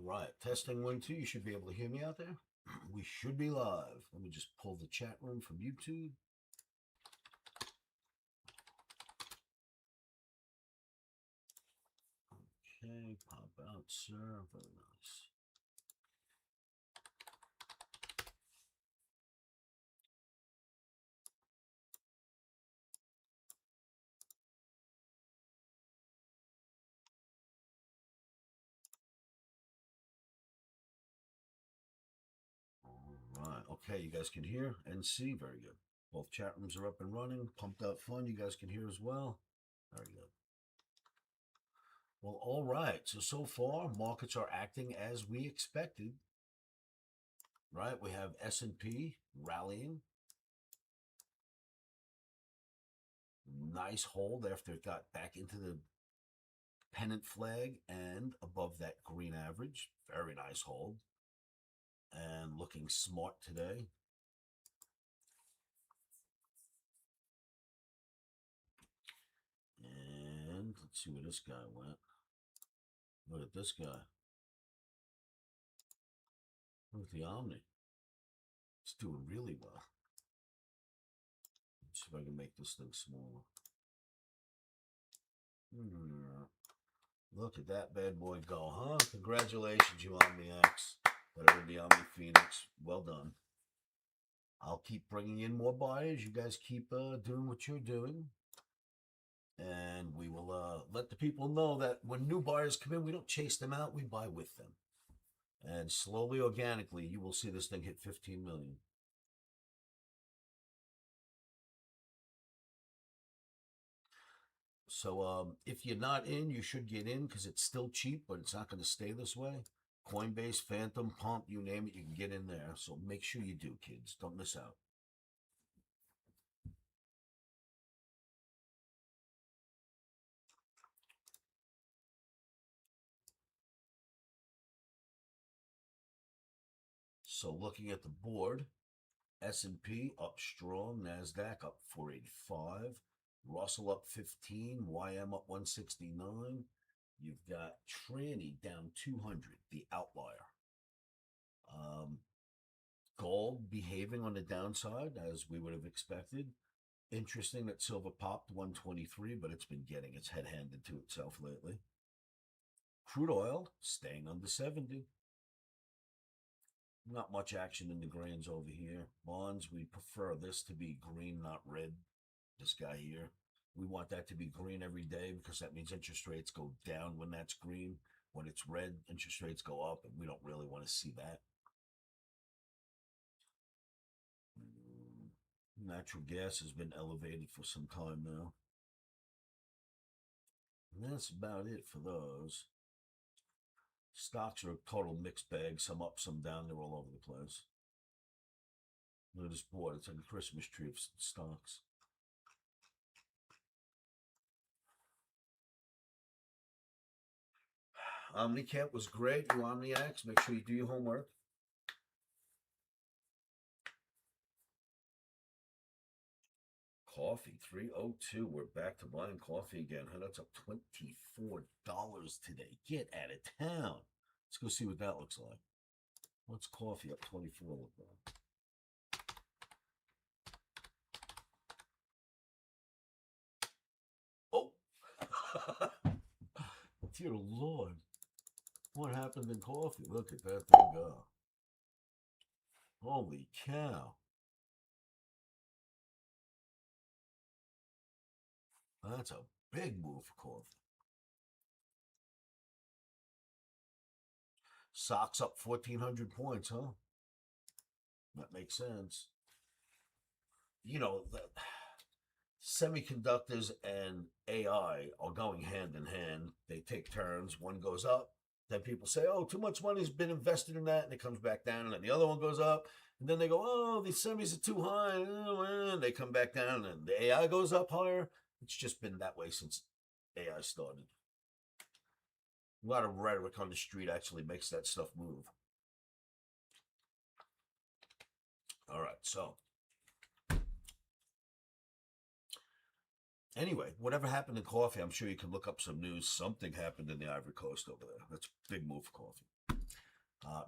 right. Testing 1, 2. You should be able to hear me out there. We should be live. Let me just pull the chat room from YouTube. Okay, pop out, sir. Very nice. All right. Okay, you guys can hear and see. Very good. Both chat rooms are up and running. Pumped Out Fun, you guys can hear as well. Very good. Well, all right. So far, markets are acting as we expected. Right? We have S&P rallying. Nice hold after it got back into the pennant flag and above that green average. Very nice hold. And looking smart today. And let's see where this guy went. Look at this guy. Look at the Omni. It's doing really well. Let's see if I can make this thing smaller. Look at that bad boy go, huh? Congratulations, you OmniX. Whatever the Omni Phoenix. Well done. I'll keep bringing in more buyers. You guys keep doing what you're doing. And we will let the people know that when new buyers come in, we don't chase them out. We buy with them. And slowly, organically, you will see this thing hit 15 million. So if you're not in, you should get in because it's still cheap, but it's not going to stay this way. Coinbase, Phantom, Pump, you name it, you can get in there. So make sure you do, kids. Don't miss out. So looking at the board, S&P up strong, NASDAQ up 485, Russell up 15, YM up 169. You've got Tranny down 200, the outlier. Gold behaving on the downside as we would have expected. Interesting that silver popped 123, but it's been getting its head handed to itself lately. Crude oil staying under 70. Not much action in the grains over here. Bonds, we prefer this to be green, not red. This guy here. We want that to be green every day because that means interest rates go down when that's green. When it's red, interest rates go up, and we don't really want to see that. Natural gas has been elevated for some time now. And that's about it for those. Stocks are a total mixed bag. Some up, some down. They're all over the place. Look at this board. It's like a Christmas tree of stocks. OmniCamp was great. You OmniX, make sure you do your homework. Coffee, 302. We're back to buying coffee again. Huh? That's up $24 today. Get out of town. Let's go see what that looks like. What's coffee up 24 look like? Oh! Dear Lord. What happened in coffee? Look at that thing go. Holy cow. That's a big move for coffee. Stocks up 1,400 points, huh? That makes sense. You know, semiconductors and AI are going hand in hand. They take turns. One goes up, then people say, oh, too much money's been invested in that, and it comes back down, and then the other one goes up, and then they go, oh, these semis are too high, and they come back down, and the AI goes up higher. It's just been that way since AI started. A lot of rhetoric on the street actually makes that stuff move. All right, so anyway, whatever happened in coffee, I'm sure you can look up some news. Something happened in the Ivory Coast over there. That's a big move for coffee.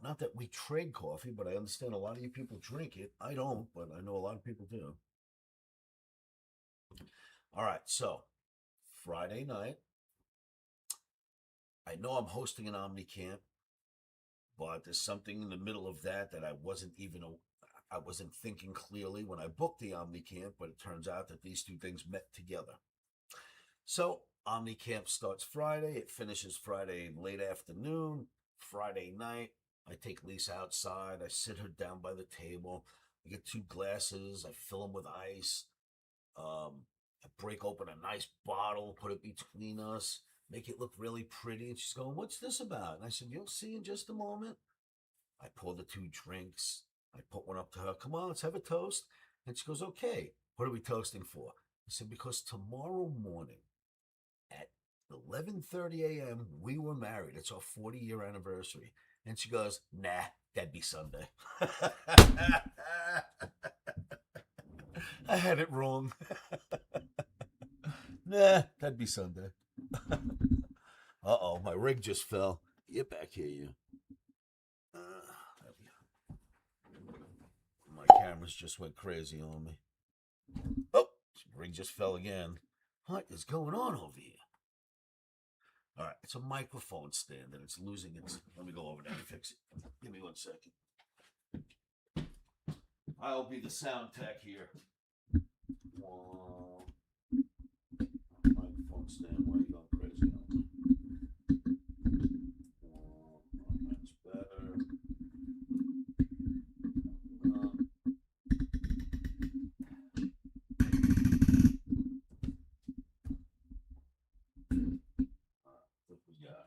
Not that we trade coffee, but I understand a lot of you people drink it. I don't, but I know a lot of people do. All right, so Friday night, I know I'm hosting an Omni camp, but there's something in the middle of that I wasn't thinking clearly when I booked the Omni camp, but it turns out that these two things met together. So Omni camp starts Friday, it finishes Friday late afternoon. Friday night, I take Lisa outside, I sit her down by the table, I get two glasses, I fill them with ice, I break open a nice bottle, put it between us, make it look really pretty. And she's going, "What's this about?" And I said, "You'll see in just a moment." I pour the two drinks. I put one up to her. "Come on, let's have a toast." And she goes, "Okay, what are we toasting for?" I said, "Because tomorrow morning at 11:30 a.m. we were married. It's our 40-year anniversary." And she goes, "Nah, that'd be Sunday." I had it wrong. Nah, that'd be Sunday. Uh-oh, my rig just fell. Get back here, you. My cameras just went crazy on me. Oh, rig just fell again. What is going on over here? All right, it's a microphone stand and it's losing its. Let me go over there and fix it. Give me 1 second. I'll be the sound tech here. Microphone stand, why are you going crazy on me? That's better. What we got?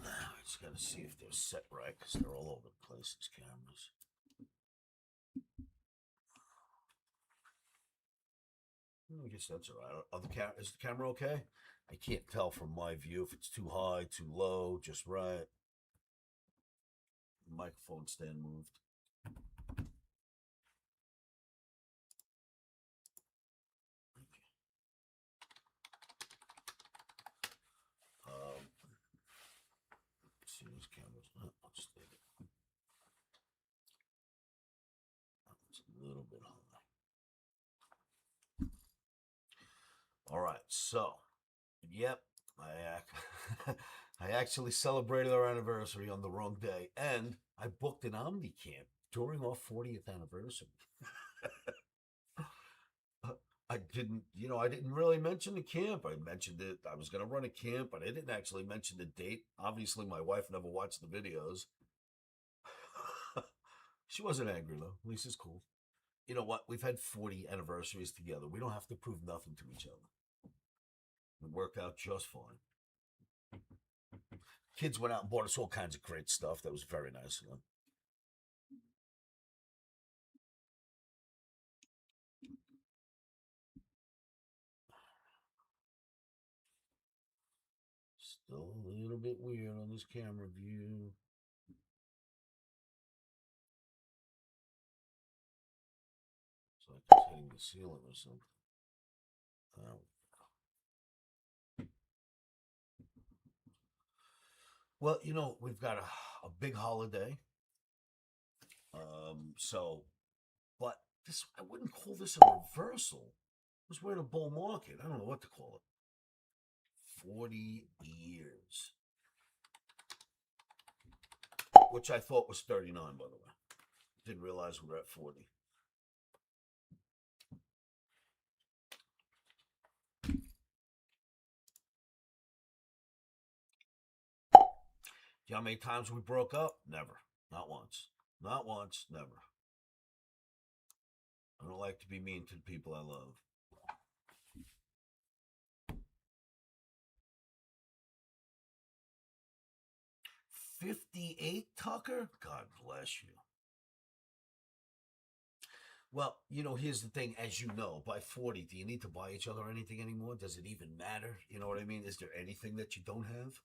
Now I just got to see if they're set right because they're all over the place, these cameras. I guess that's all right. Is the camera okay? I can't tell from my view if it's too high, too low, just right. The microphone stand moved. Let's see these cameras. I'll just take it. It's a little bit high. All right, so, yep, I actually celebrated our anniversary on the wrong day, and I booked an Omni camp during our 40th anniversary. I didn't really mention the camp. I mentioned it. I was going to run a camp, but I didn't actually mention the date. Obviously, my wife never watched the videos. She wasn't angry, though. Lisa's cool. You know what? We've had 40 anniversaries together. We don't have to prove nothing to each other. It worked out just fine. Kids went out and bought us all kinds of great stuff. That was very nice of them. Still a little bit weird on this camera view. It's like it's hitting the ceiling or something. Oh. Well, we've got a big holiday. But this I wouldn't call this a reversal. It was we're in a bull market. I don't know what to call it. 40 years. Which I thought was 39, by the way. Didn't realize we were at 40. You know how many times we broke up? Never. Not once. Not once. Never. I don't like to be mean to the people I love. 58, Tucker? God bless you. Well, here's the thing. As you know, by 40, do you need to buy each other anything anymore? Does it even matter? You know what I mean? Is there anything that you don't have?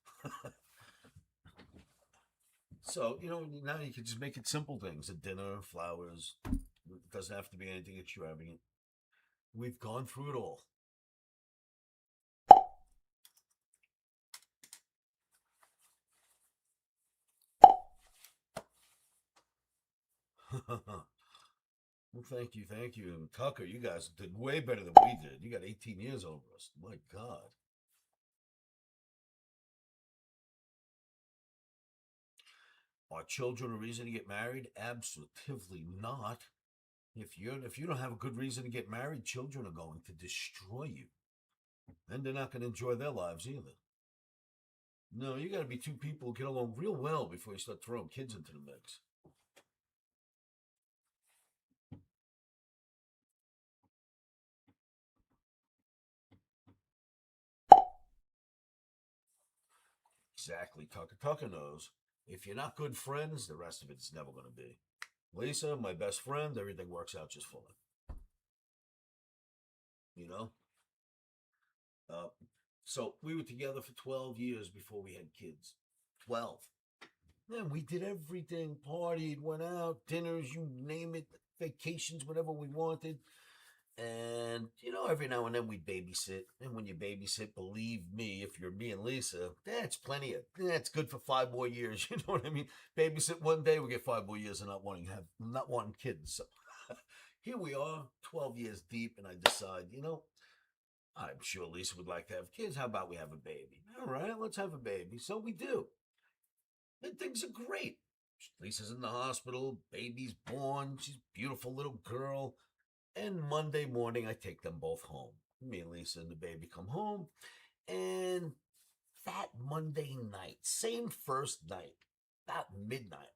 So, now you can just make it simple things: a dinner, flowers. It doesn't have to be anything extravagant. We've gone through it all. Well, thank you. And Tucker, you guys did way better than we did. You got 18 years over us. My God. Are children a reason to get married? Absolutely not. If you don't have a good reason to get married, children are going to destroy you. And they're not going to enjoy their lives either. No, you got to be two people who get along real well before you start throwing kids into the mix. Exactly. Tucker knows. If you're not good friends, the rest of it's never going to be. Lisa, my best friend, everything works out just fine. You know? Uh, so we were together for 12 years before we had kids. 12. Man, we did everything, partied, went out, dinners, you name it, vacations, whatever we wanted. And, every now and then we babysit. And when you babysit, believe me, if you're me and Lisa, that's good for 5 more years. You know what I mean? Babysit one day, we get 5 more years of not wanting kids. So here we are, 12 years deep, and I decide, I'm sure Lisa would like to have kids. How about we have a baby? All right, let's have a baby. So we do. And things are great. Lisa's in the hospital, baby's born, she's a beautiful little girl. And Monday morning, I take them both home. Me and Lisa and the baby come home. And that Monday night, same first night, about midnight,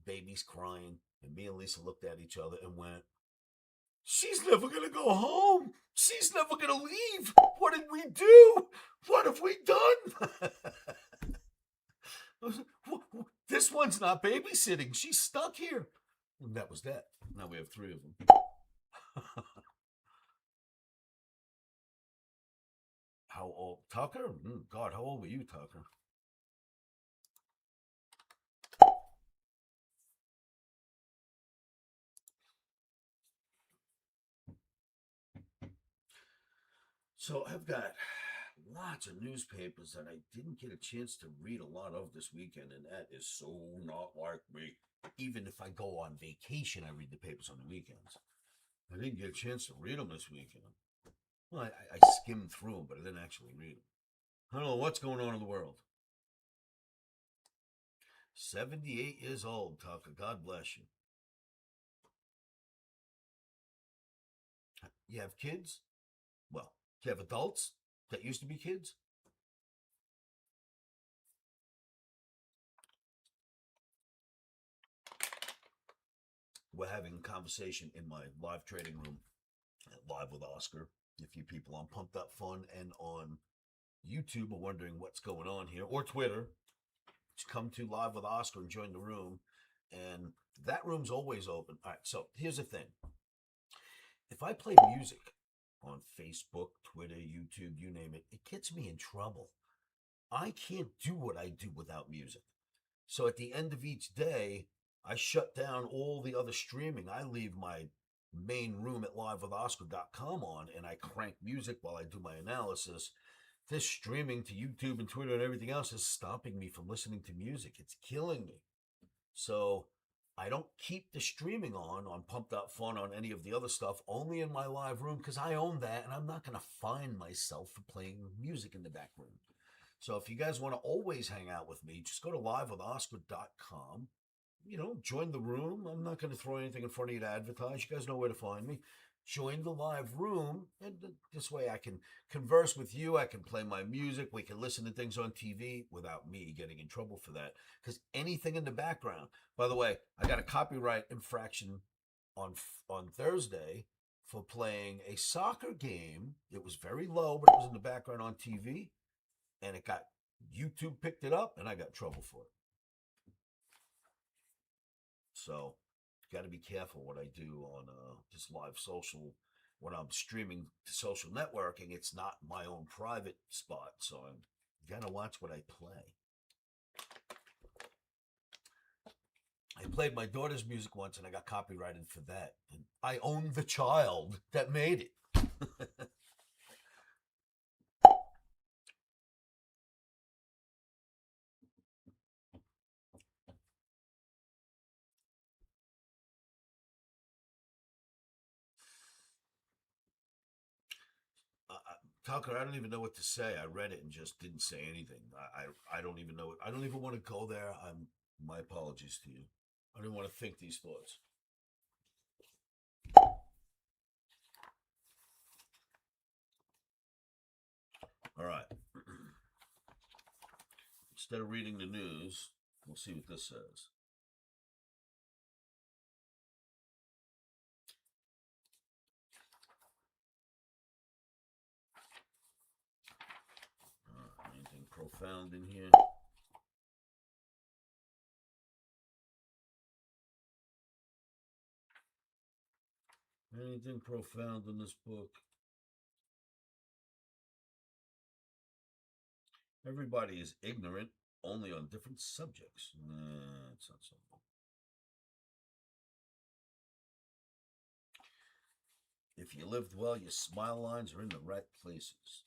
baby's crying. And me and Lisa looked at each other and went, she's never going to go home. She's never going to leave. What did we do? What have we done? This one's not babysitting. She's stuck here. And that was that. Now we have three of them. How old? Tucker? God, how old were you, Tucker? So I've got lots of newspapers that I didn't get a chance to read a lot of this weekend, and that is so not like me. Even if I go on vacation, I read the papers on the weekends. I didn't get a chance to read them this weekend. Well, I skimmed through them, but I didn't actually read them. I don't know what's going on in the world. 78 years old, Tucker. God bless you. You have kids? Well, you have adults that used to be kids? We're having a conversation in my live trading room, live with Oscar. A few people on Pumped Up Fun and on YouTube are wondering what's going on here, or Twitter. Just come to Live with Oscar and join the room. And that room's always open. All right, so here's the thing. If I play music on Facebook, Twitter, YouTube, you name it, it gets me in trouble. I can't do what I do without music. So at the end of each day, I shut down all the other streaming. I leave my main room at livewithoscar.com on and I crank music while I do my analysis. This streaming to YouTube and Twitter and everything else is stopping me from listening to music. It's killing me. So I don't keep the streaming on Pumped Up Fun, on any of the other stuff, only in my live room because I own that and I'm not going to find myself for playing music in the back room. So if you guys want to always hang out with me, just go to livewithoscar.com. Join the room. I'm not going to throw anything in front of you to advertise. You guys know where to find me. Join the live room, and this way I can converse with you. I can play my music. We can listen to things on TV without me getting in trouble for that. Because anything in the background, by the way, I got a copyright infraction on Thursday for playing a soccer game. It was very low, but it was in the background on TV, and it got YouTube picked it up, and I got in trouble for it. So, got to be careful what I do on just live social. When I'm streaming to social networking, it's not my own private spot, so I'm gotta watch what I play. I played my daughter's music once, and I got copyrighted for that. And I own the child that made it. Tucker, I don't even know what to say. I read it and just didn't say anything. I don't even know. I don't even want to go there. My apologies to you. I don't want to think these thoughts. All right. Instead of reading the news, we'll see what this says. Anything profound in here? Anything profound in this book? Everybody is ignorant only on different subjects. It's not so. If you lived well, your smile lines are in the right places.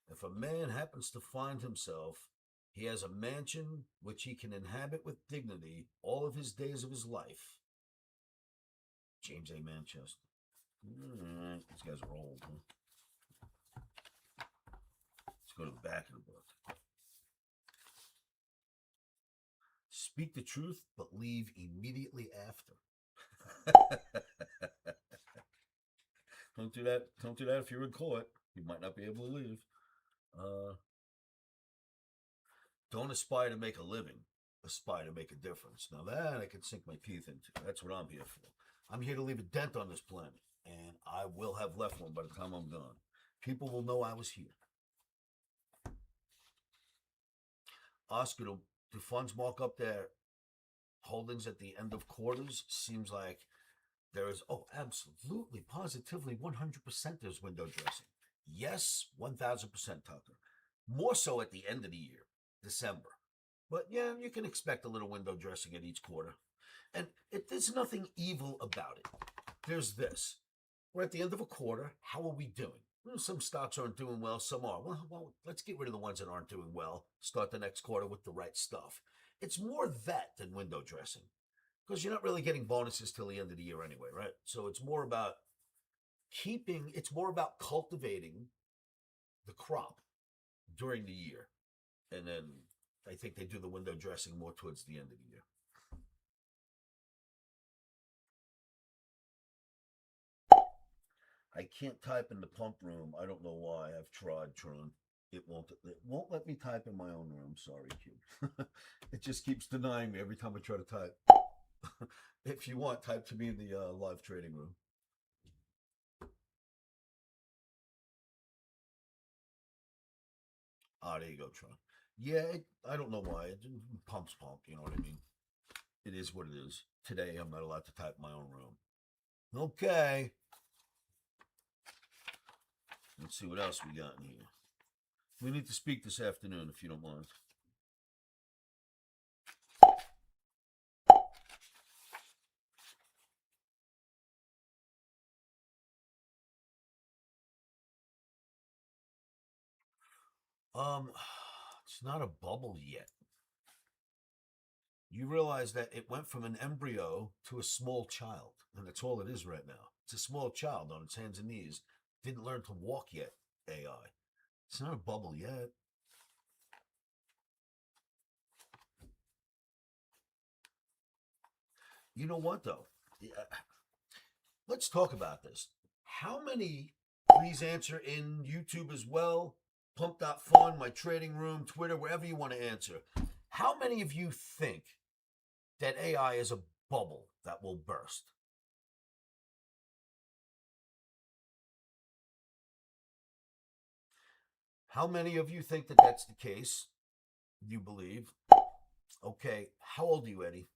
If a man happens to find himself, he has a mansion which he can inhabit with dignity all of his days of his life. James A. Manchester. These guys are old. Huh? Let's go to the back of the book. Speak the truth, but leave immediately after. Don't do that. Don't do that if you're in court. You might not be able to leave. Don't aspire to make a living. Aspire to make a difference. Now that I can sink my teeth into. That's what I'm here for. I'm here to leave a dent on this planet, and I will have left one by the time I'm gone. People will know I was here. Oscar, do funds mark up their holdings at the end of quarters? Seems like there is, absolutely, positively, 100% there's window dressing. Yes, 1,000%, Tucker. More so at the end of the year, December. But yeah, you can expect a little window dressing at each quarter. And there's nothing evil about it. There's this. We're at the end of a quarter. How are we doing? Well, some stocks aren't doing well, some are. Well, let's get rid of the ones that aren't doing well. Start the next quarter with the right stuff. It's more that than window dressing. Because you're not really getting bonuses till the end of the year anyway, right? So it's more about cultivating the crop during the year. And then I think they do the window dressing more towards the end of the year. I can't type in the pump room. I don't know why. I've tried, Tron. It won't let me type in my own room. Sorry, Cube. It just keeps denying me every time I try to type. If you want, type to me in the live trading room. There you go, Tron. Yeah, I don't know why. It pumps pump, you know what I mean? It is what it is. Today, I'm not allowed to type in my own room. Okay. Let's see what else we got in here. We need to speak this afternoon, if you don't mind. It's not a bubble yet. You realize that it went from an embryo to a small child, and that's all it is right now. It's a small child on its hands and knees. Didn't learn to walk yet, AI. It's not a bubble yet. You know what, though? Let's talk about this. How many, please answer in YouTube as well, Pump.fun, my trading room, Twitter, wherever you want to answer. How many of you think that AI is a bubble that will burst? How many of you think that that's the case? You believe? Okay, how old are you, Eddie?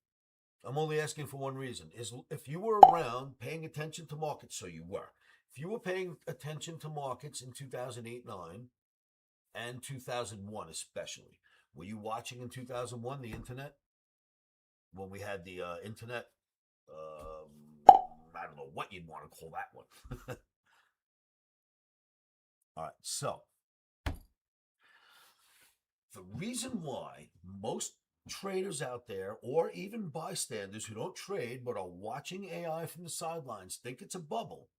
I'm only asking for one reason. Is if you were around paying attention to markets, so you were. If you were paying attention to markets in 2008, 9, and 2001 especially, were you watching in 2001 the internet? When we had the internet, I don't know what you'd want to call that one. All right, so the reason why most traders out there, or even bystanders who don't trade but are watching AI from the sidelines, think it's a bubble,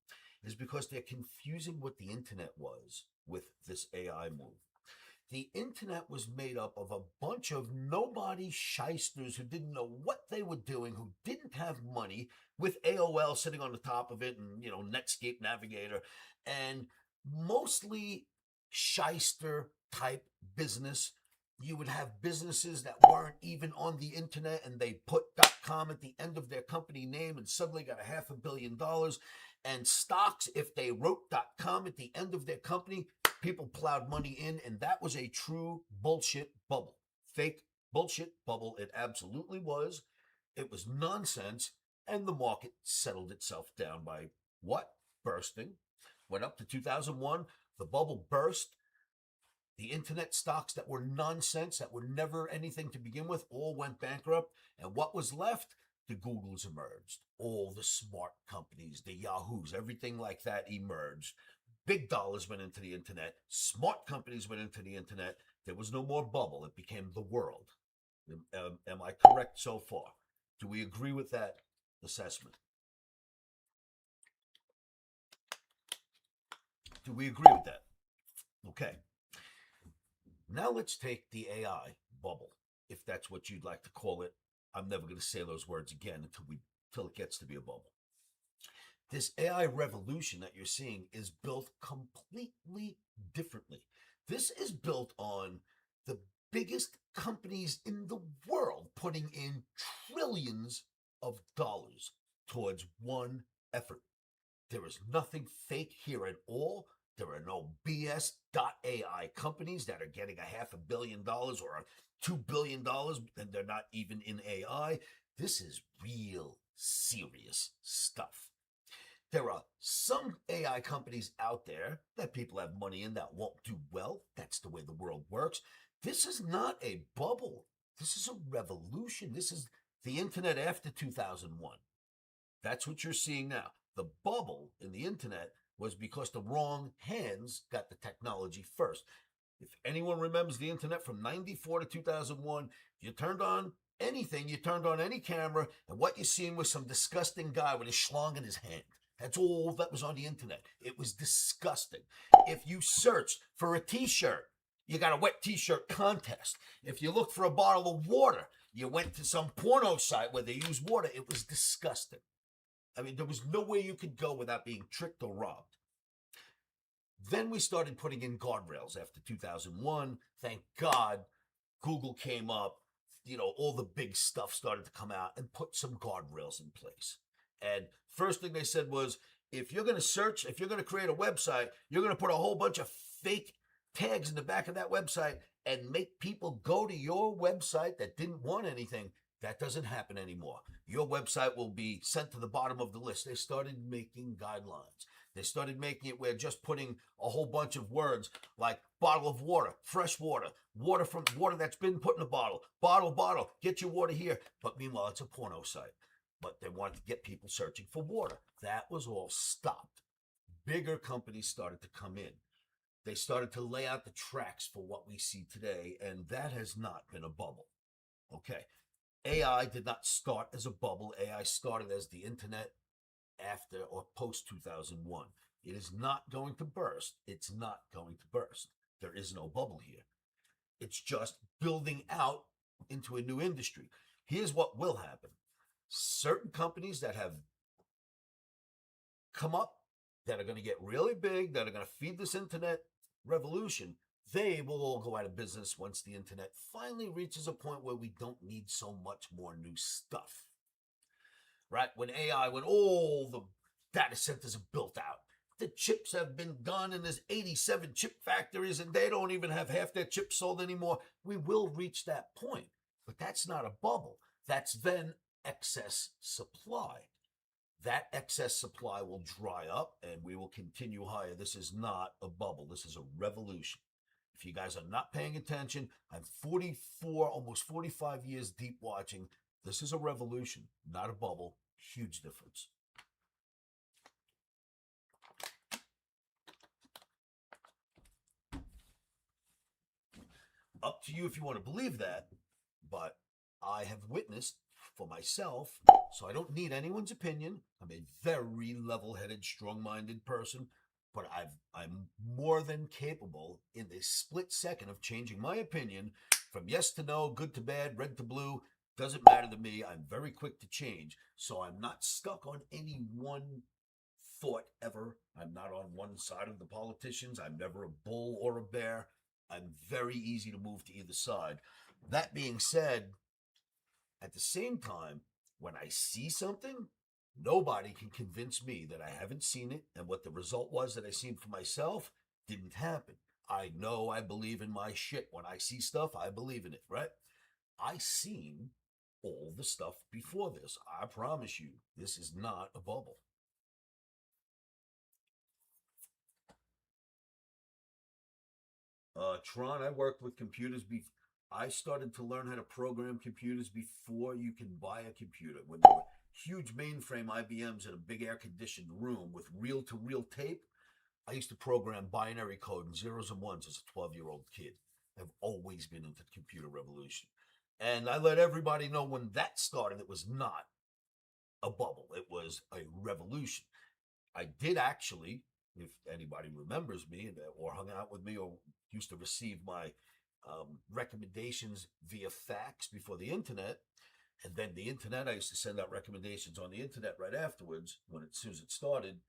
is because they're confusing what the internet was with this AI move. The internet was made up of a bunch of nobody shysters who didn't know what they were doing, who didn't have money, with AOL sitting on the top of it and, Netscape Navigator, and mostly shyster type business. You would have businesses that weren't even on the internet and they put .com at the end of their company name and suddenly got $500 million. And stocks, if they wrote .com at the end of their company, people plowed money in, and that was a true bullshit bubble. Fake bullshit bubble. It absolutely was. It was nonsense, and the market settled itself down by what? Bursting. Went up to 2001. The bubble burst. The internet stocks that were nonsense, that were never anything to begin with, all went bankrupt. And what was left? The Googles emerged. All the smart companies, the Yahoos, everything like that emerged. Big dollars went into the internet. Smart companies went into the internet. There was no more bubble. It became the world. Am I correct so far? Do we agree with that assessment? Do we agree with that? Okay. Now let's take the AI bubble, if that's what you'd like to call it. I'm never going to say those words again until it gets to be a bubble. This AI revolution that you're seeing is built completely differently. This is built on the biggest companies in the world putting in trillions of dollars towards one effort. There is nothing fake here at all. There are no BS.ai companies that are getting $500 million or $2 billion, and they're not even in AI. This is real serious stuff. There are some AI companies out there that people have money in that won't do well. That's the way the world works. This is not a bubble. This is a revolution. This is the internet after 2001. That's what you're seeing now. The bubble in the internet was because the wrong hands got the technology first. If anyone remembers the internet from 94 to 2001, you turned on anything, you turned on any camera, and what you seen was some disgusting guy with a schlong in his hand. That's all that was on the internet. It was disgusting. If you searched for a t-shirt, you got a wet t-shirt contest. If you looked for a bottle of water, you went to some porno site where they use water. It was disgusting. I mean, there was no way you could go without being tricked or robbed. Then we started putting in guardrails after 2001. Thank God Google came up. All the big stuff started to come out and put some guardrails in place. And first thing they said was, if you're going to search, if you're going to create a website, you're going to put a whole bunch of fake tags in the back of that website and make people go to your website that didn't want anything. That doesn't happen anymore. Your website will be sent to the bottom of the list. They started making guidelines. They started making it where just putting a whole bunch of words like bottle of water, fresh water, water from water that's been put in a bottle, bottle, get your water here. But meanwhile, it's a porno site. But they wanted to get people searching for water. That was all stopped. Bigger companies started to come in. They started to lay out the tracks for what we see today, and that has not been a bubble. Okay. AI did not start as a bubble. AI started as the internet after or post 2001. It is not going to burst. It's not going to burst. There is no bubble here. It's just building out into a new industry. Here's what will happen. Certain companies that have come up, that are going to get really big, that are going to feed this internet revolution, they will all go out of business once the internet finally reaches a point where we don't need so much more new stuff. Right? When all the data centers are built out, the chips have been done, and there's 87 chip factories, and they don't even have half their chips sold anymore. We will reach that point, but that's not a bubble. That's then excess supply. That excess supply will dry up, and we will continue higher. This is not a bubble. This is a revolution. If you guys are not paying attention, I'm 44, almost 45 years deep watching. This is a revolution, not a bubble. Huge difference. Up to you if you want to believe that, but I have witnessed for myself, so I don't need anyone's opinion. I'm a very level-headed, strong-minded person, but I'm more than capable in this split second of changing my opinion from yes to no, good to bad, red to blue. Doesn't matter to me. I'm very quick to change, so I'm not stuck on any one thought ever. I'm not on one side of the politicians. I'm never a bull or a bear. I'm very easy to move to either side. That being said, at the same time, when I see something, nobody can convince me that I haven't seen it and what the result was that I seen for myself didn't happen. I know I believe in my shit. When I see stuff, I believe in it, right? I seen all the stuff before this. I promise you, this is not a bubble. Tron, I worked with computers. I started to learn how to program computers before you can buy a computer. When there were huge mainframe IBMs in a big air conditioned room with reel to reel tape, I used to program binary code and zeros and ones as a 12-year-old kid. I've always been into the computer revolution. And I let everybody know when that started, it was not a bubble, it was a revolution. I did actually, if anybody remembers me or hung out with me or used to receive my recommendations via fax before the internet, and then the internet, I used to send out recommendations on the internet right afterwards as soon as it started.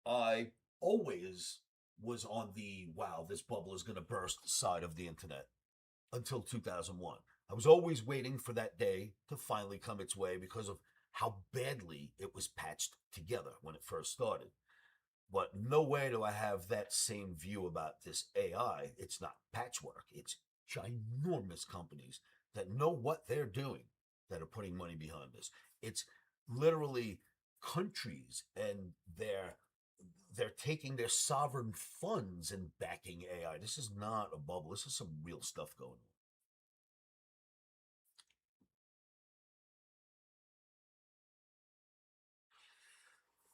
I always was on the wow, this bubble is going to burst side of the internet until 2001. I was always waiting for that day to finally come its way because of how badly it was patched together when it first started. But no way do I have that same view about this AI. It's not patchwork, it's ginormous companies that know what they're doing that are putting money behind this. It's literally countries and they're taking their sovereign funds and backing AI. This is not a bubble. This is some real stuff going on.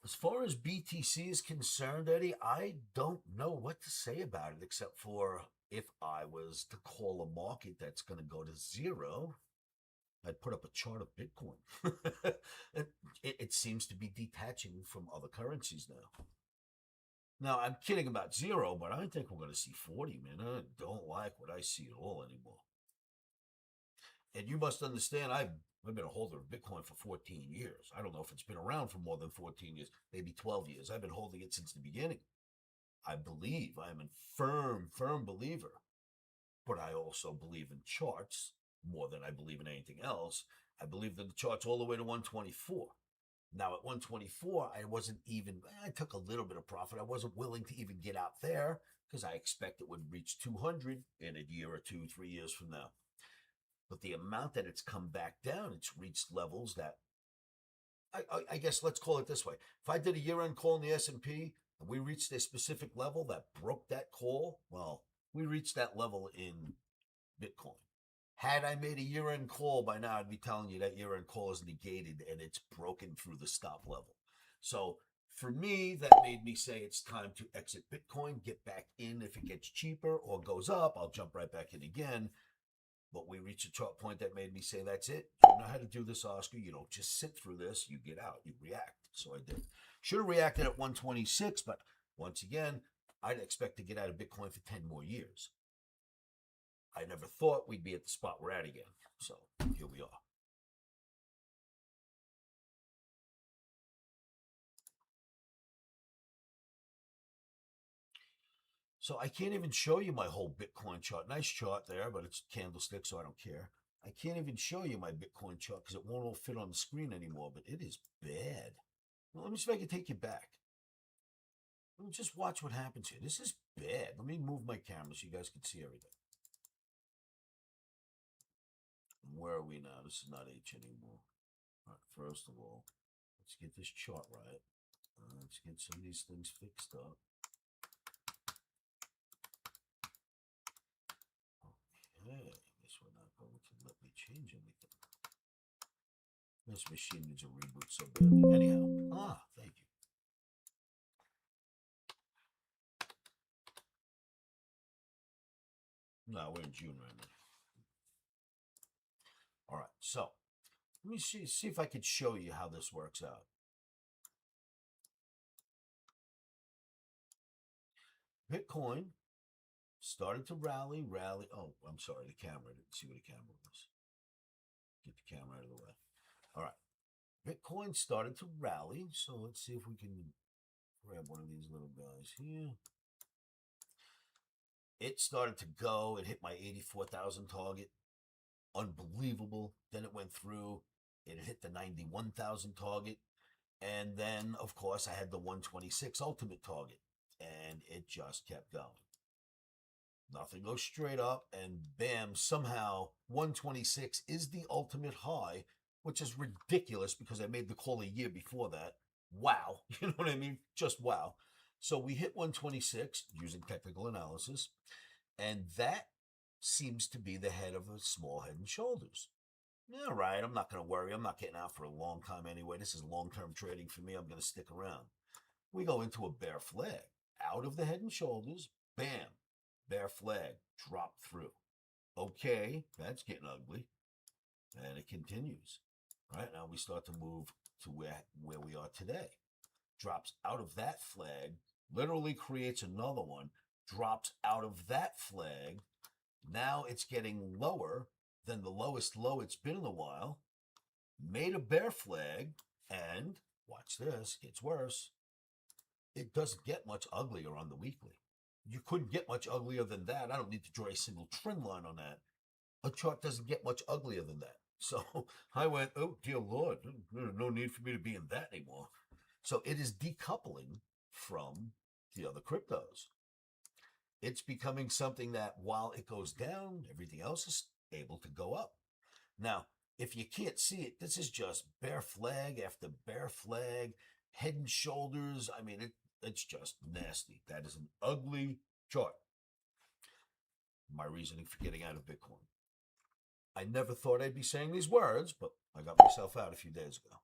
As far as BTC is concerned, Eddie, I don't know what to say about it except for if I was to call a market that's going to go to zero, I'd put up a chart of Bitcoin. it seems to be detaching from other currencies now. Now, I'm kidding about zero, but I think we're going to see 40, man. I don't like what I see at all anymore. And you must understand, I've been a holder of Bitcoin for 14 years. I don't know if it's been around for more than 14 years, maybe 12 years. I've been holding it since the beginning. I believe, I am a firm believer, but I also believe in charts more than I believe in anything else. I believe in the charts all the way to 124. Now at 124, I wasn't even, I took a little bit of profit. I wasn't willing to even get out there because I expect it would reach 200 in a year or two, 3 years from now. But the amount that it's come back down, it's reached levels that I guess let's call it this way. If I did a year-end call in the S&P and we reached a specific level that broke that call, well, we reached that level in Bitcoin. Had I made a year-end call by now, I'd be telling you that year-end call is negated and it's broken through the stop level. So for me, that made me say it's time to exit Bitcoin, get back in if it gets cheaper or goes up. I'll jump right back in again. But we reached a chart point that made me say, that's it. You know how to do this, Oscar. You don't just sit through this. You get out. You react. So I did. Should have reacted at 126, but once again, I'd expect to get out of Bitcoin for 10 more years. I never thought we'd be at the spot we're at again. So here we are. So I can't even show you my whole Bitcoin chart. Nice chart there, but it's candlestick, so I don't care. I can't even show you my Bitcoin chart because it won't all fit on the screen anymore, but it is bad. Well, let me see if I can take you back. Let me just watch what happens here. This is bad. Let me move my camera so you guys can see everything. Where are we now? This is not H anymore. All right, first of all, let's get this chart right. Let's get some of these things fixed up. Okay, I guess we're not going to let me change anything. This machine needs a reboot so badly. Anyhow, thank you. No, we're in June right now. All right, so Let me see if I could show you how this works out. Bitcoin started to rally. Oh, I'm sorry, the camera. I didn't see where the camera was. Get the camera out of the way. All right. Bitcoin started to rally. So let's see if we can grab one of these little guys here. It started to go. It hit my 84,000 target. Unbelievable. Then it went through. It hit the 91,000 target. And then, of course, I had the 126 ultimate target. And it just kept going. Nothing goes straight up. And bam, somehow 126 is the ultimate high, which is ridiculous because I made the call a year before that. Wow. You know what I mean? Just wow. So we hit 126 using technical analysis. And that seems to be the head of a small head and shoulders. All right, I'm not going to worry. I'm not getting out for a long time anyway. This is long-term trading for me. I'm going to stick around. We go into a bear flag. Out of the head and shoulders, bam, bear flag, drop through. Okay, that's getting ugly. And it continues. All right, now we start to move to where we are today. Drops out of that flag, literally creates another one, drops out of that flag. Now it's getting lower than the lowest low it's been in a while. Made a bear flag, and watch this, gets worse. It doesn't get much uglier on the weekly. You couldn't get much uglier than that. I don't need to draw a single trend line on that. A chart doesn't get much uglier than that. So I went, oh, dear Lord, there's no need for me to be in that anymore. So it is decoupling from the other cryptos. It's becoming something that while it goes down, everything else is able to go up. Now, if you can't see it, this is just bear flag after bear flag, head and shoulders. I mean, it's just nasty. That is an ugly chart. My reasoning for getting out of Bitcoin. I never thought I'd be saying these words, but I got myself out a few days ago.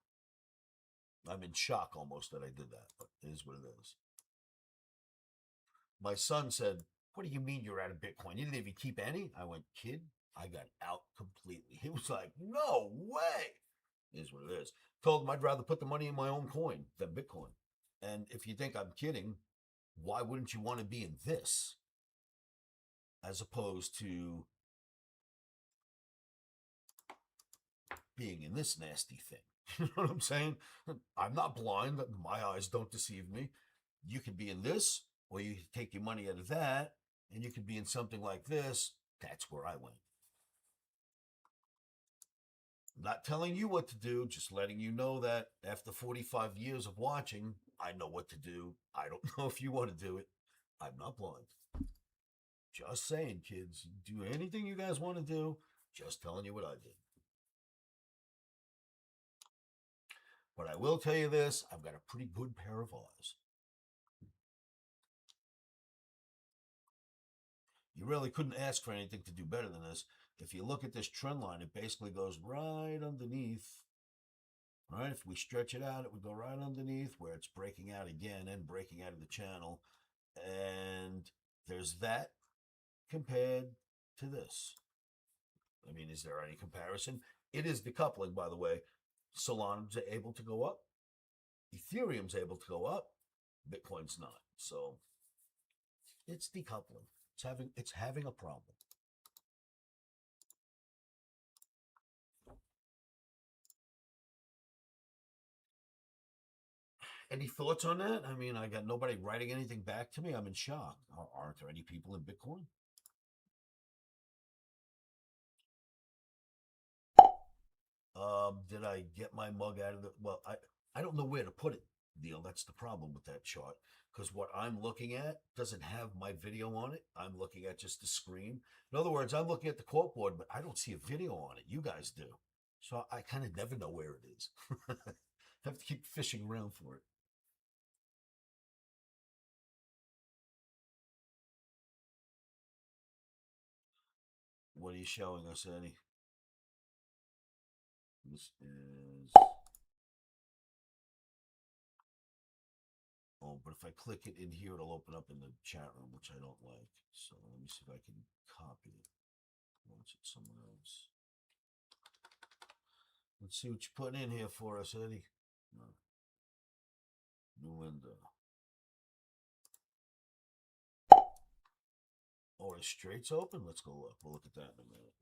I'm in shock almost that I did that, but it is what it is. My son said, what do you mean you're out of Bitcoin? You didn't even keep any? I went, kid, I got out completely. He was like, no way. It is what it is. Told him I'd rather put the money in my own coin than Bitcoin. And if you think I'm kidding, why wouldn't you want to be in this as opposed to being in this nasty thing? You know what I'm saying? I'm not blind. My eyes don't deceive me. You could be in this, or you could take your money out of that, and you could be in something like this. That's where I went. I'm not telling you what to do, just letting you know that after 45 years of watching, I know what to do. I don't know if you want to do it. I'm not blind. Just saying, kids, do anything you guys want to do. Just telling you what I did. But I will tell you this, I've got a pretty good pair of eyes. You really couldn't ask for anything to do better than this. If you look at this trend line, it basically goes right underneath. Right? If we stretch it out, it would go right underneath where it's breaking out again and breaking out of the channel. And there's that compared to this. I mean, is there any comparison? It is decoupling, by the way. Solana's able to go up. Ethereum's able to go up. Bitcoin's not. So it's decoupling. It's having a problem. Any thoughts on that? I mean, I got nobody writing anything back to me. I'm in shock. Aren't there any people in Bitcoin? Did I get my mug out of the? Well, I don't know where to put it, Neil. That's the problem with that chart because what I'm looking at doesn't have my video on it. I'm looking at just the screen. In other words, I'm looking at the quote board, but I don't see a video on it. You guys do, so I kind of never know where it is. I have to keep fishing around for it. What are you showing us, Eddie? This is. Oh, but if I click it in here, it'll open up in the chat room, which I don't like. So let me see if I can copy it. Launch it somewhere else. Let's see what you put in here for us, Eddie. New window. Oh, his straight's open? Let's go look. We'll look at that in a minute.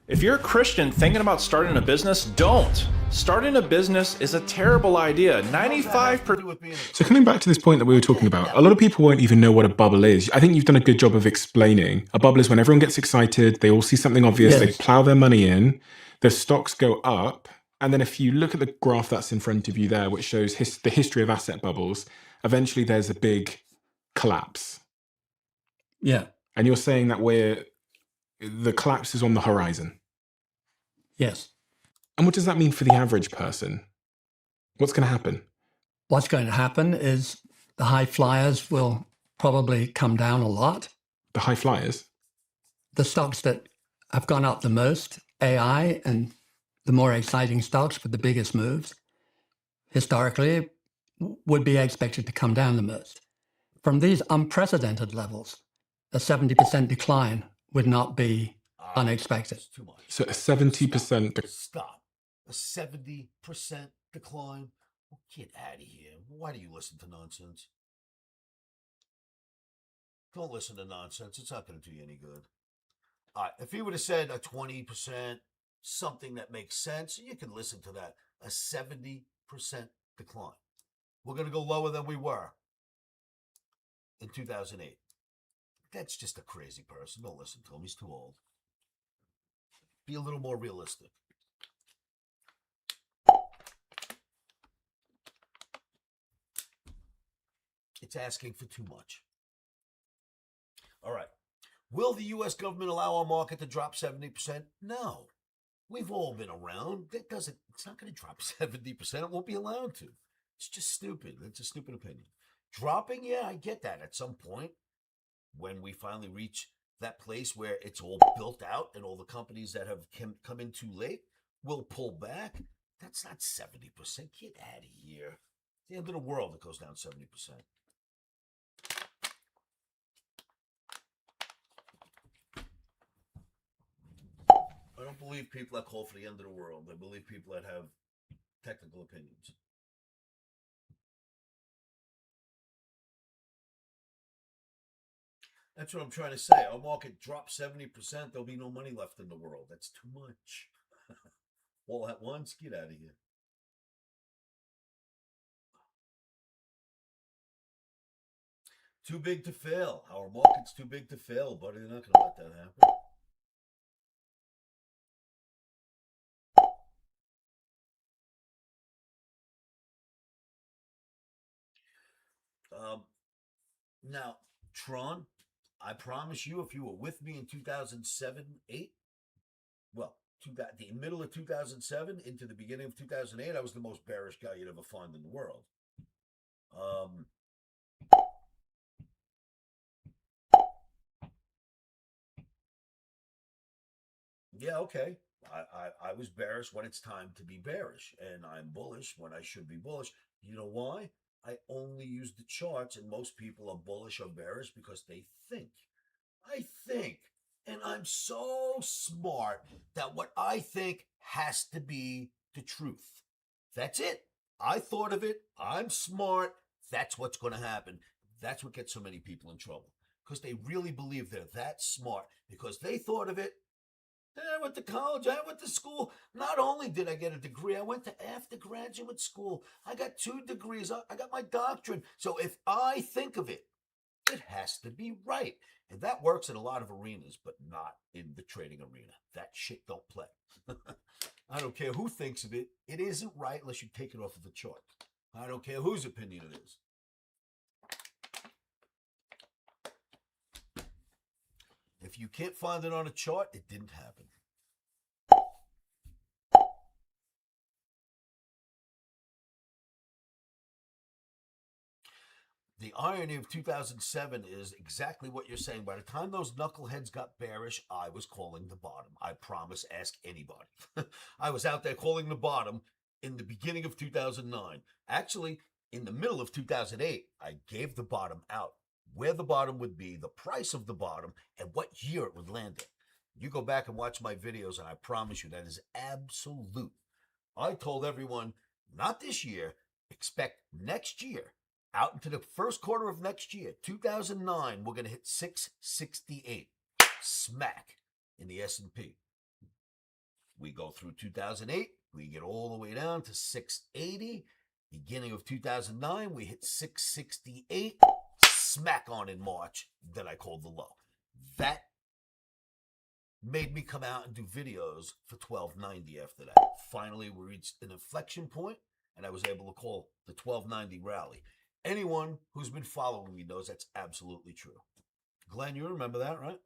If you're a Christian thinking about starting a business, don't. Starting a business is a terrible idea. 95%. So coming back to this point that we were talking about, a lot of people won't even know what a bubble is. I think you've done a good job of explaining. A bubble is when everyone gets excited, they all see something obvious, They plow their money in, the stocks go up, and then if you look at the graph that's in front of you there, which shows the history of asset bubbles, eventually there's a big collapse. Yeah. And you're saying that the collapse is on the horizon. Yes. And what does that mean for the average person? What's going to happen? What's going to happen is the high flyers will probably come down a lot. The high flyers? The stocks that have gone up the most, AI and the more exciting stocks with the biggest moves, historically would be expected to come down the most. From these unprecedented levels, a 70% decline would not be unexpected. Too much. So a 70%. Stop. A 70% decline? Oh, get out of here. Why do you listen to nonsense? Don't listen to nonsense. It's not going to do you any good. All right. If he would have said a 20%, something that makes sense, you can listen to that. A 70% decline. We're going to go lower than we were in 2008. That's just a crazy person. Don't listen to him. He's too old. Be a little more realistic. It's asking for too much. All right. Will the U.S. government allow our market to drop 70%? No. We've all been around. It's not going to drop 70%. It won't be allowed to. It's just stupid. It's a stupid opinion. Dropping, yeah, I get that at some point when we finally reach that place where it's all built out and all the companies that have come in too late will pull back. That's not 70%. Get out of here. It's the end of the world, it goes down 70%. I don't believe people that call for the end of the world. I believe people that have technical opinions. That's what I'm trying to say. Our market drops 70%. There'll be no money left in the world. That's too much. All at once? Get out of here. Too big to fail. Our market's too big to fail, buddy. They're not going to let that happen. Now, Tron, I promise you, if you were with me in 2007, 8, well, the middle of 2007 into the beginning of 2008, I was the most bearish guy you'd ever find in the world. Yeah, okay. I was bearish when it's time to be bearish, and I'm bullish when I should be bullish. You know why? I only use the charts, and most people are bullish or bearish because they think. I think, and I'm so smart that what I think has to be the truth. That's it. I thought of it. I'm smart. That's what's going to happen. That's what gets so many people in trouble because they really believe they're that smart because they thought of it. I went to college. I went to school. Not only did I get a degree, I went to after graduate school. I got 2 degrees. I got my doctorate. So if I think of it, it has to be right. And that works in a lot of arenas, but not in the trading arena. That shit don't play. I don't care who thinks of it. It isn't right unless you take it off of the chart. I don't care whose opinion it is. If you can't find it on a chart, it didn't happen. The irony of 2007 is exactly what you're saying. By the time those knuckleheads got bearish, I was calling the bottom. I promise, ask anybody. I was out there calling the bottom in the beginning of 2009. Actually, in the middle of 2008, I gave the bottom out, where the bottom would be, the price of the bottom, and what year it would land in. You go back and watch my videos, and I promise you that is absolute. I told everyone, not this year, expect next year, out into the first quarter of next year, 2009, we're going to hit 668, smack in the S&P. We go through 2008, we get all the way down to 680. Beginning of 2009, we hit 668, smack on in March, that I called the low. That made me come out and do videos for 1290 after that. Finally, we reached an inflection point, and I was able to call the 1290 rally. Anyone who's been following me knows that's absolutely true. Glenn, you remember that, right?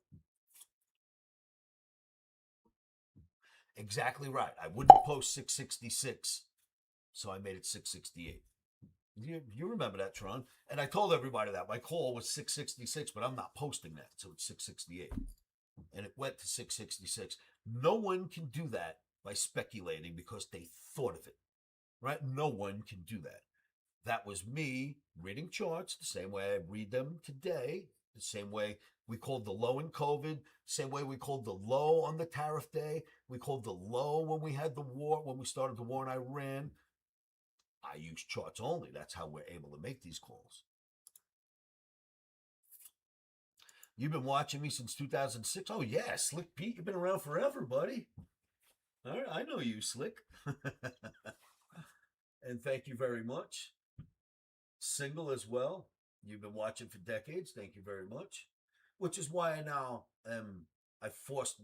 Exactly right. I wouldn't post 666, so I made it 668. You remember that, Tron. And I told everybody that. My call was 666, but I'm not posting that, so it's 668. And it went to 666. No one can do that by speculating because they thought of it, right? No one can do that. That was me reading charts the same way I read them today, the same way we called the low in COVID, same way we called the low on the tariff day, we called the low when we had the war, when we started the war in Iran. I use charts only. That's how we're able to make these calls. You've been watching me since 2006? Oh, yeah, Slick Pete, you've been around forever, buddy. All right, I know you, Slick. And thank you very much. Single as well. You've been watching for decades. Thank you very much. Which is why I now I forced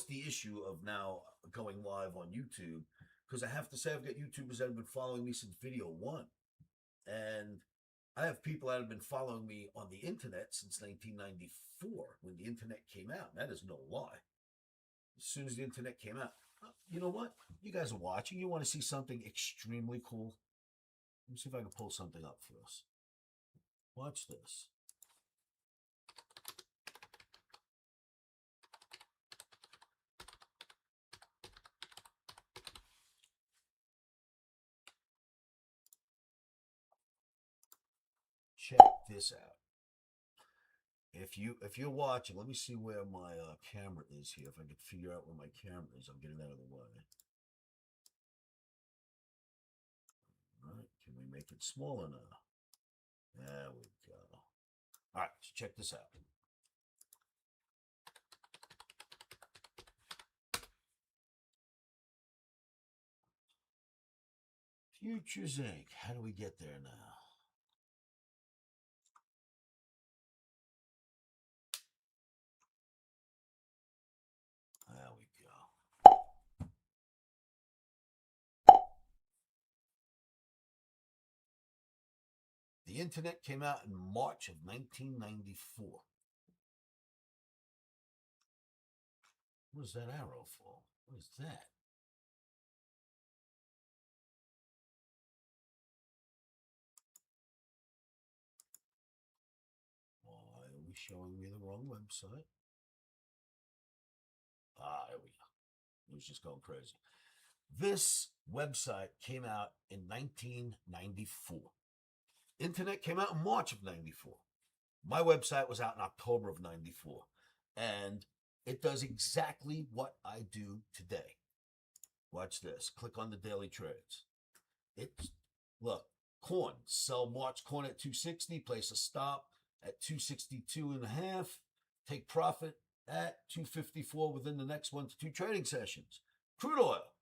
the issue of now going live on YouTube, because I have to say I've got YouTubers that have been following me since video one. And I have people that have been following me on the internet since 1994, when the internet came out. That is no lie. As soon as the internet came out, you know what? You guys are watching. You want to see something extremely cool? Let me see if I can pull something up for us. Watch this. Check this out. If you're watching, let me see where my camera is here. If I can figure out where my camera is, I'll get it out of the way. All right, can we make it small enough? There we go. All right, so check this out. Futures Inc. How do we get there now? There we go. The internet came out in March of 1994. What is that arrow for? What is that? Why are we showing me the wrong website? There we go. It was just going crazy. This website came out in 1994. Internet came out in March of 94. My website was out in October of 94. And it does exactly what I do today. Watch this. Click on the daily trades. Look, corn. Sell March corn at 260. Place a stop at 262.5. Take profit at 254 within the next 1 to 2 trading sessions. Crude oil.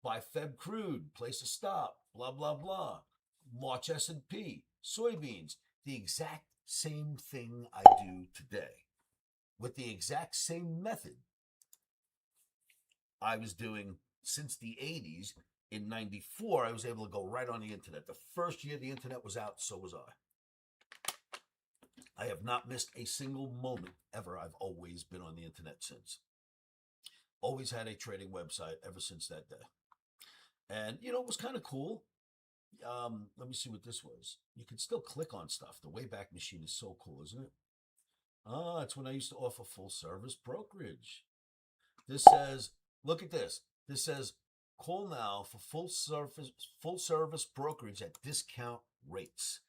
Buy Feb crude. Place a stop. Blah, blah, blah. March S&P. Soybeans. The exact same thing I do today, with the exact same method I was doing since the 80s. In 94, I was able to go right on the internet. The first year the internet was out, so was I. I have not missed a single moment ever. I've always been on the internet since. Always had a trading website ever since that day. And, you know, it was kind of cool. Let me see what this was. You can still click on stuff. The Wayback Machine is so cool, isn't it? It's when I used to offer full service brokerage. This says, look at this. This says, call now for full service brokerage at discount rates.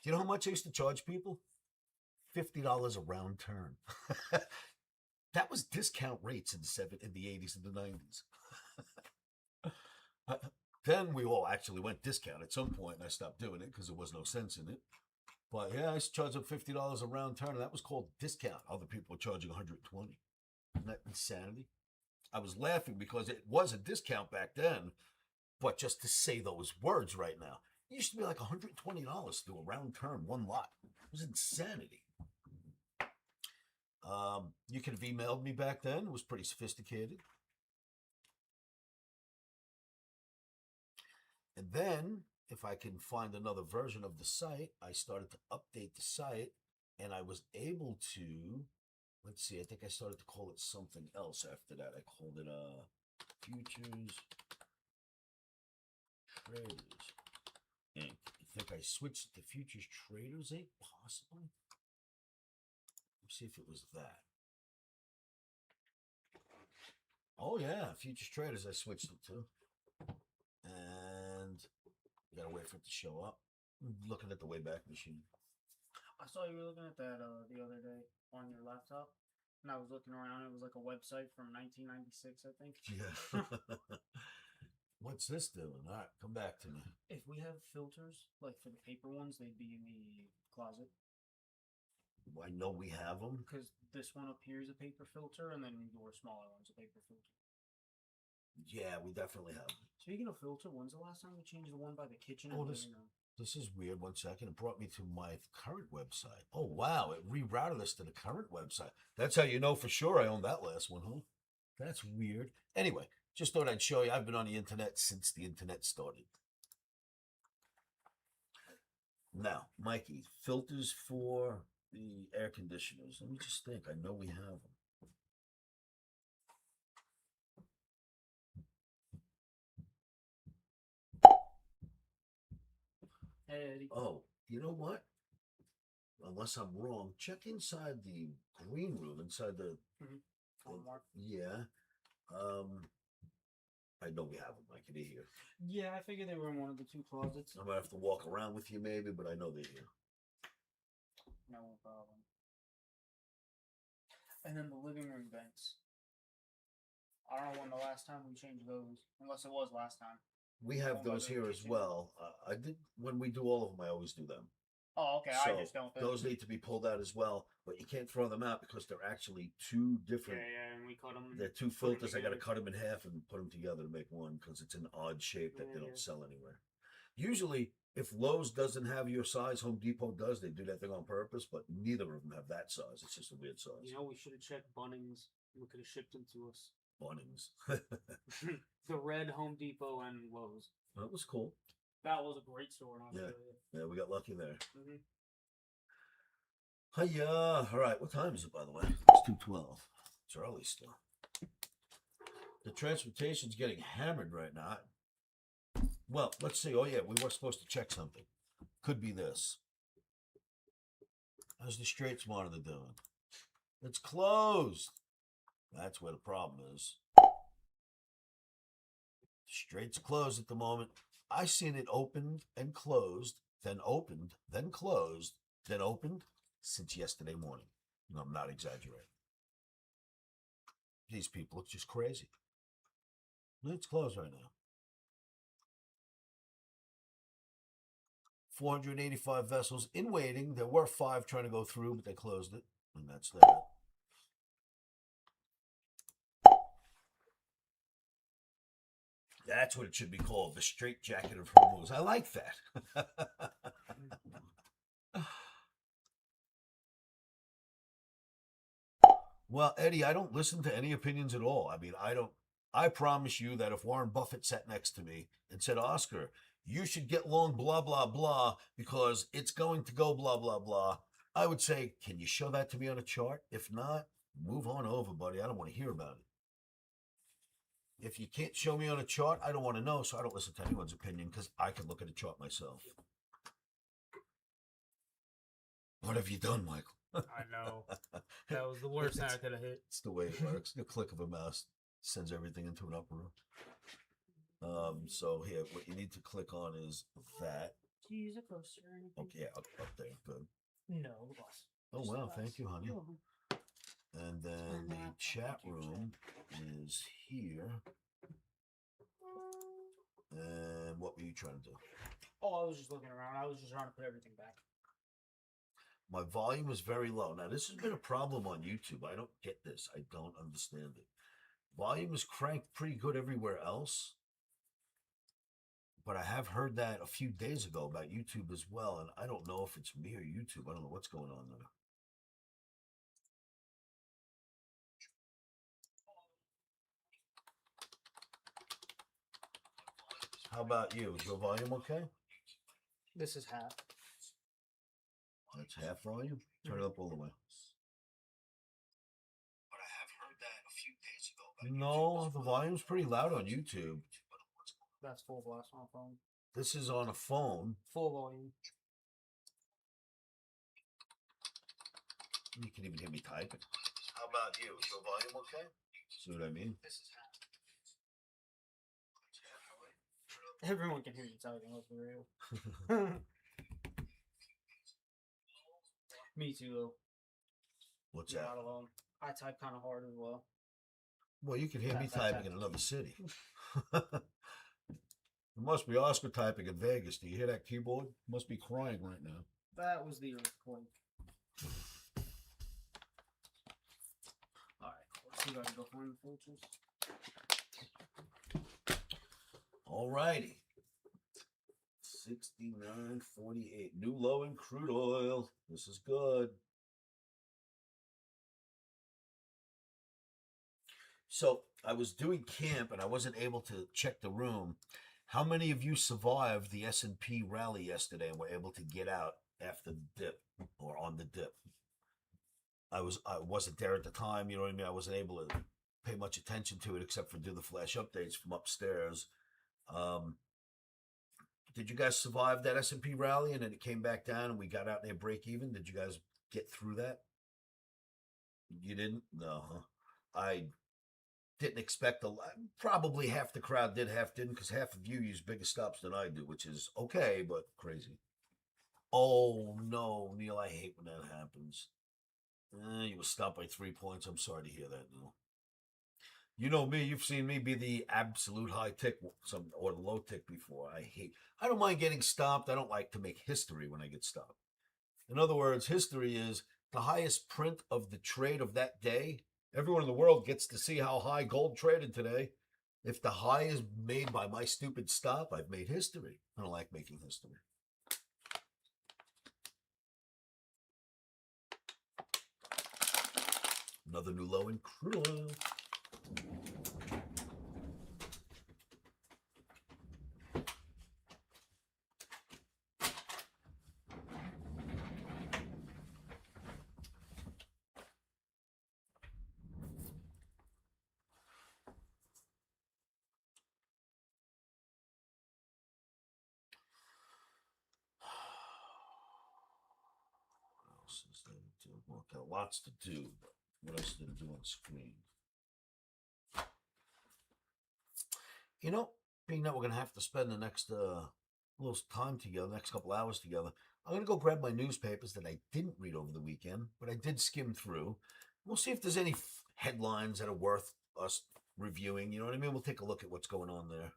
Do you know how much I used to charge people? $50 a round turn. That was discount rates in the 80s and the 90s. Then we all actually went discount at some point, and I stopped doing it because there was no sense in it. But yeah, I used to charge them $50 a round turn, and that was called discount. Other people were charging 120. Isn't that insanity? I was laughing because it was a discount back then, but just to say those words right now, it used to be like $120 to do a round turn, one lot. It was insanity. You could have emailed me back then. It was pretty sophisticated. And then, if I can find another version of the site, I started to update the site, and I was able to, let's see, I think I started to call it something else after that. I called it Futures Traders Inc. I think I switched to Futures Traders Inc. Possibly. Let's see if it was that. Oh yeah, Futures Traders I switched it to. And you gotta wait for it to show up. I'm looking at the Wayback Machine. I saw you were looking at that the other day on your laptop, and I was looking around. It was like a website from 1996, I think. Yeah. What's this doing? All right, come back to me. If we have filters, like for the paper ones, they'd be in the closet. I know we have them. Because this one up here is a paper filter, and then your smaller one's a paper filter. Yeah, we definitely have them. Speaking of filter, when's the last time we changed the one by the kitchen Oh, and this- living room? This is weird. 1 second. It brought me to my current website. Oh, wow. It rerouted us to the current website. That's how you know for sure I own that last one, huh? That's weird. Anyway, just thought I'd show you. I've been on the internet since the internet started. Now, Mikey, filters for the air conditioners. Let me just think. I know we have them. Hey, Eddie. Oh, you know what? Unless I'm wrong, check inside the green room, inside the Mark. yeah. I know we have them. I can hear. Yeah, I figured they were in one of the two closets. I'm gonna have to walk around with you maybe, but I know they're here. No problem. And then the living room vents. I don't know when the last time we changed those, unless it was last time. We have Oh, by those the here as kitchen. well. I did when we do all of them. I always do them. Oh, okay. So I just don't think. those need to be pulled out as well, but you can't throw them out because they're actually two different. Yeah, and we cut them. They're two filters. I got to cut them in half and put them together to make one because it's an odd shape that they Yeah. don't sell anywhere. Usually, if Lowe's doesn't have your size, Home Depot does. They do that thing on purpose, but neither of them have that size. It's just a weird size. You know, we should have checked Bunnings. We could have shipped them to us. Bunnings. The red Home Depot and Lowe's. That was cool. That was a great store. In Yeah. Australia. Yeah, we got lucky there. Mm-hmm. Hiya. All right. What time is it, by the way? It's 2:12. It's early still. The transportation's getting hammered right now. Well, let's see. Oh, yeah, we were supposed to check something. Could be this. How's the Straits Monitor doing? It's closed. That's where the problem is. The Straits closed at the moment. I seen it opened and closed, then opened, then closed, then opened since yesterday morning. No, I'm not exaggerating. These people look just crazy. It's closed right now. 485 vessels in waiting. There were 5 trying to go through, but they closed it. And that's that. That's what it should be called, the Straight Jacket of Hormuz. I like that. Well, Eddie, I don't listen to any opinions at all. I mean, I promise you that if Warren Buffett sat next to me and said, Oscar, you should get long blah, blah, blah, because it's going to go blah, blah, blah, I would say, can you show that to me on a chart? If not, move on over, buddy. I don't want to hear about it. If you can't show me on a chart, I don't want to know, so I don't listen to anyone's opinion because I can look at a chart myself. What have you done, Michael? I know. That was the worst thing I could have hit. It's the way it works. The click of a mouse sends everything into an uproar. So here, what you need to click on is that. Do you use a poster or anything? Okay, up there. Good. No, boss. Oh, Just wow. the Thank boss. you, honey. You're welcome. And then the chat room is here. And what were you trying to do? Oh, I was just looking around. I was just trying to put everything back. My volume is very low. Now, this has been a problem on YouTube. I don't get this. I don't understand it. Volume is cranked pretty good everywhere else. But I have heard that a few days ago about YouTube as well. And I don't know if it's me or YouTube. I don't know what's going on there. How about you? Is your volume okay? This is half. That's half volume? Turn it up all the way. But I have heard that a few days ago. No, the volume's pretty loud on YouTube. That's full blast on a phone. This is on a phone. Full volume. You can even hear me typing. How about you? Is your volume okay? See what I mean? This is half. Everyone can hear you typing, let's be real. Me too, though. What's You're that? not alone. I type kind of hard as well. Well, you can hear me Tap, tap, typing tap. in another city. It must be Oscar typing in Vegas. Do you hear that keyboard? Must be crying right now. That was the earthquake. Alright, so you gotta go find the filters. All righty. 69.48. New low in crude oil. This is good. So I was doing camp and I wasn't able to check the room. How many of you survived the S&P rally yesterday and were able to get out after the dip or on the dip? I wasn't there at the time, you know what I mean? I wasn't able to pay much attention to it except for do the flash updates from upstairs. Did you guys survive that S&P rally and then it came back down and we got out near break even? Did you guys get through that? You didn't? No, huh? I didn't expect a lot. Probably half the crowd did, half didn't, because half of you use bigger stops than I do, which is okay, but crazy. Oh, no, Neil, I hate when that happens. You were stopped by 3 points. I'm sorry to hear that, Neil. You know me. You've seen me be the absolute high tick or the low tick before. I don't mind getting stopped. I don't like to make history when I get stopped. In other words, history is the highest print of the trade of that day. Everyone in the world gets to see how high gold traded today. If the high is made by my stupid stop, I've made history. I don't like making history. Another new low in crude oil. Well, got lots to do, but what else did I do on the screen? You know, being that we're going to have to spend the next little time together, next couple hours together, I'm going to go grab my newspapers that I didn't read over the weekend, but I did skim through. We'll see if there's any headlines that are worth us reviewing. You know what I mean? We'll take a look at what's going on there.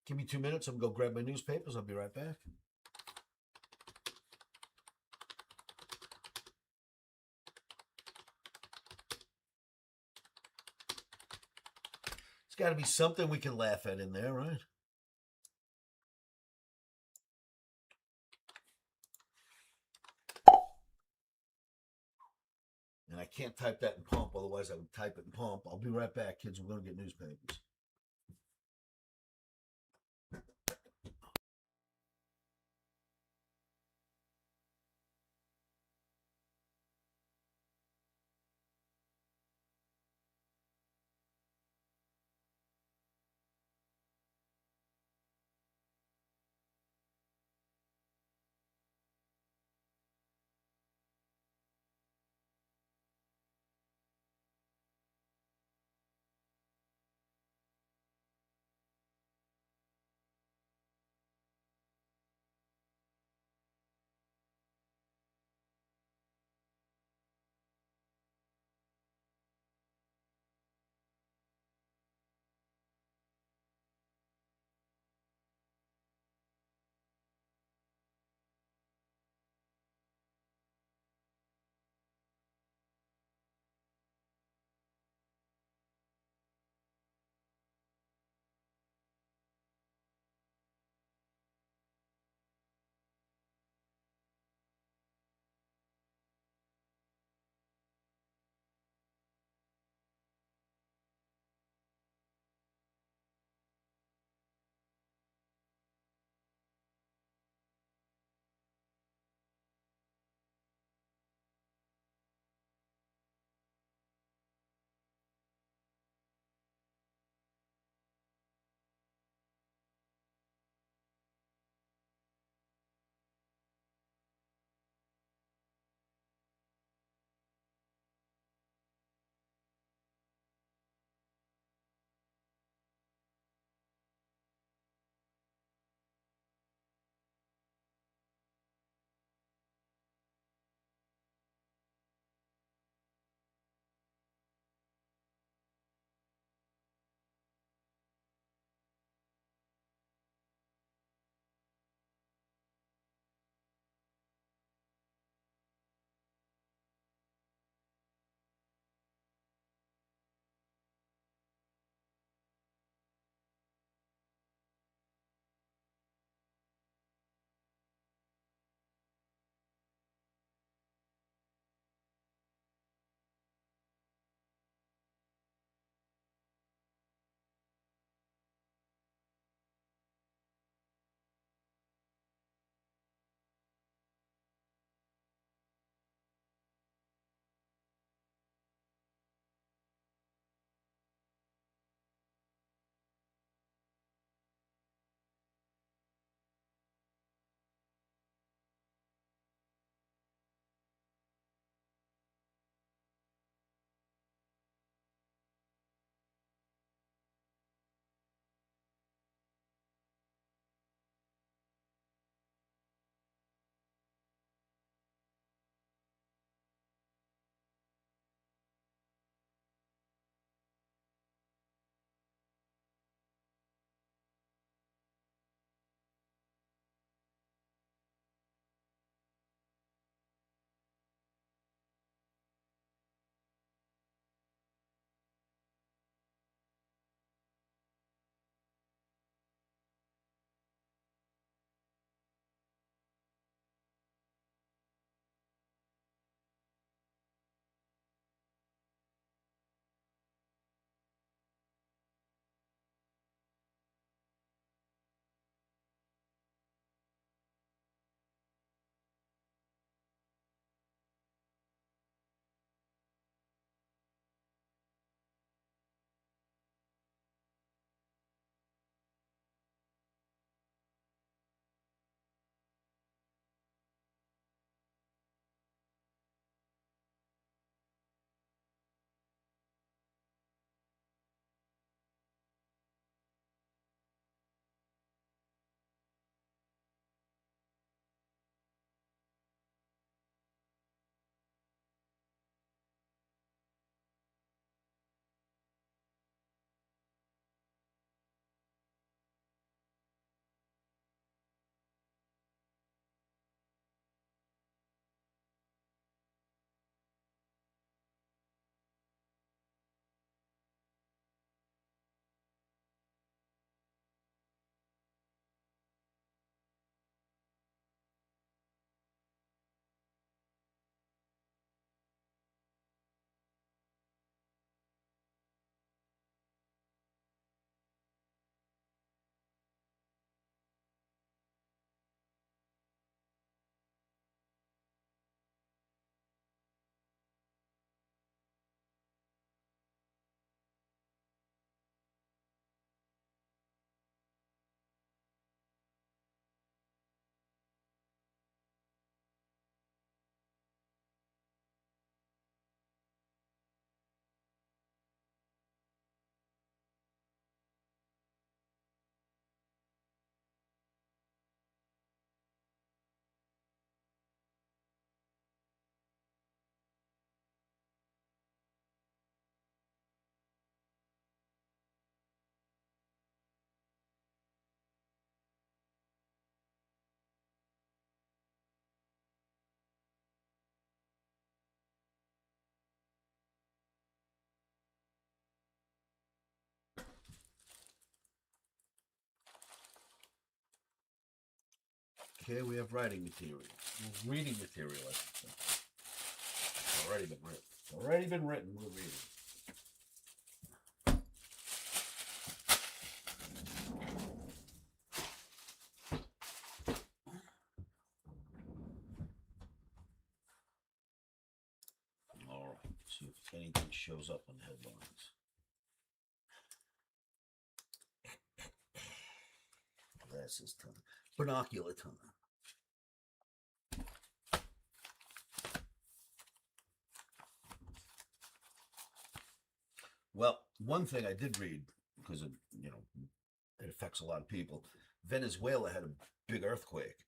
Give me 2 minutes. I'm going to go grab my newspapers. I'll be right back. Got to be something we can laugh at in there, right? And I can't type that in pump, otherwise I would type it in pump. I'll be right back, kids. We're going to get newspapers. Okay, we have writing material. Well, reading material, I should say. It's already been written. It's already been written. We're reading. All right. See if anything shows up on the headlines. Glasses time. Binocular time. Well, one thing I did read, because it, it affects a lot of people. Venezuela had a big earthquake.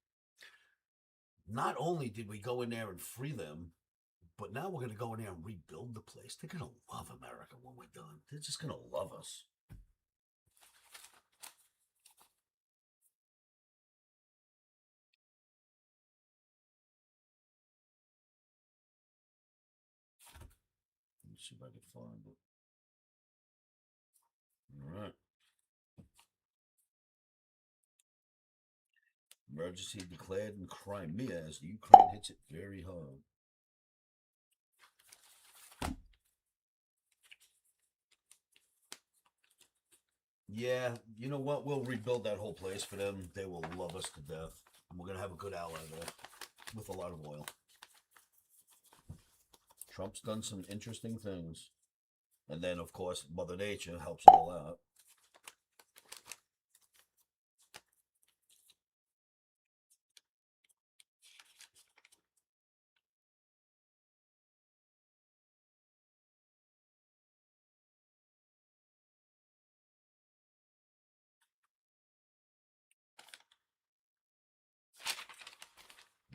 Not only did we go in there and free them, but now we're going to go in there and rebuild the place. They're going to love America when we're done. They're just going to love us. Let me see if I can find it. All right. Emergency declared in Crimea as the Ukraine hits it very hard. Yeah, you know what? We'll rebuild that whole place for them. They will love us to death. And we're going to have a good ally there with a lot of oil. Trump's done some interesting things. And then, of course, Mother Nature helps it all out.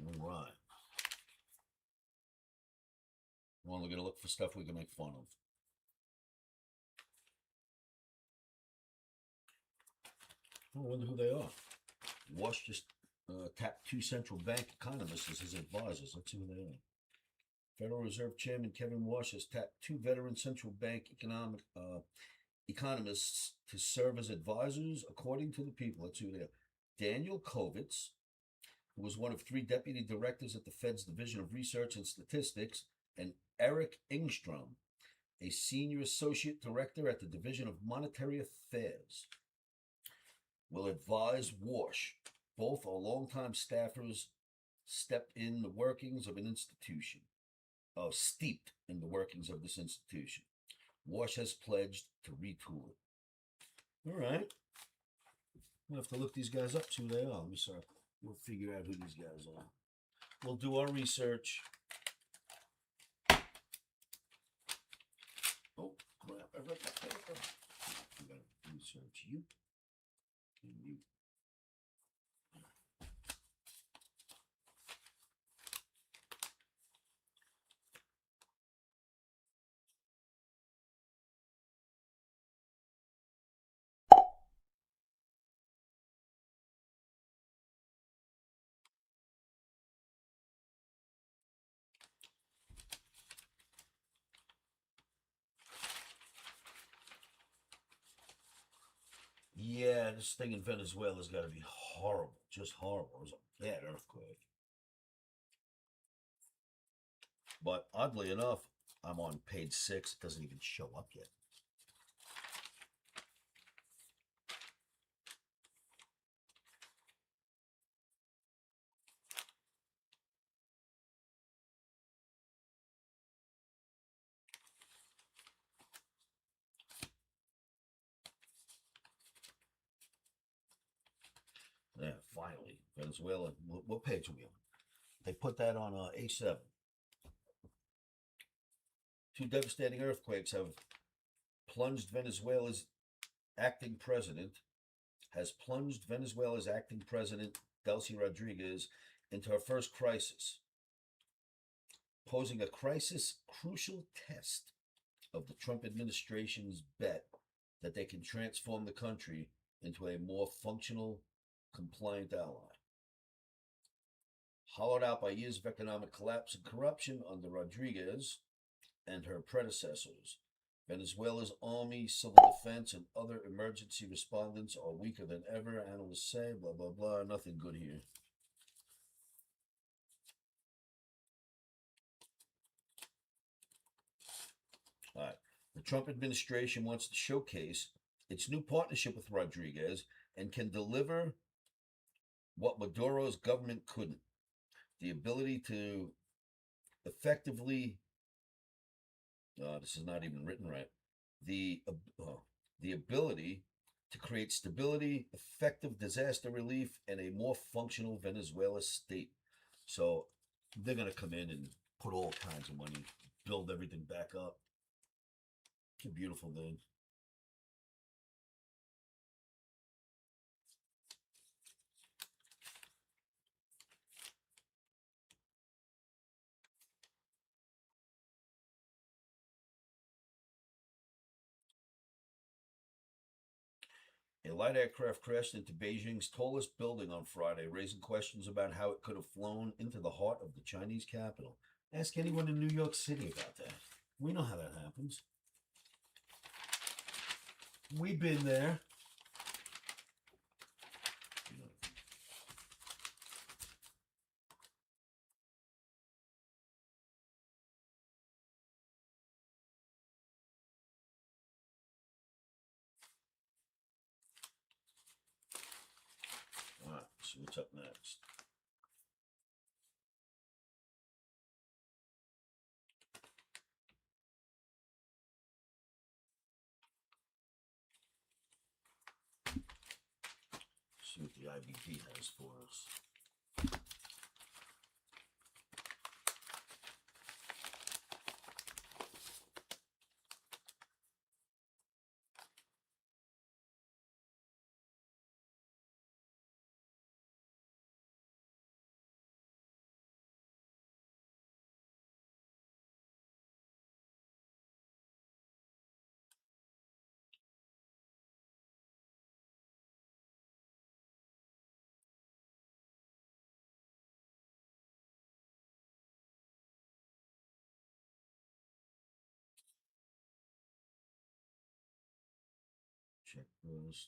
All right. We're only going to look for stuff we can make fun of. I wonder who they are. Wash just tapped 2 central bank economists as his advisors. Let's see who they are. Federal Reserve Chairman Kevin Wash has tapped 2 veteran central bank economists to serve as advisors, according to the people. Let's see who they are. Daniel Kovitz, who was one of 3 deputy directors at the Fed's Division of Research and Statistics, and Eric Engstrom, a senior associate director at the Division of Monetary Affairs, will advise Wash. Both are longtime staffers steeped in the workings of an institution. Steeped in the workings of this institution. Wash has pledged to retool it. All right. We'll have to look these guys up, see who they are. Let me start. We'll figure out who these guys are. We'll do our research. Oh, crap. I read that paper. We gotta research you. And you. Yeah, this thing in Venezuela's got to be horrible. Just horrible. It was a bad earthquake. But oddly enough, I'm on page 6. It doesn't even show up yet. Yeah, finally. Venezuela. What page are we on? They put that on A7. 2 devastating earthquakes have plunged Venezuela's acting president, Delcy Rodriguez, into her first crisis, posing a crucial test of the Trump administration's bet that they can transform the country into a more functional, compliant ally. Hollowed out by years of economic collapse and corruption under Rodriguez and her predecessors, Venezuela's army, civil defense, and other emergency respondents are weaker than ever. Analysts say, blah, blah, blah. Nothing good here. Trump administration wants to showcase its new partnership with Rodriguez and can deliver what Maduro's government couldn't: the ability to effectively, this is not even written right, the, the ability to create stability, effective disaster relief, and a more functional Venezuela state. So they're going to come in and put all kinds of money, build everything back up. It's a beautiful thing. A light aircraft crashed into Beijing's tallest building on Friday, raising questions about how it could have flown into the heart of the Chinese capital. Ask anyone in New York City about that. We know how that happens. We've been there. All right, so what's up next? See what the IBP has for us. Check those.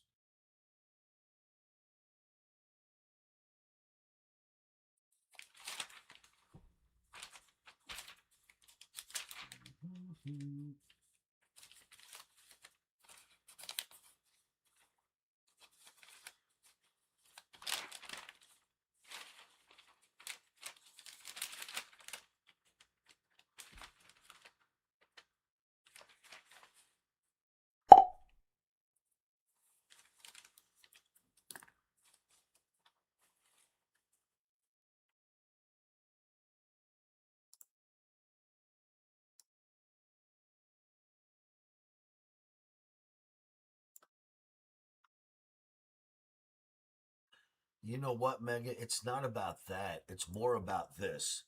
You know what, Mega? It's not about that. It's more about this.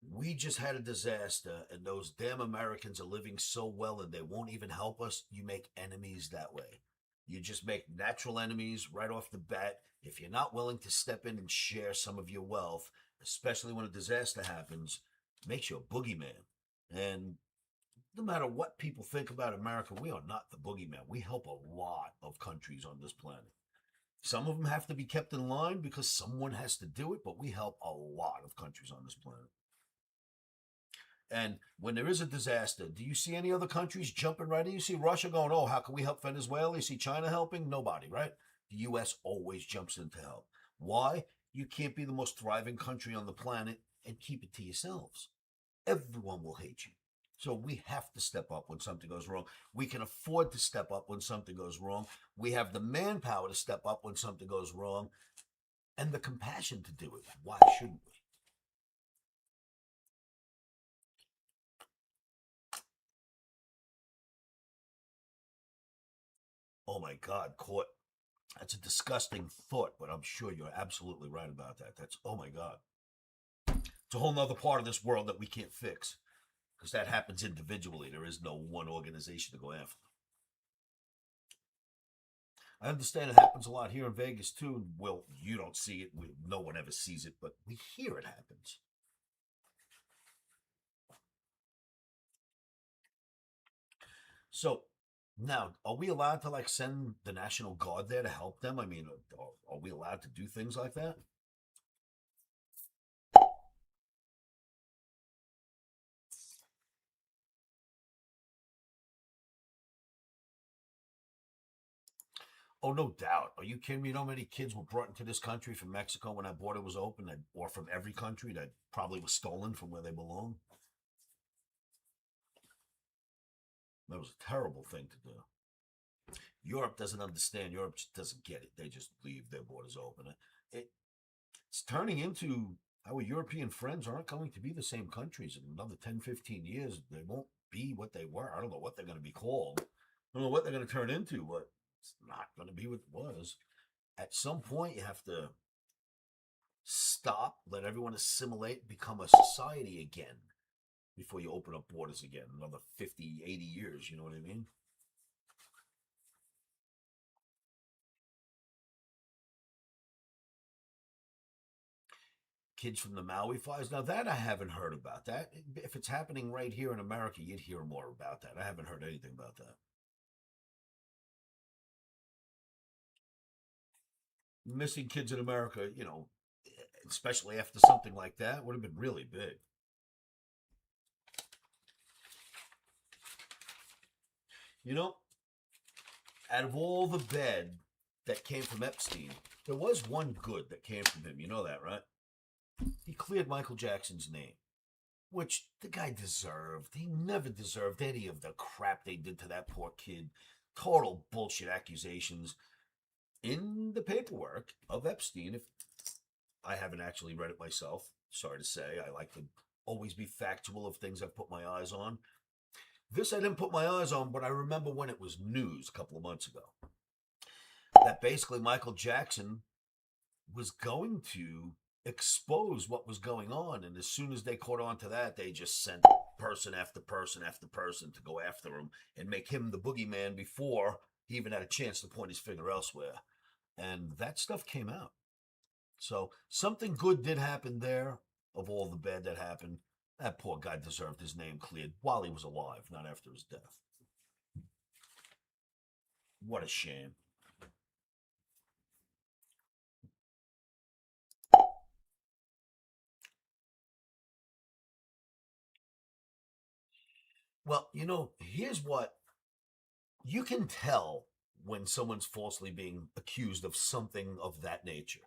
We just had a disaster, and those damn Americans are living so well, and they won't even help us. You make enemies that way. You just make natural enemies right off the bat. If you're not willing to step in and share some of your wealth, especially when a disaster happens, makes you a boogeyman. And no matter what people think about America, we are not the boogeyman. We help a lot of countries on this planet. Some of them have to be kept in line because someone has to do it, but we help a lot of countries on this planet. And when there is a disaster, do you see any other countries jumping right in? You see Russia going, oh, how can we help Venezuela? You see China helping? Nobody, right? The U.S. always jumps in to help. Why? You can't be the most thriving country on the planet and keep it to yourselves. Everyone will hate you. So we have to step up when something goes wrong. We can afford to step up when something goes wrong. We have the manpower to step up when something goes wrong and the compassion to do it. Why shouldn't we? Oh my God, Court. That's a disgusting thought, but I'm sure you're absolutely right about that. That's, oh my God. It's a whole nother part of this world that we can't fix because that happens individually. There is no one organization to go after. I understand it happens a lot here in Vegas too. Well, you don't see it. No one ever sees it, but we hear it happens. So now, are we allowed to like send the National Guard there to help them? I mean, are we allowed to do things like that? Oh, no doubt. Are you kidding me? You know how many kids were brought into this country from Mexico when that border was open, or from every country that probably was stolen from where they belong? That was a terrible thing to do. Europe doesn't understand. Europe just doesn't get it. They just leave their borders open. It's turning into our European friends aren't going to be the same countries in another 10, 15 years. They won't be what they were. I don't know what they're going to be called. I don't know what they're going to turn into, but it's not going to be what it was. At some point, you have to stop, let everyone assimilate, become a society again before you open up borders again. Another 50, 80 years, you know what I mean? Kids from the Maui fires. Now that I haven't heard about. That if it's happening right here in America, you'd hear more about that. I haven't heard anything about that. Missing kids in America, especially after something like that, would have been really big. Out of all the bad that came from Epstein, there was one good that came from him. You know that, right? He cleared Michael Jackson's name, which the guy deserved. He never deserved any of the crap they did to that poor kid. Total bullshit accusations. In the paperwork of Epstein, if I haven't actually read it myself, sorry to say, I like to always be factual of things I've put my eyes on. This I didn't put my eyes on, but I remember when it was news a couple of months ago that basically Michael Jackson was going to expose what was going on. And as soon as they caught on to that, they just sent person after person after person to go after him and make him the boogeyman before he even had a chance to point his finger elsewhere. And that stuff came out. So something good did happen there of all the bad that happened. That poor guy deserved his name cleared while he was alive, not after his death. What a shame. Well, here's what you can tell when someone's falsely being accused of something of that nature.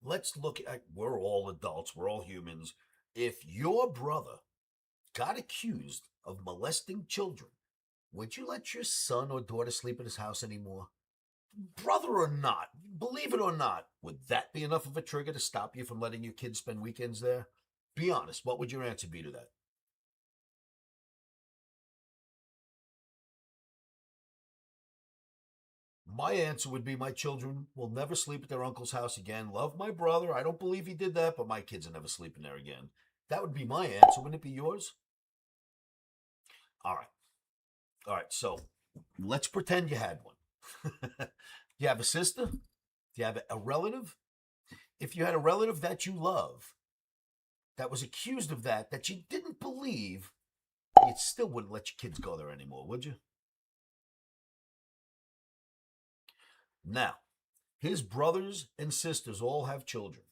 Let's look at, we're all adults, we're all humans. If your brother got accused of molesting children, would you let your son or daughter sleep at his house anymore? Brother or not, believe it or not, would that be enough of a trigger to stop you from letting your kids spend weekends there? Be honest, what would your answer be to that? My answer would be my children will never sleep at their uncle's house again. Love my brother. I don't believe he did that, but my kids are never sleeping there again. That would be my answer. Wouldn't it be yours? All right. All right. So let's pretend you had one. You have a sister? Do you have a relative? If you had a relative that you love that was accused of that you didn't believe, you still wouldn't let your kids go there anymore, would you? Now, his brothers and sisters all have children.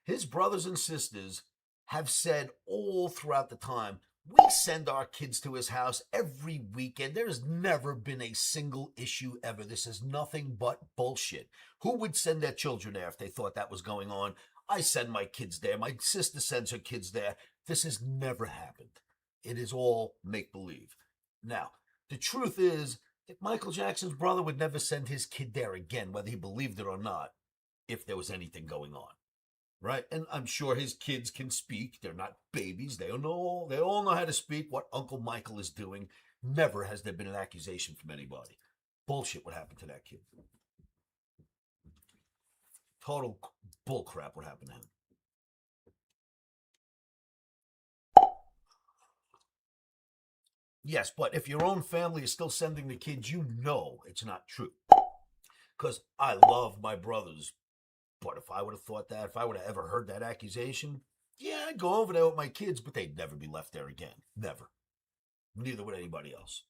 His brothers and sisters have said all throughout the time, we send our kids to his house every weekend. There has never been a single issue ever. This is nothing but bullshit. Who would send their children there if they thought that was going on? I send my kids there. My sister sends her kids there. This has never happened. It is all make-believe. Now, the truth is, that Michael Jackson's brother would never send his kid there again, whether he believed it or not, if there was anything going on. Right? And I'm sure his kids can speak. They're not babies. They all know how to speak what Uncle Michael is doing. Never has there been an accusation from anybody. Bullshit what happened to that kid. Total bullcrap what happened to him. Yes, but if your own family is still sending the kids, you know it's not true. Because I love my brothers. But if I would have thought that, if I would have ever heard that accusation, yeah, I'd go over there with my kids, but they'd never be left there again. Never. Neither would anybody else.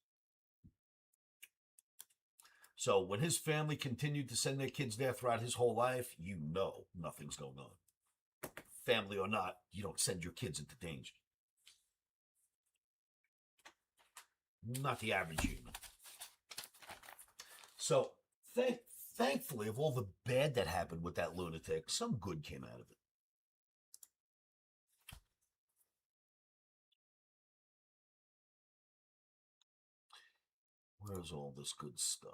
So when his family continued to send their kids there throughout his whole life, you know nothing's going on. Family or not, you don't send your kids into danger. Not the average human. So thankfully, of all the bad that happened with that lunatic, some good came out of it. Where's all this good stuff?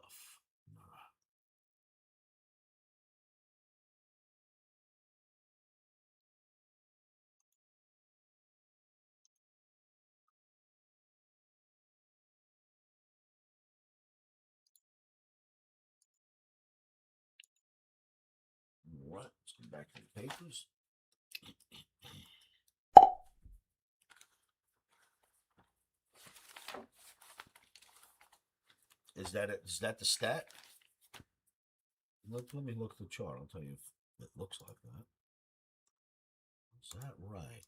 All right, let's go back to the papers. Is that it? Is that the stat? Let me look at the chart. I'll tell you if it looks like that. Is that right?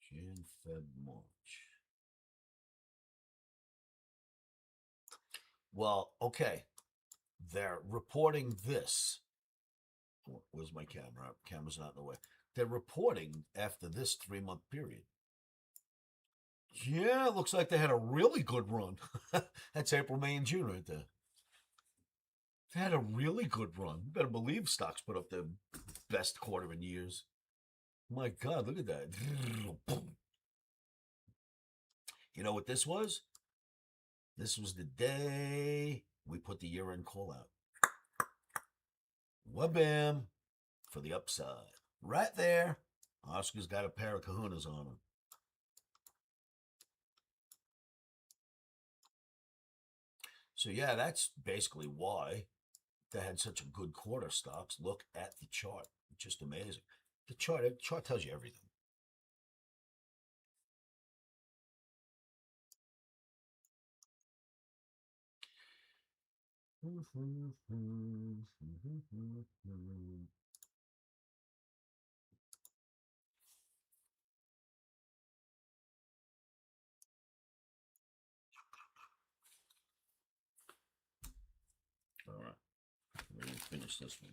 Jan, Feb, March. Well, okay. They're reporting this. Where's my camera? Camera's not in the way. They're reporting after this 3-month period. Yeah, it looks like they had a really good run. That's April, May, and June right there. They had a really good run. You better believe stocks put up their best quarter in years. My God, look at that. You know what this was? This was the day we put the year-end call out. Wabam! For the upside. Right there. Oscar's got a pair of kahunas on him. So yeah, that's basically why they had such a good quarter. Stocks. Look at the chart. It's just amazing. The chart tells you everything. All right, we're gonna finish this one.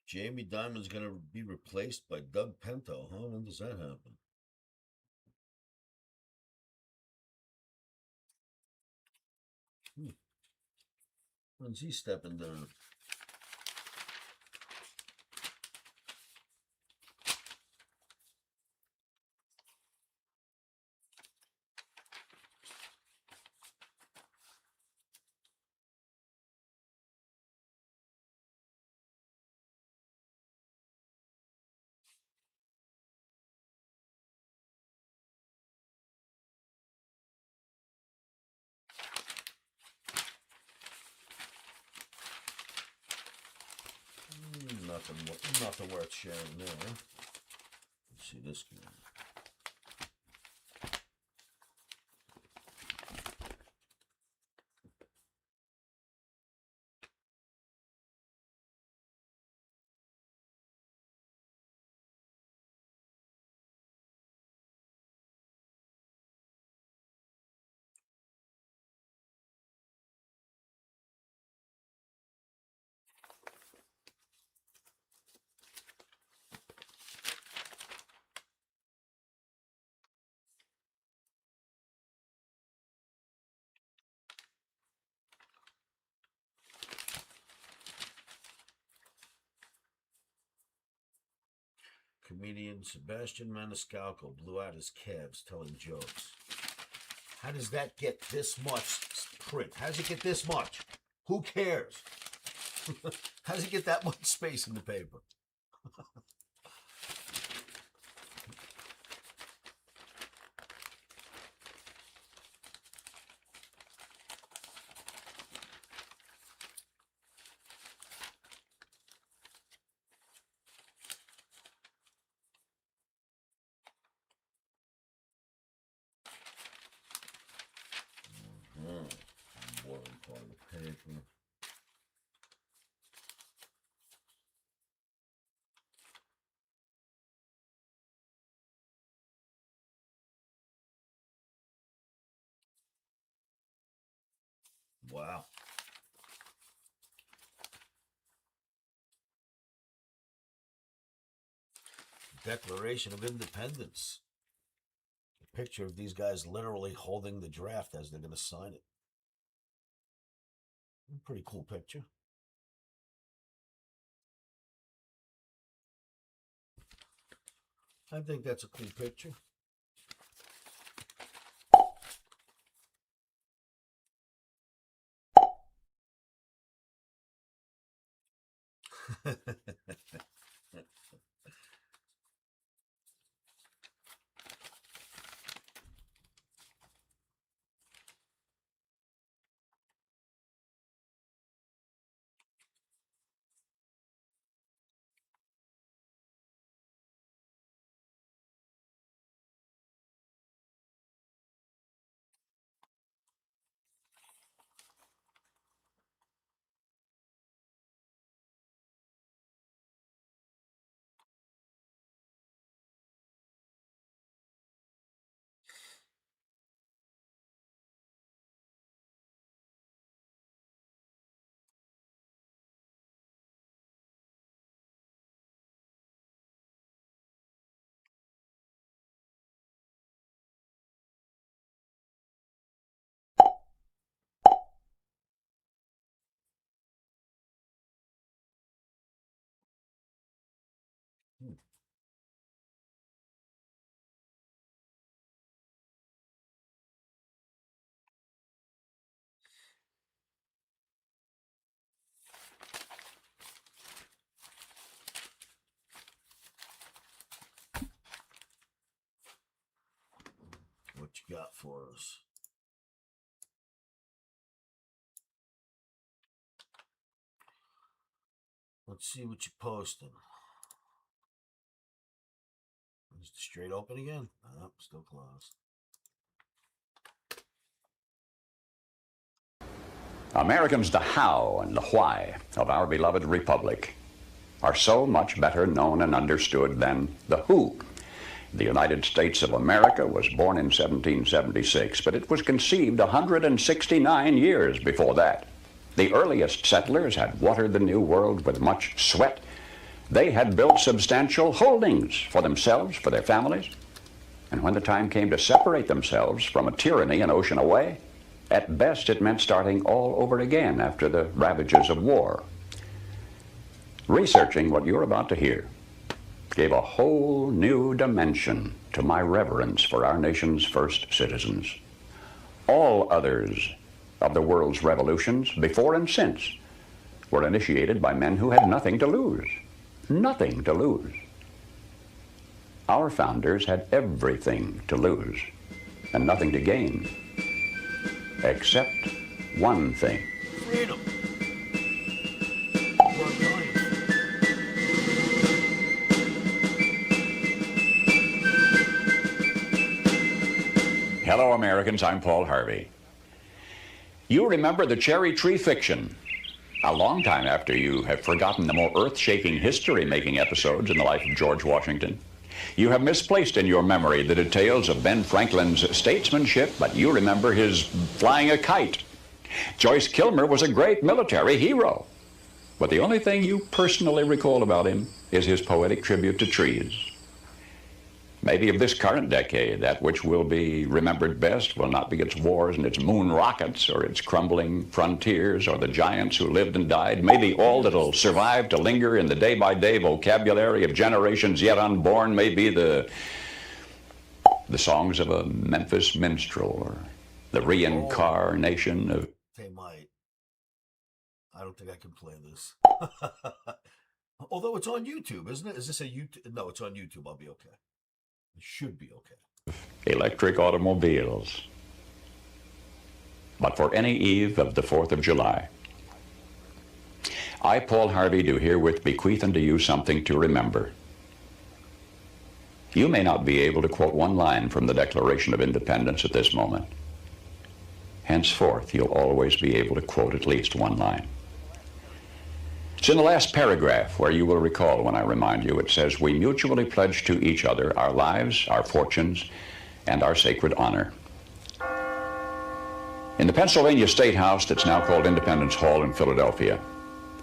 Jamie Dimon's going to be replaced by Doug Pinto, huh? When does that happen? When's he stepping down? Nothing worth sharing there. Let's see this guy. Comedian Sebastian Maniscalco blew out his calves telling jokes. How does that get this much print? How does it get this much? Who cares? How does it get that much space in the paper? Boring part of the paper. Wow. Declaration of Independence. A picture of these guys literally holding the draft as they're going to sign it. Pretty cool picture. I think that's a cool picture. What you got for us? Let's see what you're posting. Is it straight open again? Nope, still closed. Americans, the how and the why of our beloved republic are so much better known and understood than the who. The United States of America was born in 1776, but it was conceived 169 years before that. The earliest settlers had watered the New World with much sweat. They had built substantial holdings for themselves, for their families. And when the time came to separate themselves from a tyranny an ocean away, at best it meant starting all over again after the ravages of war. Researching what you're about to hear gave a whole new dimension to my reverence for our nation's first citizens. All others of the world's revolutions, before and since, were initiated by men who had nothing to lose. Nothing to lose. Our founders had everything to lose and nothing to gain, except one thing. Freedom. Hello, Americans. I'm Paul Harvey. You remember the cherry tree fiction. A long time after you have forgotten the more earth-shaking history-making episodes in the life of George Washington. You have misplaced in your memory the details of Ben Franklin's statesmanship, but you remember his flying a kite. Joyce Kilmer was a great military hero, but the only thing you personally recall about him is his poetic tribute to trees. maybe of this current decade, that which will be remembered best will not be its wars and its moon rockets or its crumbling frontiers or the giants who lived and died. Maybe all that'll survive to linger in the day-by-day vocabulary of generations yet unborn may be the songs of a Memphis minstrel or the reincarnation of... They might. I don't think I can play this. Although it's on YouTube, isn't it? Is this a YouTube? No, it's on YouTube. I'll be okay. It should be okay. Electric automobiles. But for any eve of the 4th of July, I, Paul Harvey, do herewith bequeath unto you something to remember. You may not be able to quote one line from the Declaration of Independence at this moment. Henceforth, you'll always be able to quote at least one line. It's in the last paragraph where you will recall when I remind you, it says, "We mutually pledge to each other our lives, our fortunes, and our sacred honor." In the Pennsylvania State House that's now called Independence Hall in Philadelphia,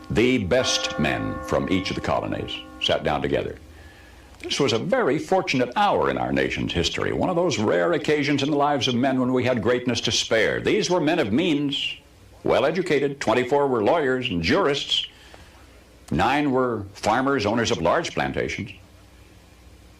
the best men from each of the colonies sat down together. This was a very fortunate hour in our nation's history, one of those rare occasions in the lives of men when we had greatness to spare. These were men of means, well-educated. 24 were lawyers and jurists. 9 were farmers, owners of large plantations.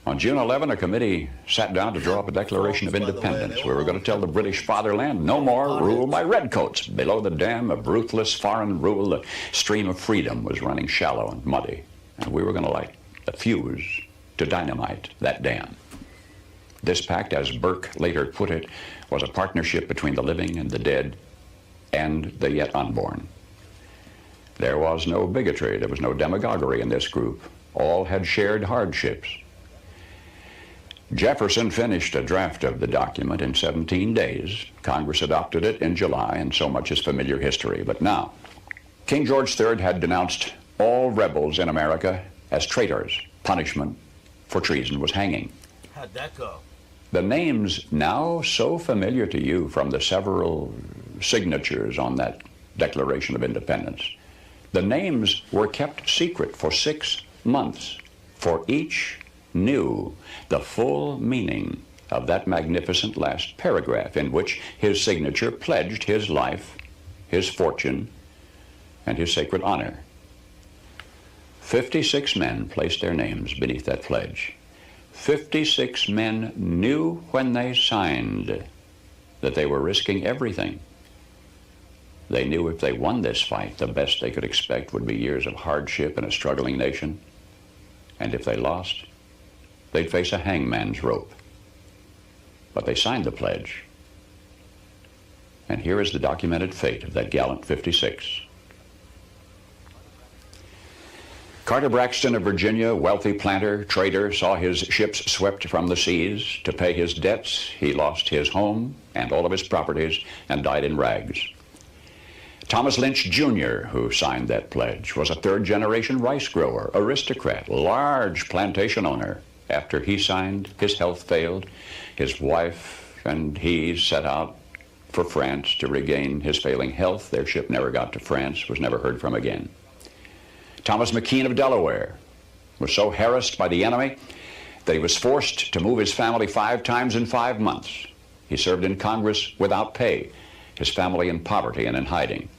On June 11, a committee sat down to draw up a Declaration of Independence. We were going to tell the British fatherland, no more rule by redcoats. Below the dam of ruthless foreign rule, the stream of freedom was running shallow and muddy. And we were going to light a fuse to dynamite that dam. This pact, as Burke later put it, was a partnership between the living and the dead and the yet unborn. There was no bigotry, there was no demagoguery in this group. All had shared hardships. Jefferson finished a draft of the document in 17 days. Congress adopted it in July, and so much is familiar history. But now, King George III had denounced all rebels in America as traitors. Punishment for treason was hanging. How'd that go? The names now so familiar to you from the several signatures on that Declaration of Independence, the names were kept secret for 6 months, for each knew the full meaning of that magnificent last paragraph in which his signature pledged his life, his fortune, and his sacred honor. 56 men placed their names beneath that pledge. 56 men knew when they signed that they were risking everything. They knew if they won this fight, the best they could expect would be years of hardship in a struggling nation. And if they lost, they'd face a hangman's rope. But they signed the pledge. And here is the documented fate of that gallant 56. Carter Braxton of Virginia, wealthy planter, trader, saw his ships swept from the seas. To pay his debts, he lost his home and all of his properties and died in rags. Thomas Lynch Jr., who signed that pledge, was a third-generation rice grower, aristocrat, large plantation owner. After he signed, his health failed. His wife and he set out for France to regain his failing health. Their ship never got to France, was never heard from again. Thomas McKean of Delaware was so harassed by the enemy that he was forced to move his family 5 times in 5 months. He served in Congress without pay, his family in poverty and in hiding.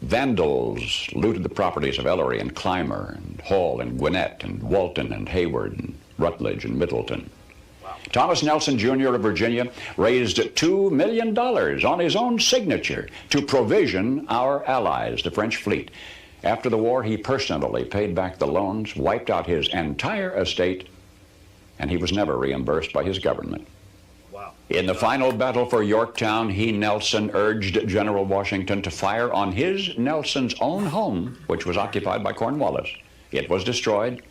Vandals looted the properties of Ellery and Clymer and Hall and Gwinnett and Walton and Hayward and Rutledge and Middleton. Wow. Thomas Nelson Jr. of Virginia raised $2 million on his own signature to provision our allies, the French fleet. After the war, he personally paid back the loans, wiped out his entire estate, and he was never reimbursed by his government. Wow. In the final battle for Yorktown, he, Nelson, urged General Washington to fire on his, Nelson's own home, which was occupied by Cornwallis. It was destroyed.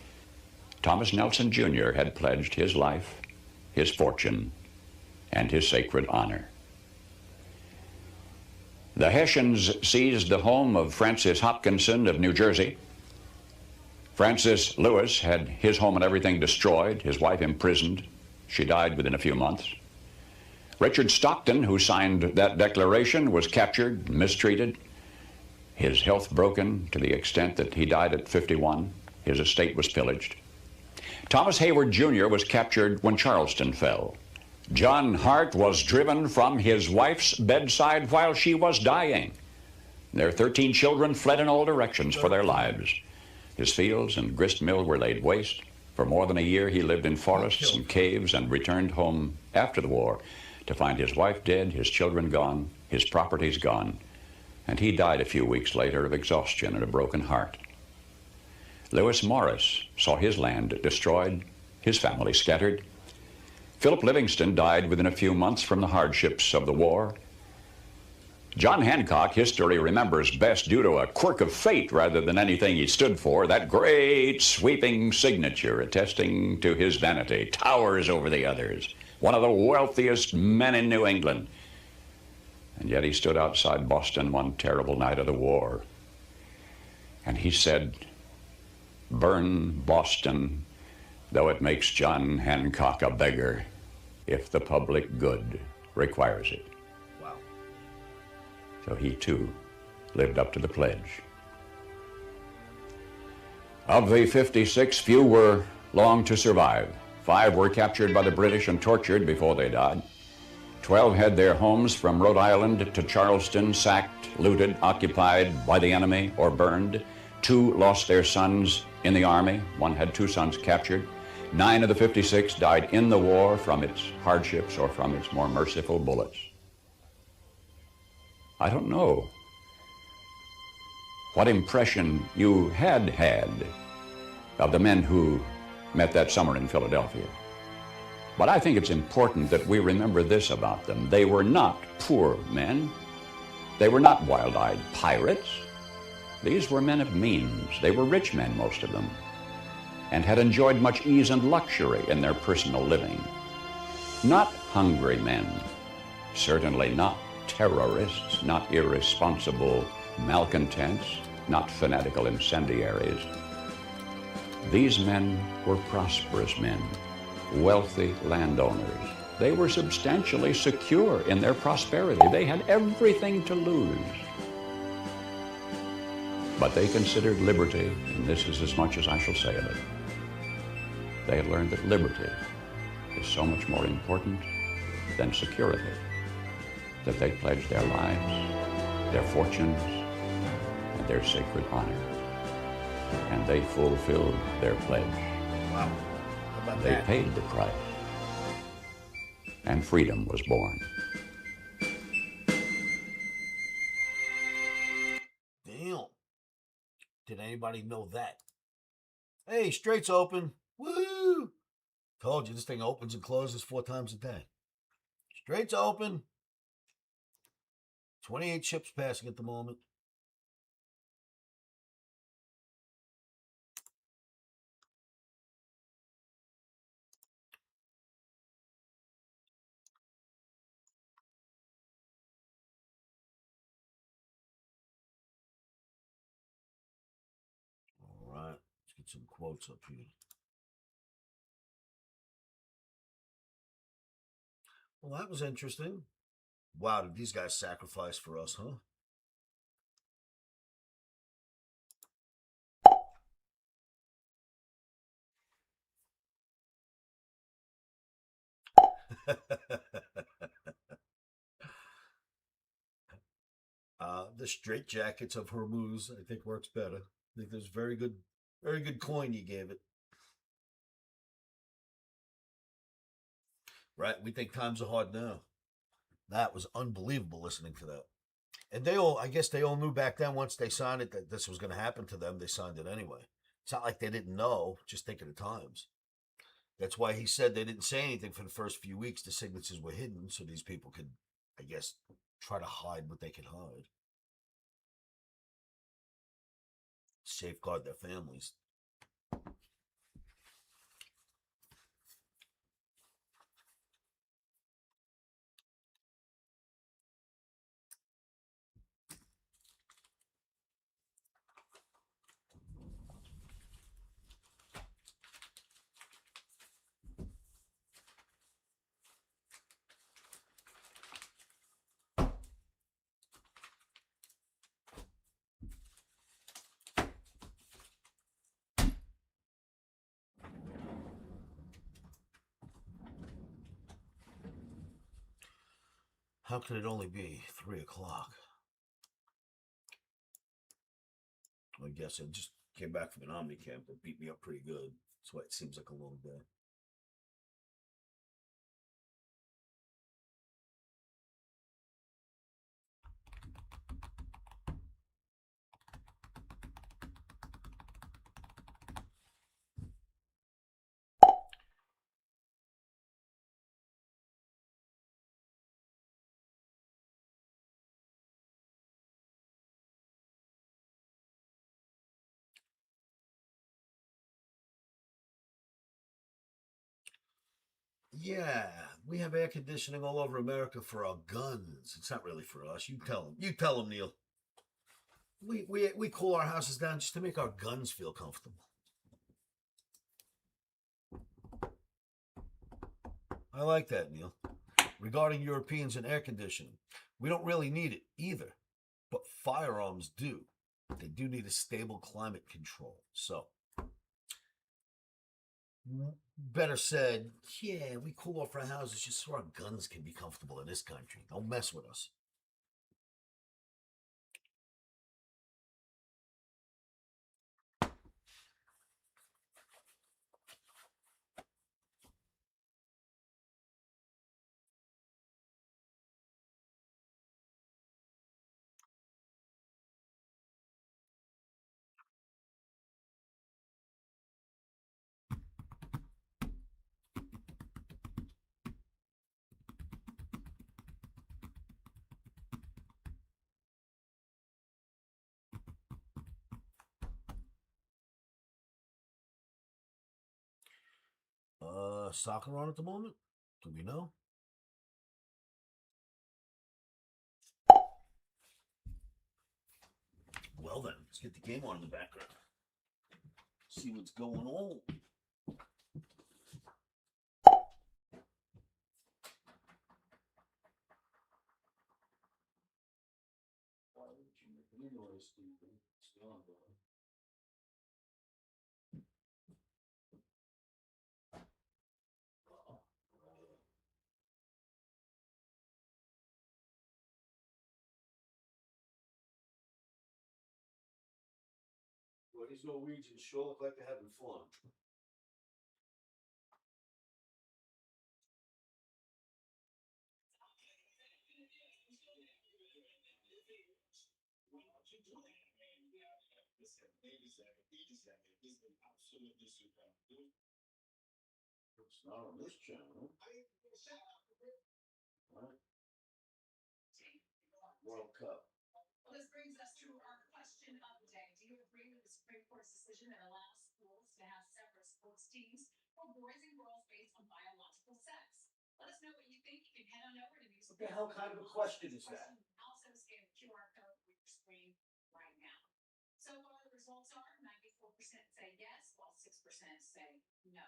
Thomas Nelson Jr. had pledged his life, his fortune, and his sacred honor. The Hessians seized the home of Francis Hopkinson of New Jersey. Francis Lewis had his home and everything destroyed, his wife imprisoned. She died within a few months. Richard Stockton, who signed that declaration, was captured, mistreated, his health broken to the extent that he died at 51. His estate was pillaged. Thomas Hayward Jr. was captured when Charleston fell. John Hart was driven from his wife's bedside while she was dying. Their 13 children fled in all directions for their lives. His fields and grist mill were laid waste. For more than a year, he lived in forests and caves and returned home after the war to find his wife dead, his children gone, his properties gone, and he died a few weeks later of exhaustion and a broken heart. Lewis Morris saw his land destroyed, his family scattered. Philip Livingston died within a few months from the hardships of the war. John Hancock, history remembers best due to a quirk of fate rather than anything he stood for. That great sweeping signature attesting to his vanity towers over the others. One of the wealthiest men in New England. And yet he stood outside Boston one terrible night of the war. And he said, "Burn Boston, though it makes John Hancock a beggar, if the public good requires it." Wow. So he too lived up to the pledge. Of the 56, few were long to survive. 5 were captured by the British and tortured before they died. 12 had their homes from Rhode Island to Charleston sacked, looted, occupied by the enemy, or burned. 2 lost their sons in the Army. 1 had 2 sons captured. 9 of the 56 died in the war from its hardships or from its more merciful bullets. I don't know what impression you had of the men who met that summer in Philadelphia. But I think it's important that we remember this about them. They were not poor men. They were not wild-eyed pirates. These were men of means. They were rich men, most of them, and had enjoyed much ease and luxury in their personal living. Not hungry men, certainly not terrorists, not irresponsible malcontents, not fanatical incendiaries. These men were prosperous men, wealthy landowners. They were substantially secure in their prosperity. They had everything to lose. But they considered liberty, and this is as much as I shall say of it. They had learned that liberty is so much more important than security, that they pledged their lives, their fortunes, and their sacred honor. And they fulfilled their pledge. Wow. How about They that? paid the price. And freedom was born. Damn. Did anybody know that? Hey, Strait's open. Woo! Told you this thing opens and closes 4 times a day. Strait's open. 28 ships passing at the moment. All right, let's get some quotes up here. Well, that was interesting. Wow, did these guys sacrifice for us, huh? The straitjackets of Hormuz, I think, works better. I think there's very good coin you gave it. Right? We think times are hard now. That was unbelievable listening to that. And I guess they all knew back then once they signed it that this was going to happen to them. They signed it anyway. It's not like they didn't know, just think of the times. That's why he said they didn't say anything for the first few weeks. The signatures were hidden so these people could, I guess, try to hide what they could hide. Safeguard their families. How could it only be 3 o'clock? I guess I just came back from an Omni camp that beat me up pretty good. That's why it seems like a long day. Yeah, we have air conditioning all over America for our guns. It's not really for us. You tell them. You tell them, Neil. We cool our houses down just to make our guns feel comfortable. I like that, Neil. Regarding Europeans and air conditioning, we don't really need it either, but firearms do. They do need a stable climate control. So, better said, yeah, we cool off our houses just so our guns can be comfortable in this country. Don't mess with us. Soccer on at the moment? Do we know? Well then, let's get the game on in the background. See what's going on. Why would you make any noise, Stephen? It's gone, bro. Well, these Norwegians sure look like they're having fun. It's not on this channel. Right. World Cup. This brings us to our question of the day. Do you agree with the Supreme Court's decision that allows schools to have separate sports teams for boys and girls based on biological sex? Let us know what you think. You can head on over to News. What the hell kind of a question is that? Also scan the QR code on your screen right now. So far, the results are 94% say yes, while 6% say no.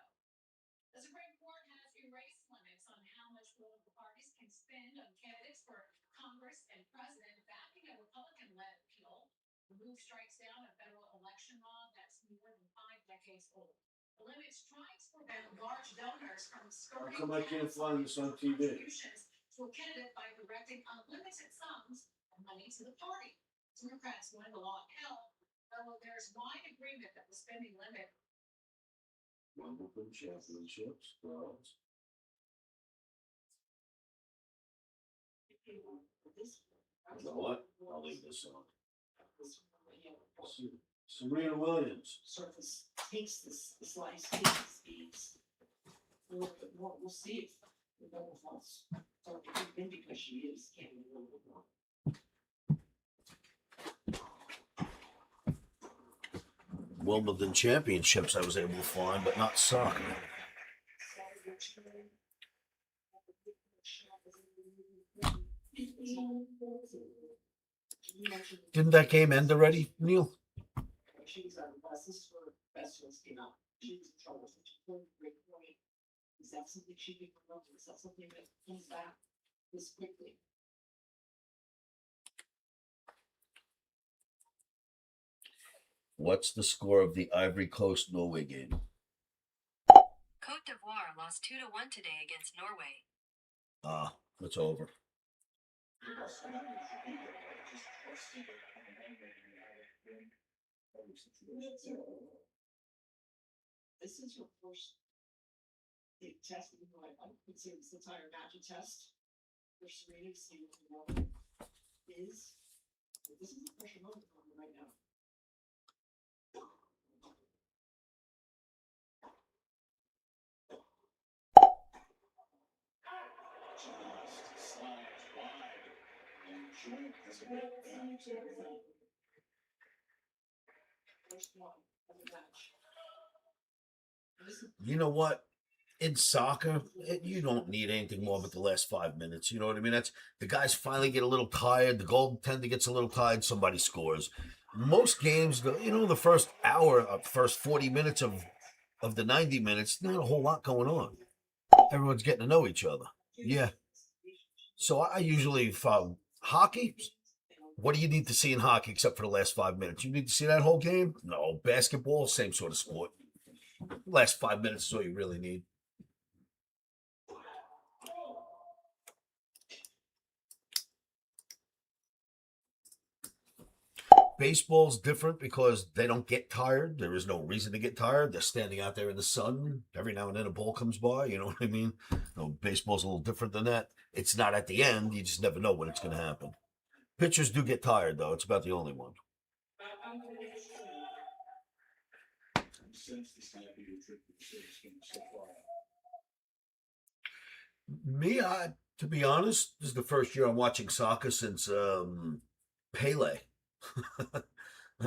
The Supreme Court has erased limits on how much political parties can spend on candidates for Congress and president, backing a Republican-led appeal. The move strikes down a federal election law that's more than 5 decades old. The limits tries to prevent large donors from skirting How come I can't find this on TV? contributions to a candidate by directing unlimited sums of money to the party. Democrats wanted the law held, though there's wide agreement that the spending limit Wimbledon championships, girls. You know what? I'll leave this on. Serena Williams. Surface takes this slice, takes the speeds. We'll see if the double falls. So it could be because she is getting a little bit more. Wimbledon championships I was able to find, but not soccer. Didn't that game end already, Neil? She was on the bus. This is where festivals came out. She was in trouble. So she pulled a great point. Is that something she could promote? Is that something that comes back this quickly? What's the score of the Ivory Coast Norway game? Cote d'Ivoire lost 2-1 today against Norway. It's over. This is your first test. I would say this entire magic test. For Serena to see what the water is. This is a pressure moment for me right now. First one of the match. You know what? In soccer, you don't need anything more but the last 5 minutes. You know what I mean? That's the guys finally get a little tired. The goaltender gets a little tired. Somebody scores. Most games, the first hour, first 40 minutes of the 90 minutes, not a whole lot going on. Everyone's getting to know each other. Yeah. So I usually follow hockey. What do you need to see in hockey except for the last 5 minutes? You need to see that whole game? No. Basketball, same sort of sport. Last 5 minutes is all you really need. Baseball's different because they don't get tired. There is no reason to get tired. They're standing out there in the sun. Every now and then a ball comes by. You know what I mean? Baseball's a little different than that. It's not at the end. You just never know when it's going to happen. Pitchers do get tired, though. It's about the only one. Me, to be honest, this is the first year I'm watching soccer since Pele.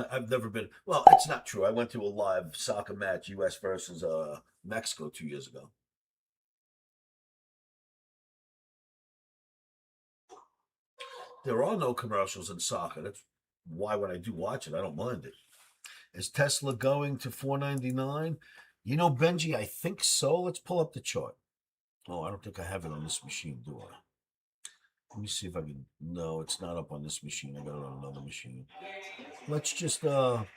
I've never been. Well, it's not true. I went to a live soccer match, U.S. versus Mexico 2 years ago. There are no commercials in soccer. That's why when I do watch it, I don't mind it. Is Tesla going to $4.99? Benji, I think so. Let's pull up the chart. Oh, I don't think I have it on this machine, do I? Let me see if I can. No, it's not up on this machine. I got it on another machine. Let's just we'll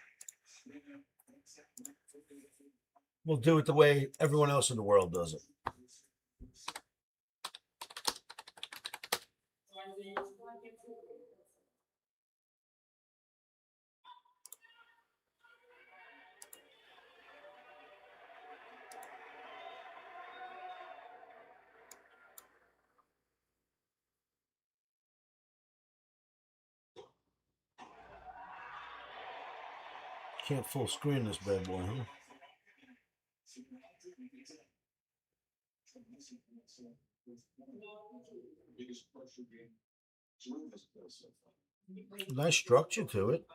do it the way everyone else in the world does it. Can't full screen this bad boy, huh? Nice structure to it.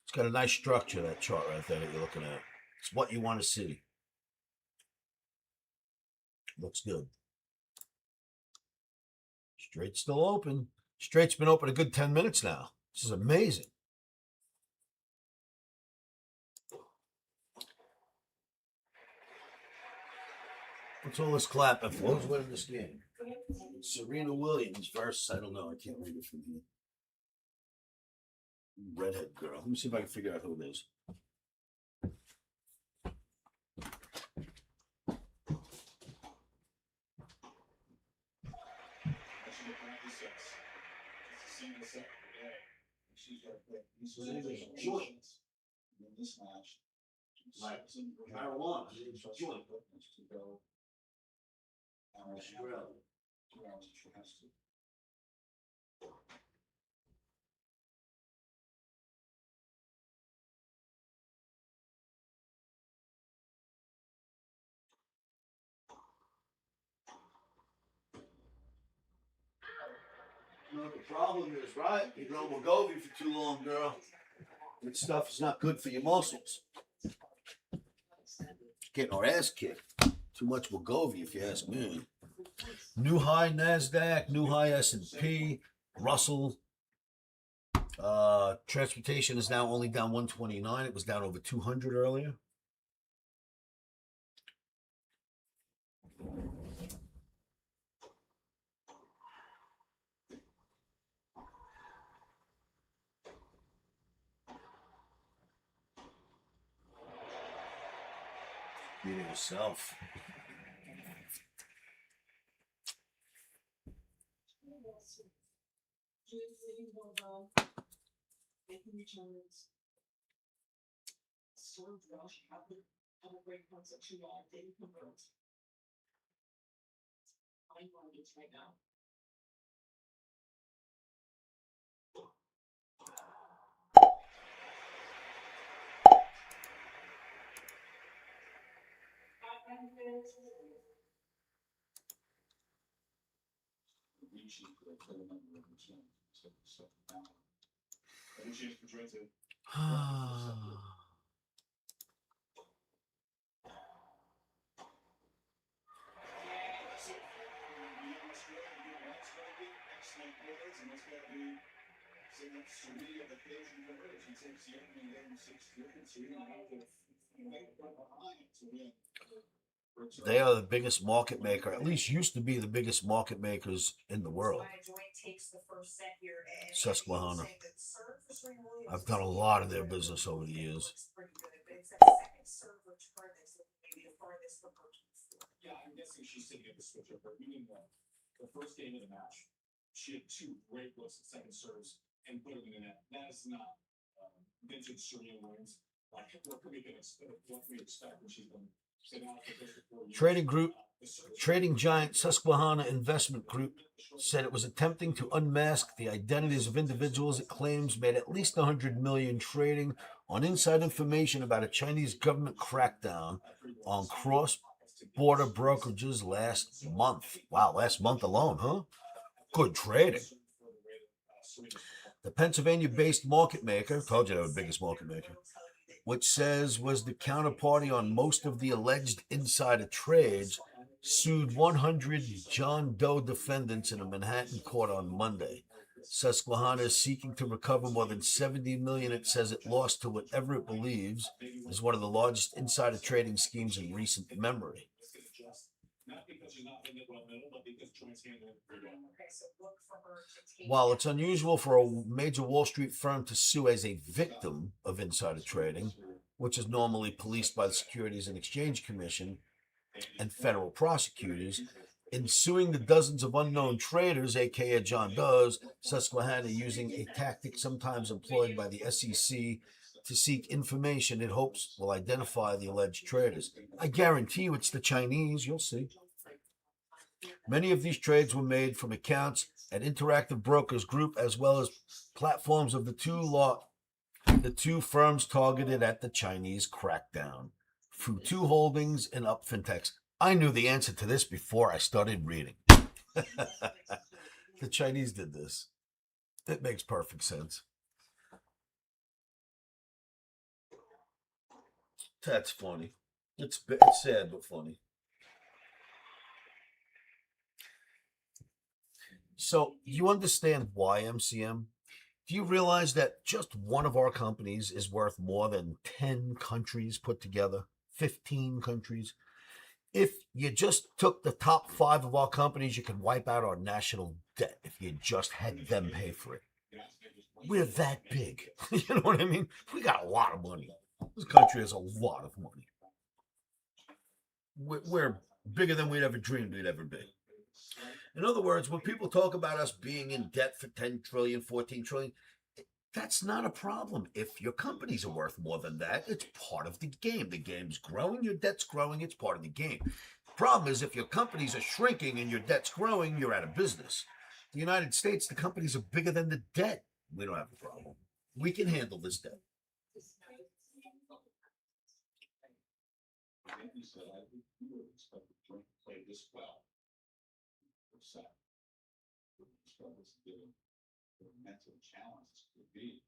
It's got a nice structure, that chart right there that you're looking at. It's what you want to see. Looks good. Straight's still open. Straight's been open a good 10 minutes now. This is amazing. What's all this clapping for? Who's winning this game? Serena Williams versus, I don't know. I can't read it from here. Redhead girl. Let me see if I can figure out who it is. This match. Like marijuana. Joint. The problem is, right? You've been on Wegovy for too long, girl. That stuff is not good for your muscles. Getting our ass kicked. Too much Wegovy, if you ask me. New high NASDAQ, new high S&P, Russell. Transportation is now only down 129. It was down over 200 earlier. You yourself. Making returns. Sort of rush, have a great concept to data convert. I want it right now. They are the biggest market maker, at least used to be the biggest market makers in the world. Susquehanna. I've done a lot of their business over the years. Yeah, I'm guessing she's sitting at the switch of her. Meaning the first game of the match, she had two great looks at second serves and put them in the net. That is not vintage Serena Williams. Like, what can we expect? What can we expect when she's been sitting out for close to 4 years? Trading giant Susquehanna Investment Group said it was attempting to unmask the identities of individuals it claims made at least $100 million trading on inside information about a Chinese government crackdown on cross-border brokerages last month. Wow, last month alone, huh? Good trading. The Pennsylvania-based market maker, told you they were the biggest market maker, which says was the counterparty on most of the alleged insider trades, sued 100 John Doe defendants in a Manhattan court on Monday. Susquehanna is seeking to recover more than $70 million it says it lost to whatever it believes is one of the largest insider trading schemes in recent memory. While it's unusual for a major Wall Street firm to sue as a victim of insider trading, which is normally policed by the Securities and Exchange Commission and federal prosecutors, in suing the dozens of unknown traders, aka John Doe's, Susquehanna using a tactic sometimes employed by the SEC to seek information it hopes will identify the alleged traders. I guarantee you it's the Chinese, you'll see. Many of these trades were made from accounts at Interactive Brokers Group as well as platforms of the two firms targeted at the Chinese crackdown, Futu Holdings and Up Fintechs. I knew the answer to this before I started reading. The Chinese did this. It makes perfect sense. That's funny. It's sad but funny. So you understand why, MCM? Do you realize that just one of our companies is worth more than 10 countries put together? 15 countries? If you just took the top 5 of our companies, you could wipe out our national debt if you just had them pay for it. We're that big. You know what I mean? We got a lot of money. This country has a lot of money. We're bigger than we'd ever dreamed we'd ever be. In other words, when people talk about us being in debt for 10 trillion, 14 trillion, that's not a problem. If your companies are worth more than that, it's part of the game. The game's growing, your debt's growing, it's part of the game. The problem is if your companies are shrinking and your debt's growing, you're out of business. The United States, the companies are bigger than the debt. We don't have a problem. We can handle this debt. Mental challenges could be.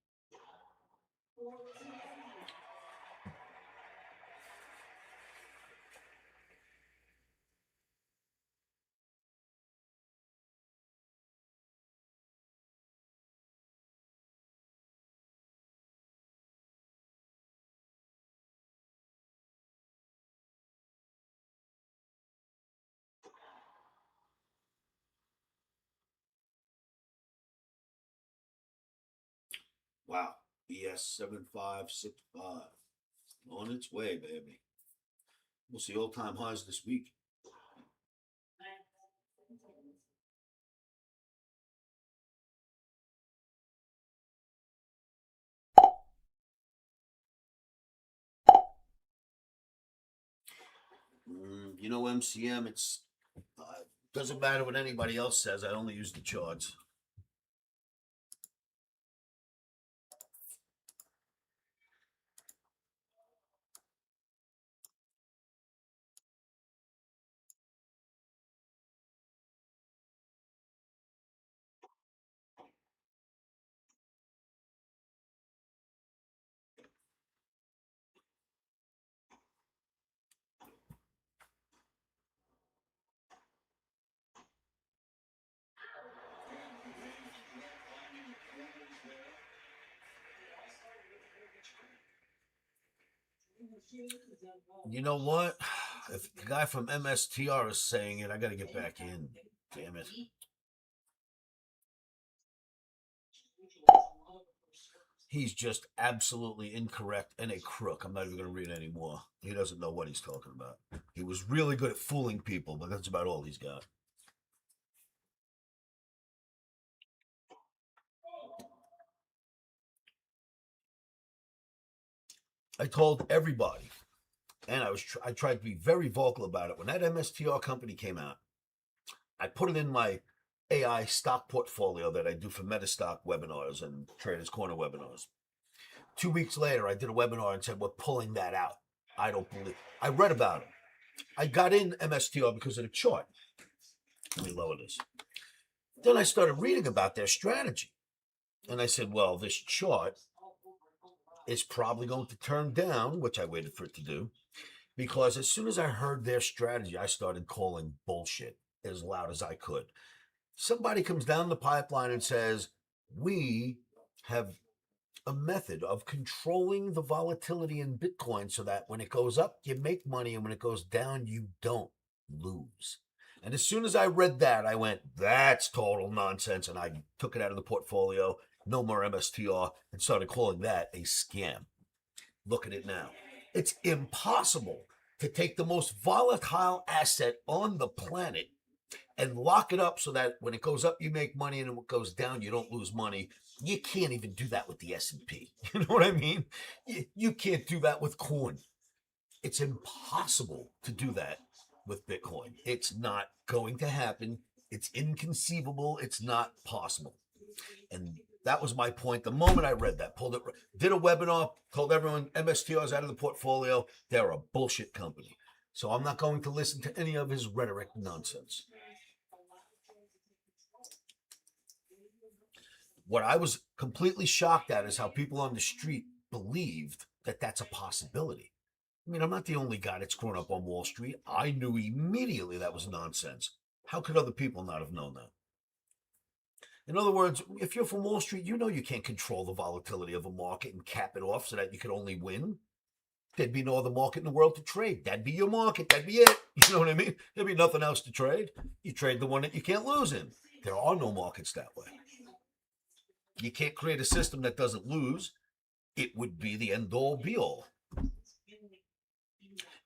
Wow. ES 7565. On its way, baby. We'll see all-time highs this week. You know, MCM, it's doesn't matter what anybody else says. I only use the charts. You know what? If the guy from MSTR is saying it, I got to get back in. Damn it. He's just absolutely incorrect and a crook. I'm not even going to read anymore. He doesn't know what he's talking about. He was really good at fooling people, but that's about all he's got. I told everybody, and I tried to be very vocal about it. When that MSTR company came out, I put it in my AI stock portfolio that I do for Metastock webinars and Traders Corner webinars. 2 weeks later, I did a webinar and said, we're pulling that out. I don't believe. I read about it. I got in MSTR because of the chart. Let me lower this. Then I started reading about their strategy. And I said, well, this chart is probably going to turn down, which I waited for it to do, because as soon as I heard their strategy, I started calling bullshit as loud as I could. Somebody comes down the pipeline and says, we have a method of controlling the volatility in Bitcoin so that when it goes up, you make money, and when it goes down, you don't lose. And as soon as I read that, I went, that's total nonsense. And I took it out of the portfolio, no more MSTR, and started calling that a scam. Look at it now. It's impossible to take the most volatile asset on the planet and lock it up so that when it goes up, you make money, and when it goes down, you don't lose money. You can't even do that with the S&P. You know what I mean? You can't do that with corn. It's impossible to do that with Bitcoin. It's not going to happen. It's inconceivable. It's not possible. And that was my point. The moment I read that, pulled it, did a webinar, told everyone MSTR is out of the portfolio. They're a bullshit company. So I'm not going to listen to any of his rhetoric nonsense. What I was completely shocked at is how people on the street believed that that's a possibility. I mean, I'm not the only guy that's grown up on Wall Street. I knew immediately that was nonsense. How could other people not have known that? In other words, if you're from Wall Street, you know you can't control the volatility of a market and cap it off so that you could only win. There'd be no other market in the world to trade. That'd be your market. That'd be it. You know what I mean? There'd be nothing else to trade. You trade the one that you can't lose in. There are no markets that way. You can't create a system that doesn't lose. It would be the end all be all.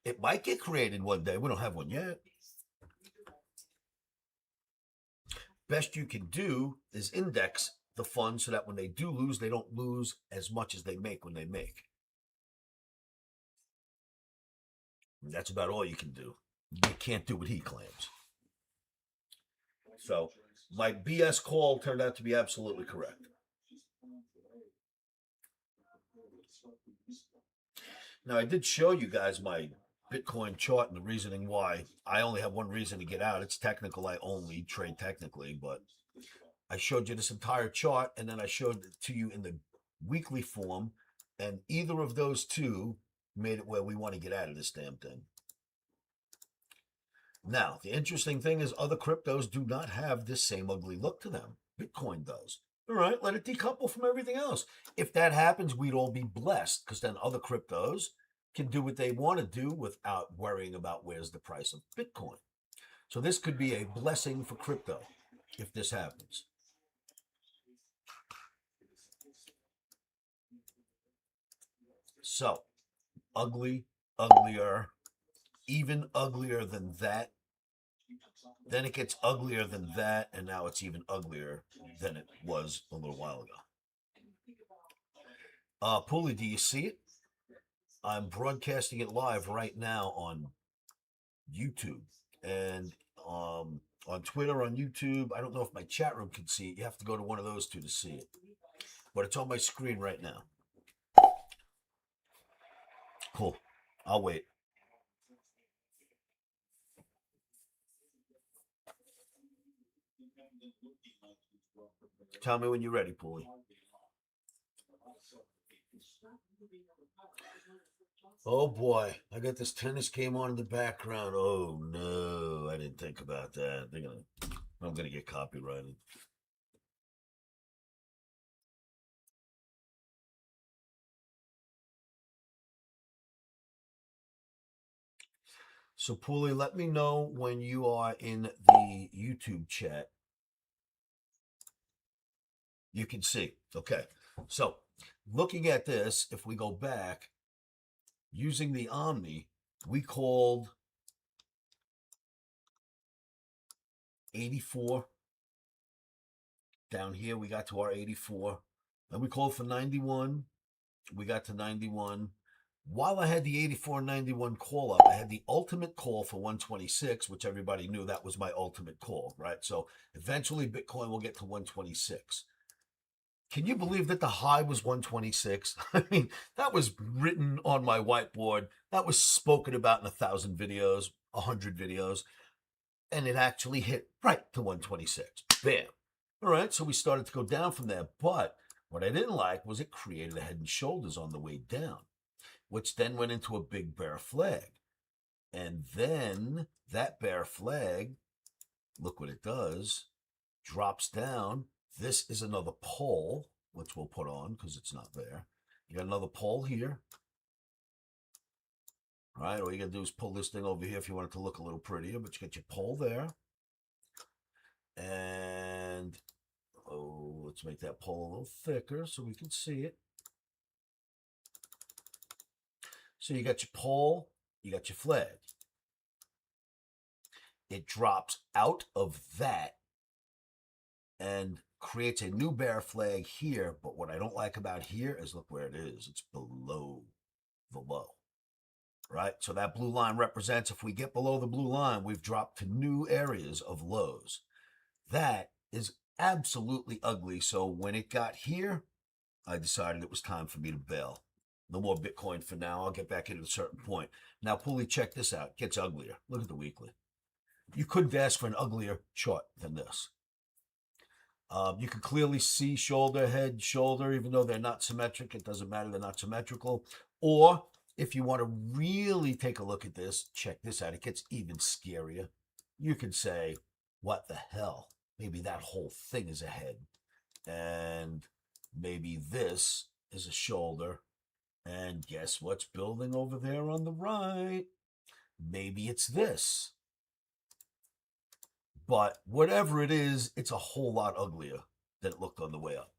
It might get created one day. We don't have one yet. Best you can do is index the funds so that when they do lose, they don't lose as much as they make when they make. And that's about all you can do. You can't do what he claims. So my BS call turned out to be absolutely correct. Now, I did show you guys my Bitcoin chart and the reasoning why. I only have one reason to get out. It's technical. I only trade technically, but I showed you this entire chart, and then I showed it to you in the weekly form, and either of those two made it where we want to get out of this damn thing. Now, the interesting thing is other cryptos do not have this same ugly look to them. Bitcoin does. All right, let it decouple from everything else. If that happens, we'd all be blessed, because then other cryptos can do what they want to do without worrying about where's the price of Bitcoin. So this could be a blessing for crypto if this happens. So, ugly, uglier, even uglier than that. Then it gets uglier than that, and now it's even uglier than it was a little while ago. Pulley, do you see it? I'm broadcasting it live right now on YouTube and on Twitter, on YouTube. I don't know if my chat room can see it. You have to go to one of those two to see it. But it's on my screen right now. Cool. I'll wait. Tell me when you're ready, Pulley. Oh boy, I got this tennis game on in the background. Oh no, I didn't think about that. I'm gonna get copyrighted. So Pulley, let me know when you are in the YouTube chat. You can see. Okay. So looking at this, if we go back, using the Omni, we called 84. Down here, we got to our 84. And we called for 91. We got to 91. While I had the 84.91 call up, I had the ultimate call for 126, which everybody knew that was my ultimate call, right? So eventually Bitcoin will get to 126. Can you believe that the high was 126? I mean, that was written on my whiteboard. That was spoken about in 1,000 videos, 100 videos, and it actually hit right to 126. Bam. All right, so we started to go down from there. But what I didn't like was it created a head and shoulders on the way down, which then went into a big bear flag. And then that bear flag, look what it does, drops down. This is another pole, which we'll put on because it's not there. You got another pole here. All right, all you got to do is pull this thing over here if you want it to look a little prettier, but you got your pole there. And, let's make that pole a little thicker so we can see it. So you got your pole, you got your flag. It drops out of that and creates a new bear flag here. But what I don't like about here is look where it is. It's below the low, right? So that blue line represents if we get below the blue line, we've dropped to new areas of lows. That is absolutely ugly. So when it got here, I decided it was time for me to bail. No more Bitcoin for now. I'll get back in at a certain point. Now, Pulley, check this out. It gets uglier. Look at the weekly. You couldn't ask for an uglier chart than this. You can clearly see shoulder, head, shoulder, even though they're not symmetric. It doesn't matter. They're not symmetrical. Or if you want to really take a look at this, check this out. It gets even scarier. You can say, what the hell? Maybe that whole thing is a head. And maybe this is a shoulder. And guess what's building over there on the right? Maybe it's this. But whatever it is, it's a whole lot uglier than it looked on the way up.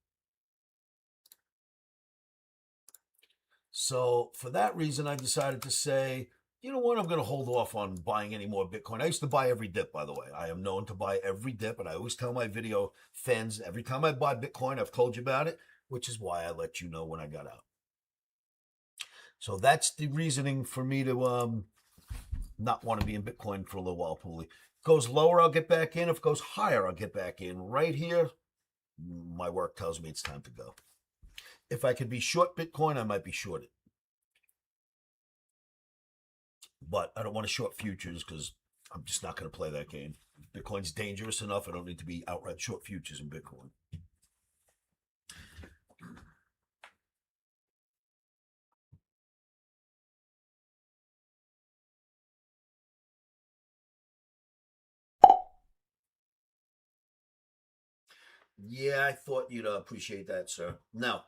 So for that reason, I decided to say, you know what, I'm going to hold off on buying any more Bitcoin. I used to buy every dip, by the way. I am known to buy every dip, and I always tell my video fans, every time I buy Bitcoin, I've told you about it, which is why I let you know when I got out. So that's the reasoning for me to not want to be in Bitcoin for a little while, Pulley. Goes lower, I'll get back in. If it goes higher, I'll get back in. Right here, my work tells me it's time to go. If I could be short Bitcoin, I might be short it. But I don't want to short futures because I'm just not going to play that game. Bitcoin's dangerous enough. I don't need to be outright short futures in Bitcoin. Yeah, I thought you'd appreciate that, sir. Now,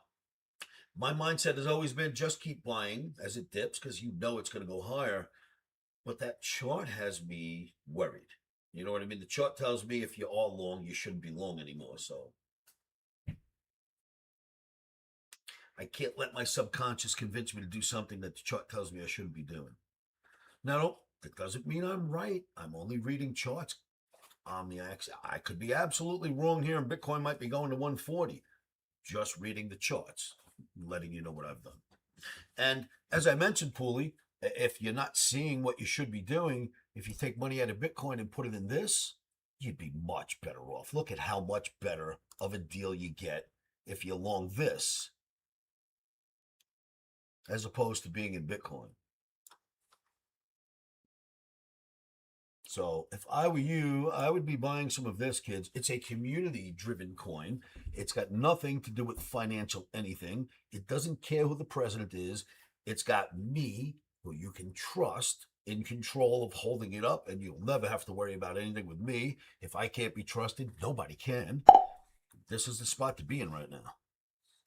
my mindset has always been just keep buying as it dips because you know it's going to go higher. But that chart has me worried. You know what I mean? The chart tells me if you are long, you shouldn't be long anymore. So I can't let my subconscious convince me to do something that the chart tells me I shouldn't be doing. Now, That doesn't mean I'm right. I'm only reading charts. Omniacs. I could be absolutely wrong here, and Bitcoin might be going to 140. Just reading the charts, letting you know what I've done. And as I mentioned, Pooley, if you're not seeing what you should be doing, if you take money out of Bitcoin and put it in this, you'd be much better off. Look at how much better of a deal you get if you long this as opposed to being in Bitcoin. So if I were you, I would be buying some of this, kids. It's a community-driven coin. It's got nothing to do with financial anything. It doesn't care who the president is. It's got me, who you can trust, in control of holding it up, and you'll never have to worry about anything with me. If I can't be trusted, nobody can. This is the spot to be in right now.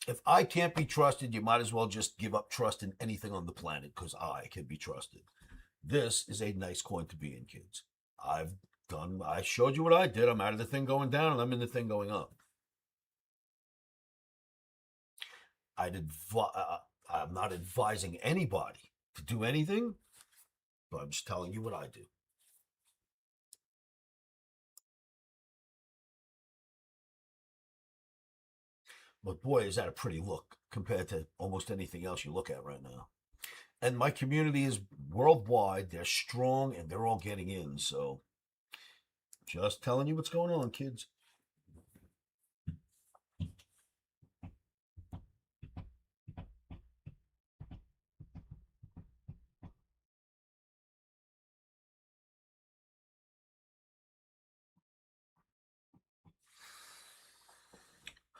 If I can't be trusted, you might as well just give up trust in anything on the planet, because I can be trusted. This is a nice coin to be in, kids. I showed you what I did. I'm out of the thing going down and I'm in the thing going up. I'm not advising anybody to do anything, but I'm just telling you what I do. But boy, is that a pretty look compared to almost anything else you look at right now. And my community is worldwide. They're strong and they're all getting in. So just telling you what's going on, kids.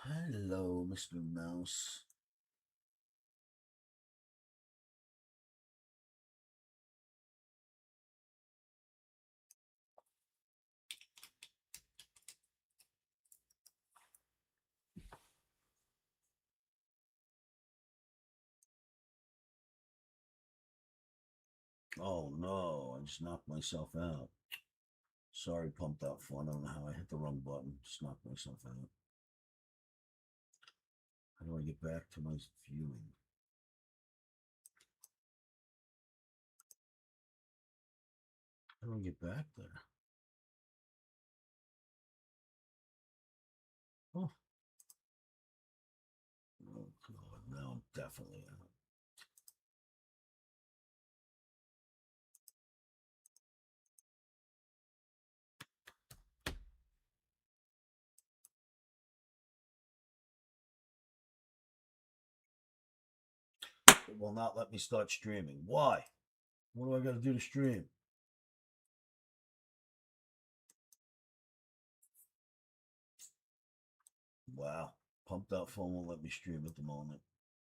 Hello, Mr. Mouse. Oh no, I just knocked myself out. Sorry, pumped out fun. I don't know how I hit the wrong button. Just knocked myself out. How do I get back to my viewing? How do I get back there? Oh. Oh, God. Now I'm definitely out. It will not let me start streaming. Why? What do I got to do to stream? Wow. Pumped out phone won't let me stream at the moment.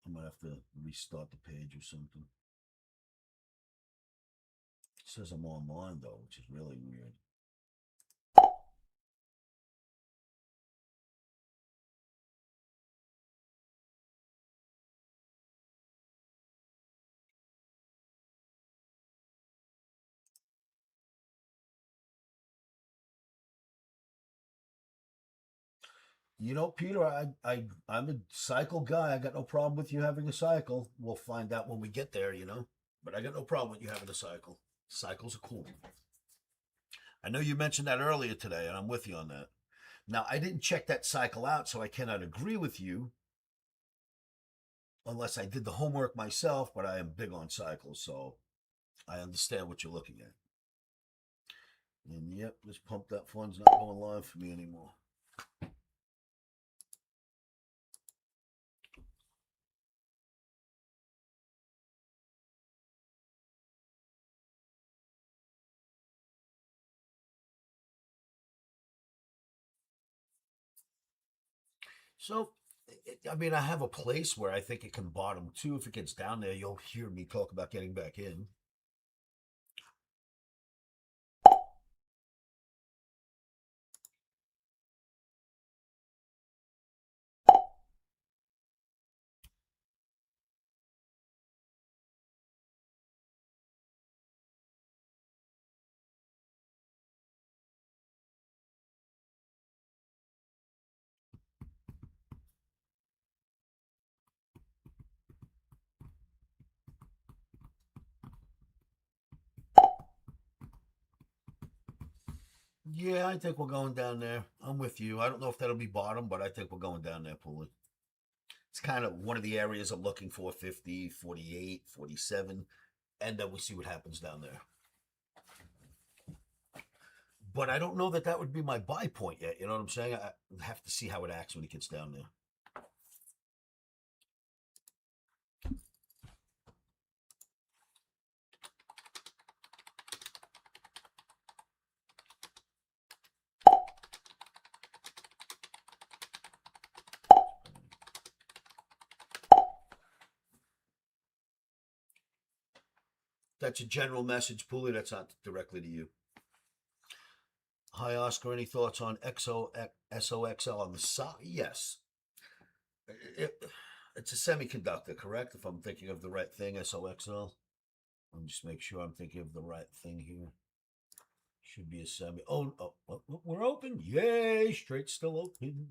I might have to restart the page or something. It says I'm online though, which is really weird. You know, Peter, I'm a cycle guy. I got no problem with you having a cycle. We'll find out when we get there, you know. But I got no problem with you having a cycle. Cycles are cool. I know you mentioned that earlier today, and I'm with you on that. Now, I didn't check that cycle out, so I cannot agree with you unless I did the homework myself, but I am big on cycles, so I understand what you're looking at. And yep, this pumped up fun's not going live for me anymore. So, I mean, I have a place where I think it can bottom too. If it gets down there, you'll hear me talk about getting back in. Yeah, I think we're going down there. I'm with you. I don't know if that'll be bottom, but I think we're going down there, Pooley. It's kind of one of the areas I'm looking for 50, 48, 47, and then we see what happens down there. But I don't know that that would be my buy point yet. You know what I'm saying? I have to see how it acts when it gets down there. That's a general message, Pooley. That's not directly to you. Hi, Oscar. Any thoughts on SOXL on the side? Yes. It's a semiconductor, correct? If I'm thinking of the right thing, SOXL. Let me just make sure I'm thinking of the right thing here. Should be a semi. Oh, we're open. Yay. Straight's still open.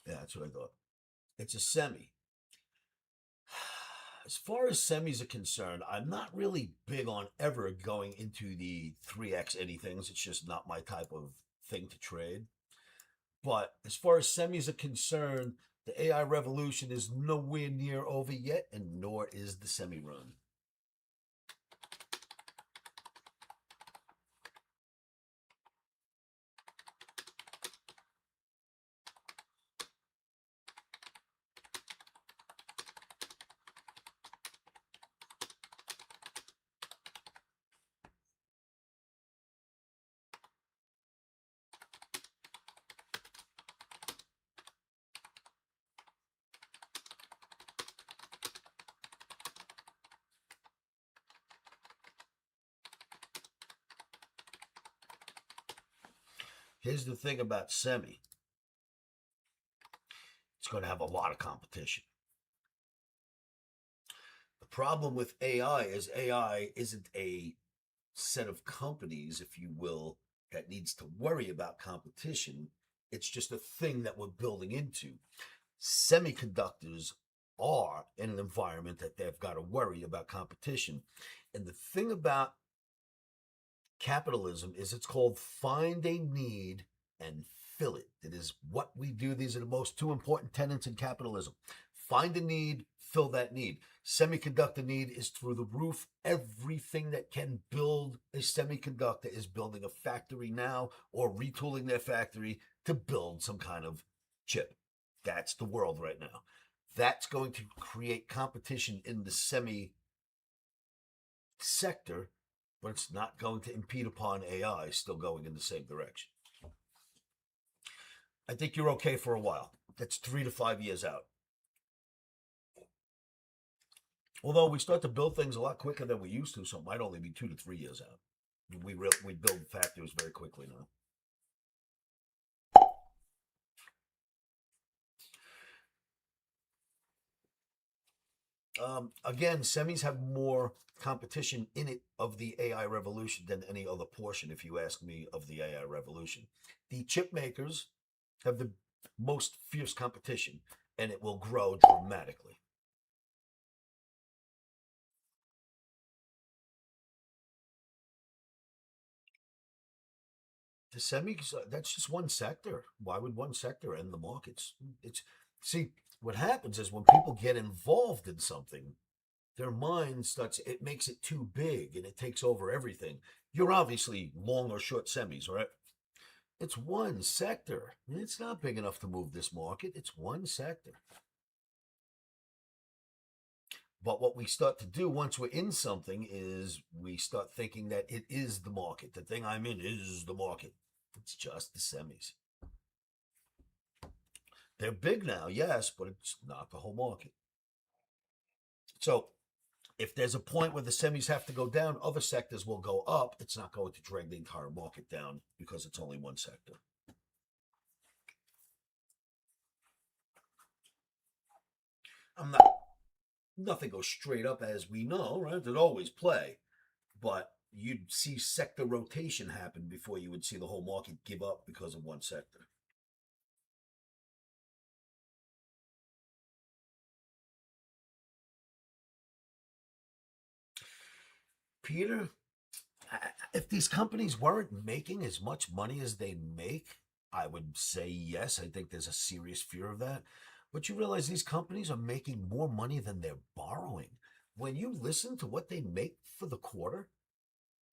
Yeah, that's what I thought. It's a semi. As far as semis are concerned, I'm not really big on ever going into the 3x anythings. It's just not my type of thing to trade. But as far as semis are concerned, the AI revolution is nowhere near over yet, and nor is the semi run. Here's the thing about semi. It's going to have a lot of competition. The problem with AI is AI isn't a set of companies, if you will, that needs to worry about competition. It's just a thing that we're building into. Semiconductors are in an environment that they've got to worry about competition. And the thing about capitalism is it's called find a need and fill it. It is what we do. These are the most two important tenets in capitalism. Find a need, fill that need. Semiconductor need is through the roof. Everything that can build a semiconductor is building a factory now or retooling their factory to build some kind of chip. That's the world right now. That's going to create competition in the semi sector, but it's not going to impede upon AI still going in the same direction. I think you're okay for a while. That's 3 to 5 years out. Although we start to build things a lot quicker than we used to, so it might only be 2 to 3 years out. We build factories very quickly now. Again, semis have more competition in it of the AI revolution than any other portion, if you ask me, of the AI revolution. The chip makers have the most fierce competition, and it will grow dramatically. The semis, that's just one sector. Why would one sector end the markets? See, what happens is when people get involved in something, their mind starts, it makes it too big and it takes over everything. You're obviously long or short semis, right? It's one sector. It's not big enough to move this market. It's one sector. But what we start to do once we're in something is we start thinking that it is the market. The thing I'm in is the market. It's just the semis. They're big now, yes, but it's not the whole market. So if there's a point where the semis have to go down, other sectors will go up. It's not going to drag the entire market down because it's only one sector. Nothing goes straight up as we know, right? There'd always play, but you'd see sector rotation happen before you would see the whole market give up because of one sector. Peter, if these companies weren't making as much money as they make, I would say yes. I think there's a serious fear of that. But you realize these companies are making more money than they're borrowing. When you listen to what they make for the quarter,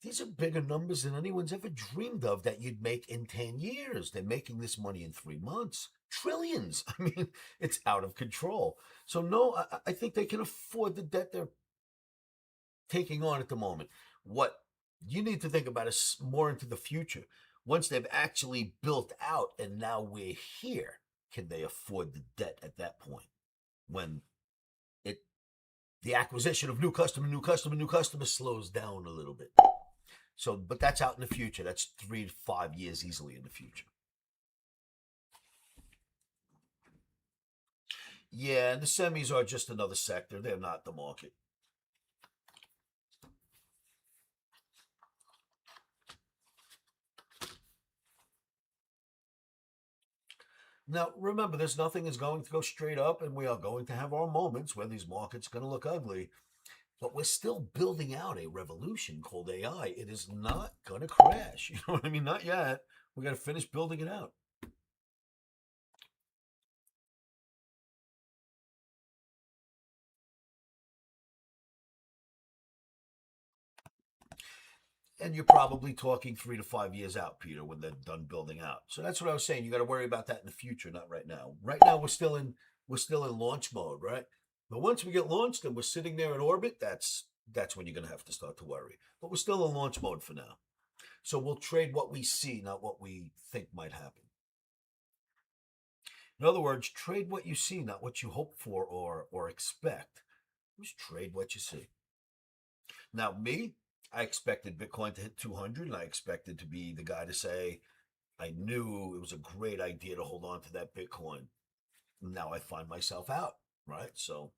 these are bigger numbers than anyone's ever dreamed of that you'd make in 10 years. They're making this money in 3 months. Trillions. I mean, it's out of control. So, no, I think they can afford the debt they're taking on at the moment. What you need to think about is more into the future. Once they've actually built out and now we're here, can they afford the debt at that point? When it the acquisition of new customer slows down a little bit. So, but that's out in the future. That's 3 to 5 years easily in the future. Yeah, and the semis are just another sector. They're not the market. Now, remember, there's nothing is going to go straight up, and we are going to have our moments where these markets are going to look ugly. But we're still building out a revolution called AI. It is not going to crash. You know what I mean? Not yet. We got to finish building it out. And you're probably talking 3 to 5 years out, Peter, when they're done building out. So that's what I was saying. You got to worry about that in the future, not right now. Right now, we're still in launch mode, right? But once we get launched and we're sitting there in orbit, that's when you're going to have to start to worry. But we're still in launch mode for now. So we'll trade what we see, not what we think might happen. In other words, trade what you see, not what you hope for or expect. Just trade what you see. Now, me, I expected Bitcoin to hit 200, and I expected to be the guy to say, I knew it was a great idea to hold on to that Bitcoin. Now I find myself out, right? So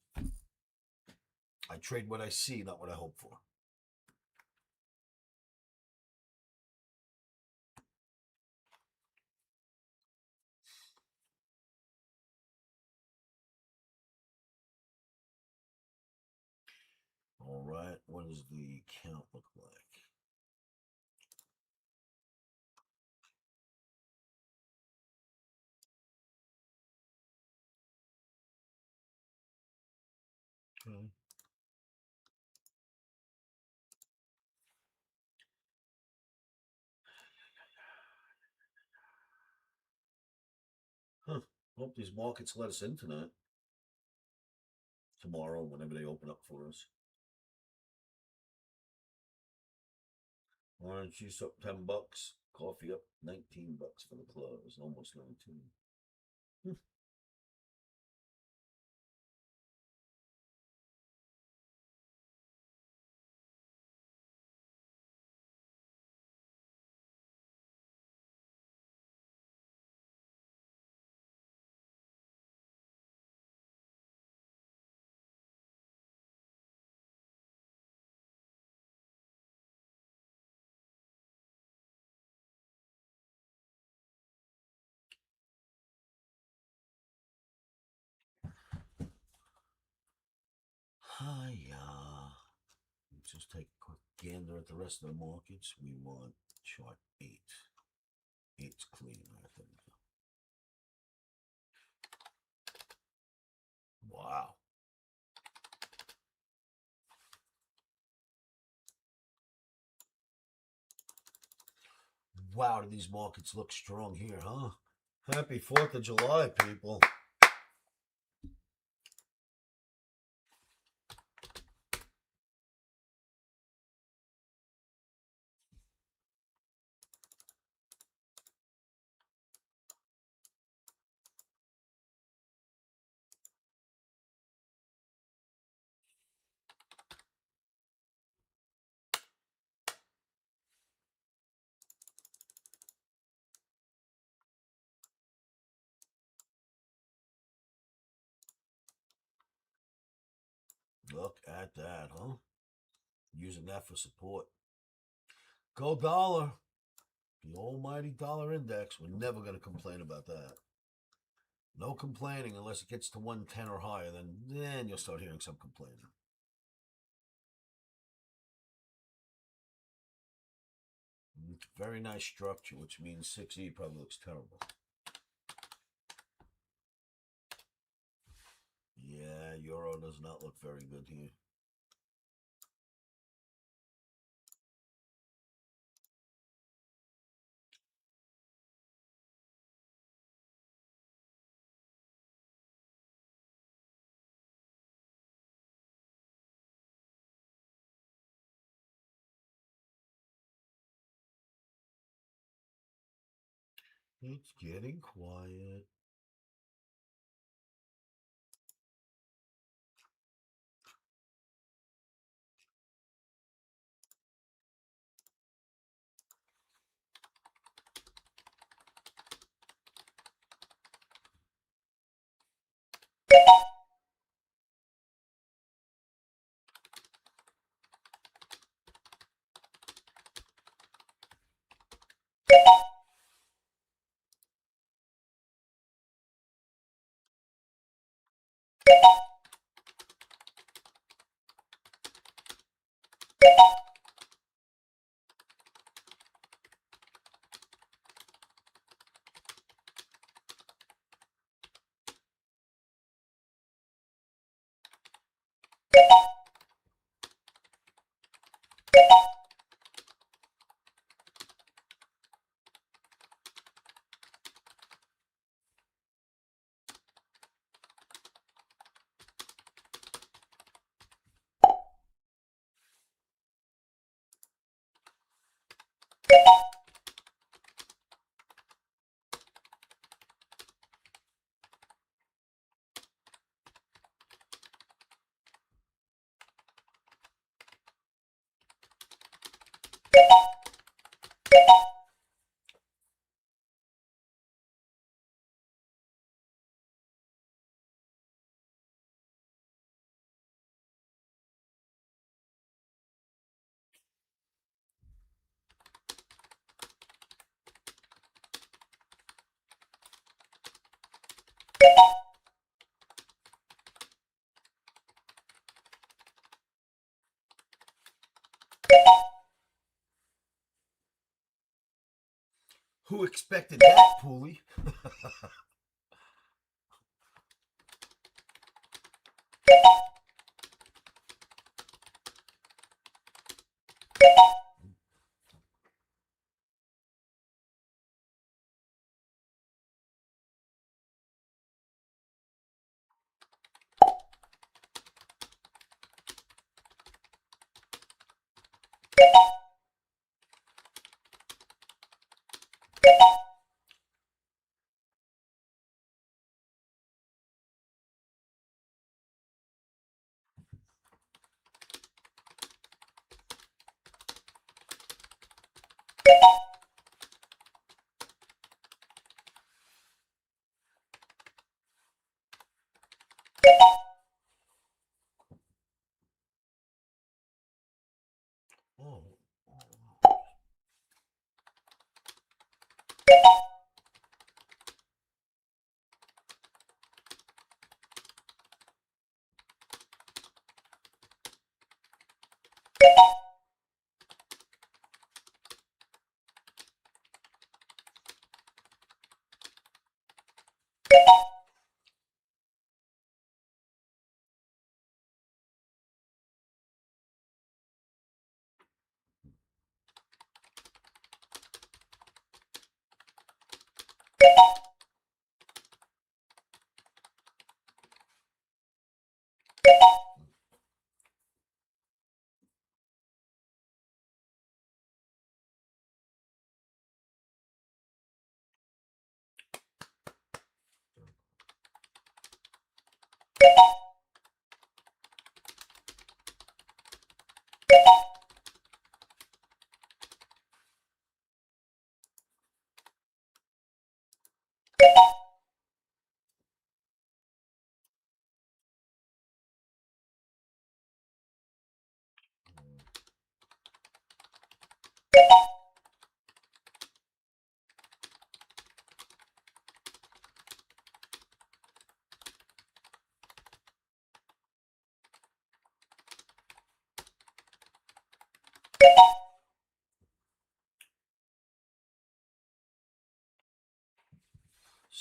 I trade what I see, not what I hope for. All right, what does the count look like? Okay. Huh. Hope these markets let us in tonight. Tomorrow, whenever they open up for us. Orange juice up $10. Coffee up $19 for the close. Almost 19. Hiya. Let's just take a quick gander at the rest of the markets. We want chart 8. 8's clean, I think. Wow. Wow, do these markets look strong here, huh? Happy 4th of July, people. Look at that, huh? Using that for support. Go dollar. The almighty dollar index. We're never going to complain about that. No complaining unless it gets to 110 or higher. Then you'll start hearing some complaining. Very nice structure, which means 6E probably looks terrible. Yeah, Euro does not look very good here. It's getting quiet. Who expected that, Pooley? Oh.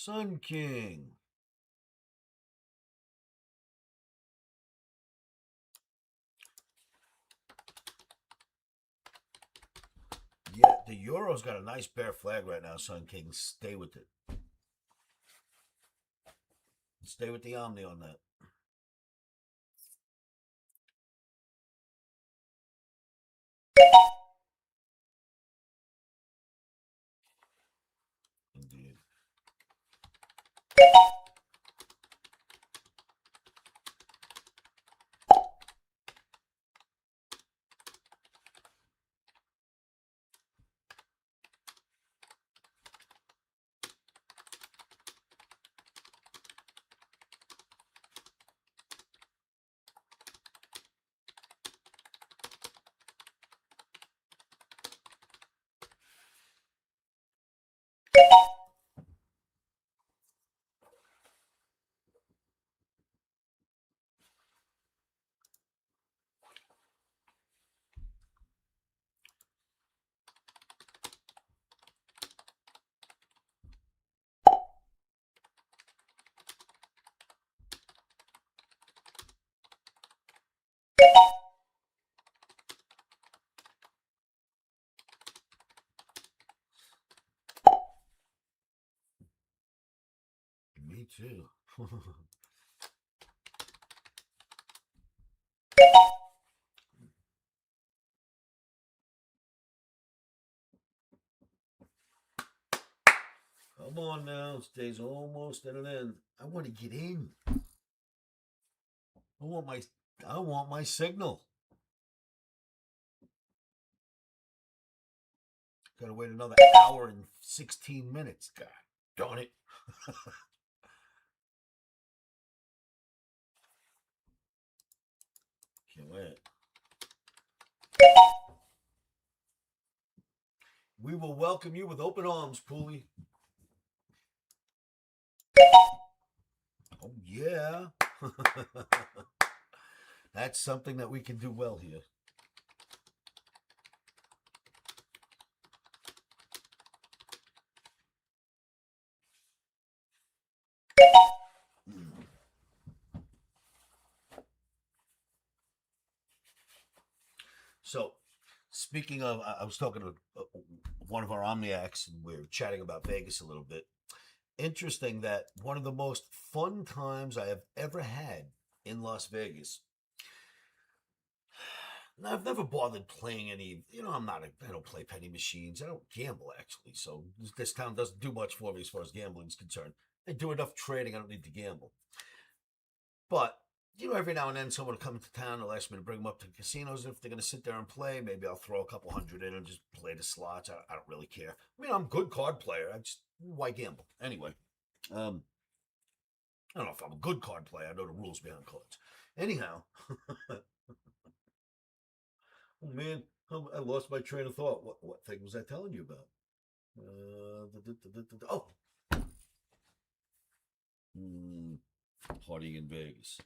Sun King. Yeah, the Euro's got a nice bear flag right now, Sun King. Stay with it. Stay with the Omni on that. Indeed. Me too. Come on now, today's almost at an end. I want to get in. I want my signal. Gotta wait another hour and 16 minutes. God darn it. Can't wait. We will welcome you with open arms, Pooley. Oh, yeah. That's something that we can do well here. So, speaking of, I was talking to one of our Omniacs, and we were chatting about Vegas a little bit. Interesting that one of the most fun times I have ever had in Las Vegas. Now, I've never bothered playing any. I don't play penny machines. I don't gamble actually. So this town doesn't do much for me as far as gambling is concerned. I do enough trading. I don't need to gamble. But every now and then someone will come into town. They'll ask me to bring them up to the casinos. If they're going to sit there and play, maybe I'll throw a couple hundred in and just play the slots. I don't really care. I mean, I'm a good card player. Why gamble anyway? I don't know if I'm a good card player. I know the rules behind cards. Anyhow, oh man, I lost my train of thought. What thing was I telling you about? Oh, partying in Vegas.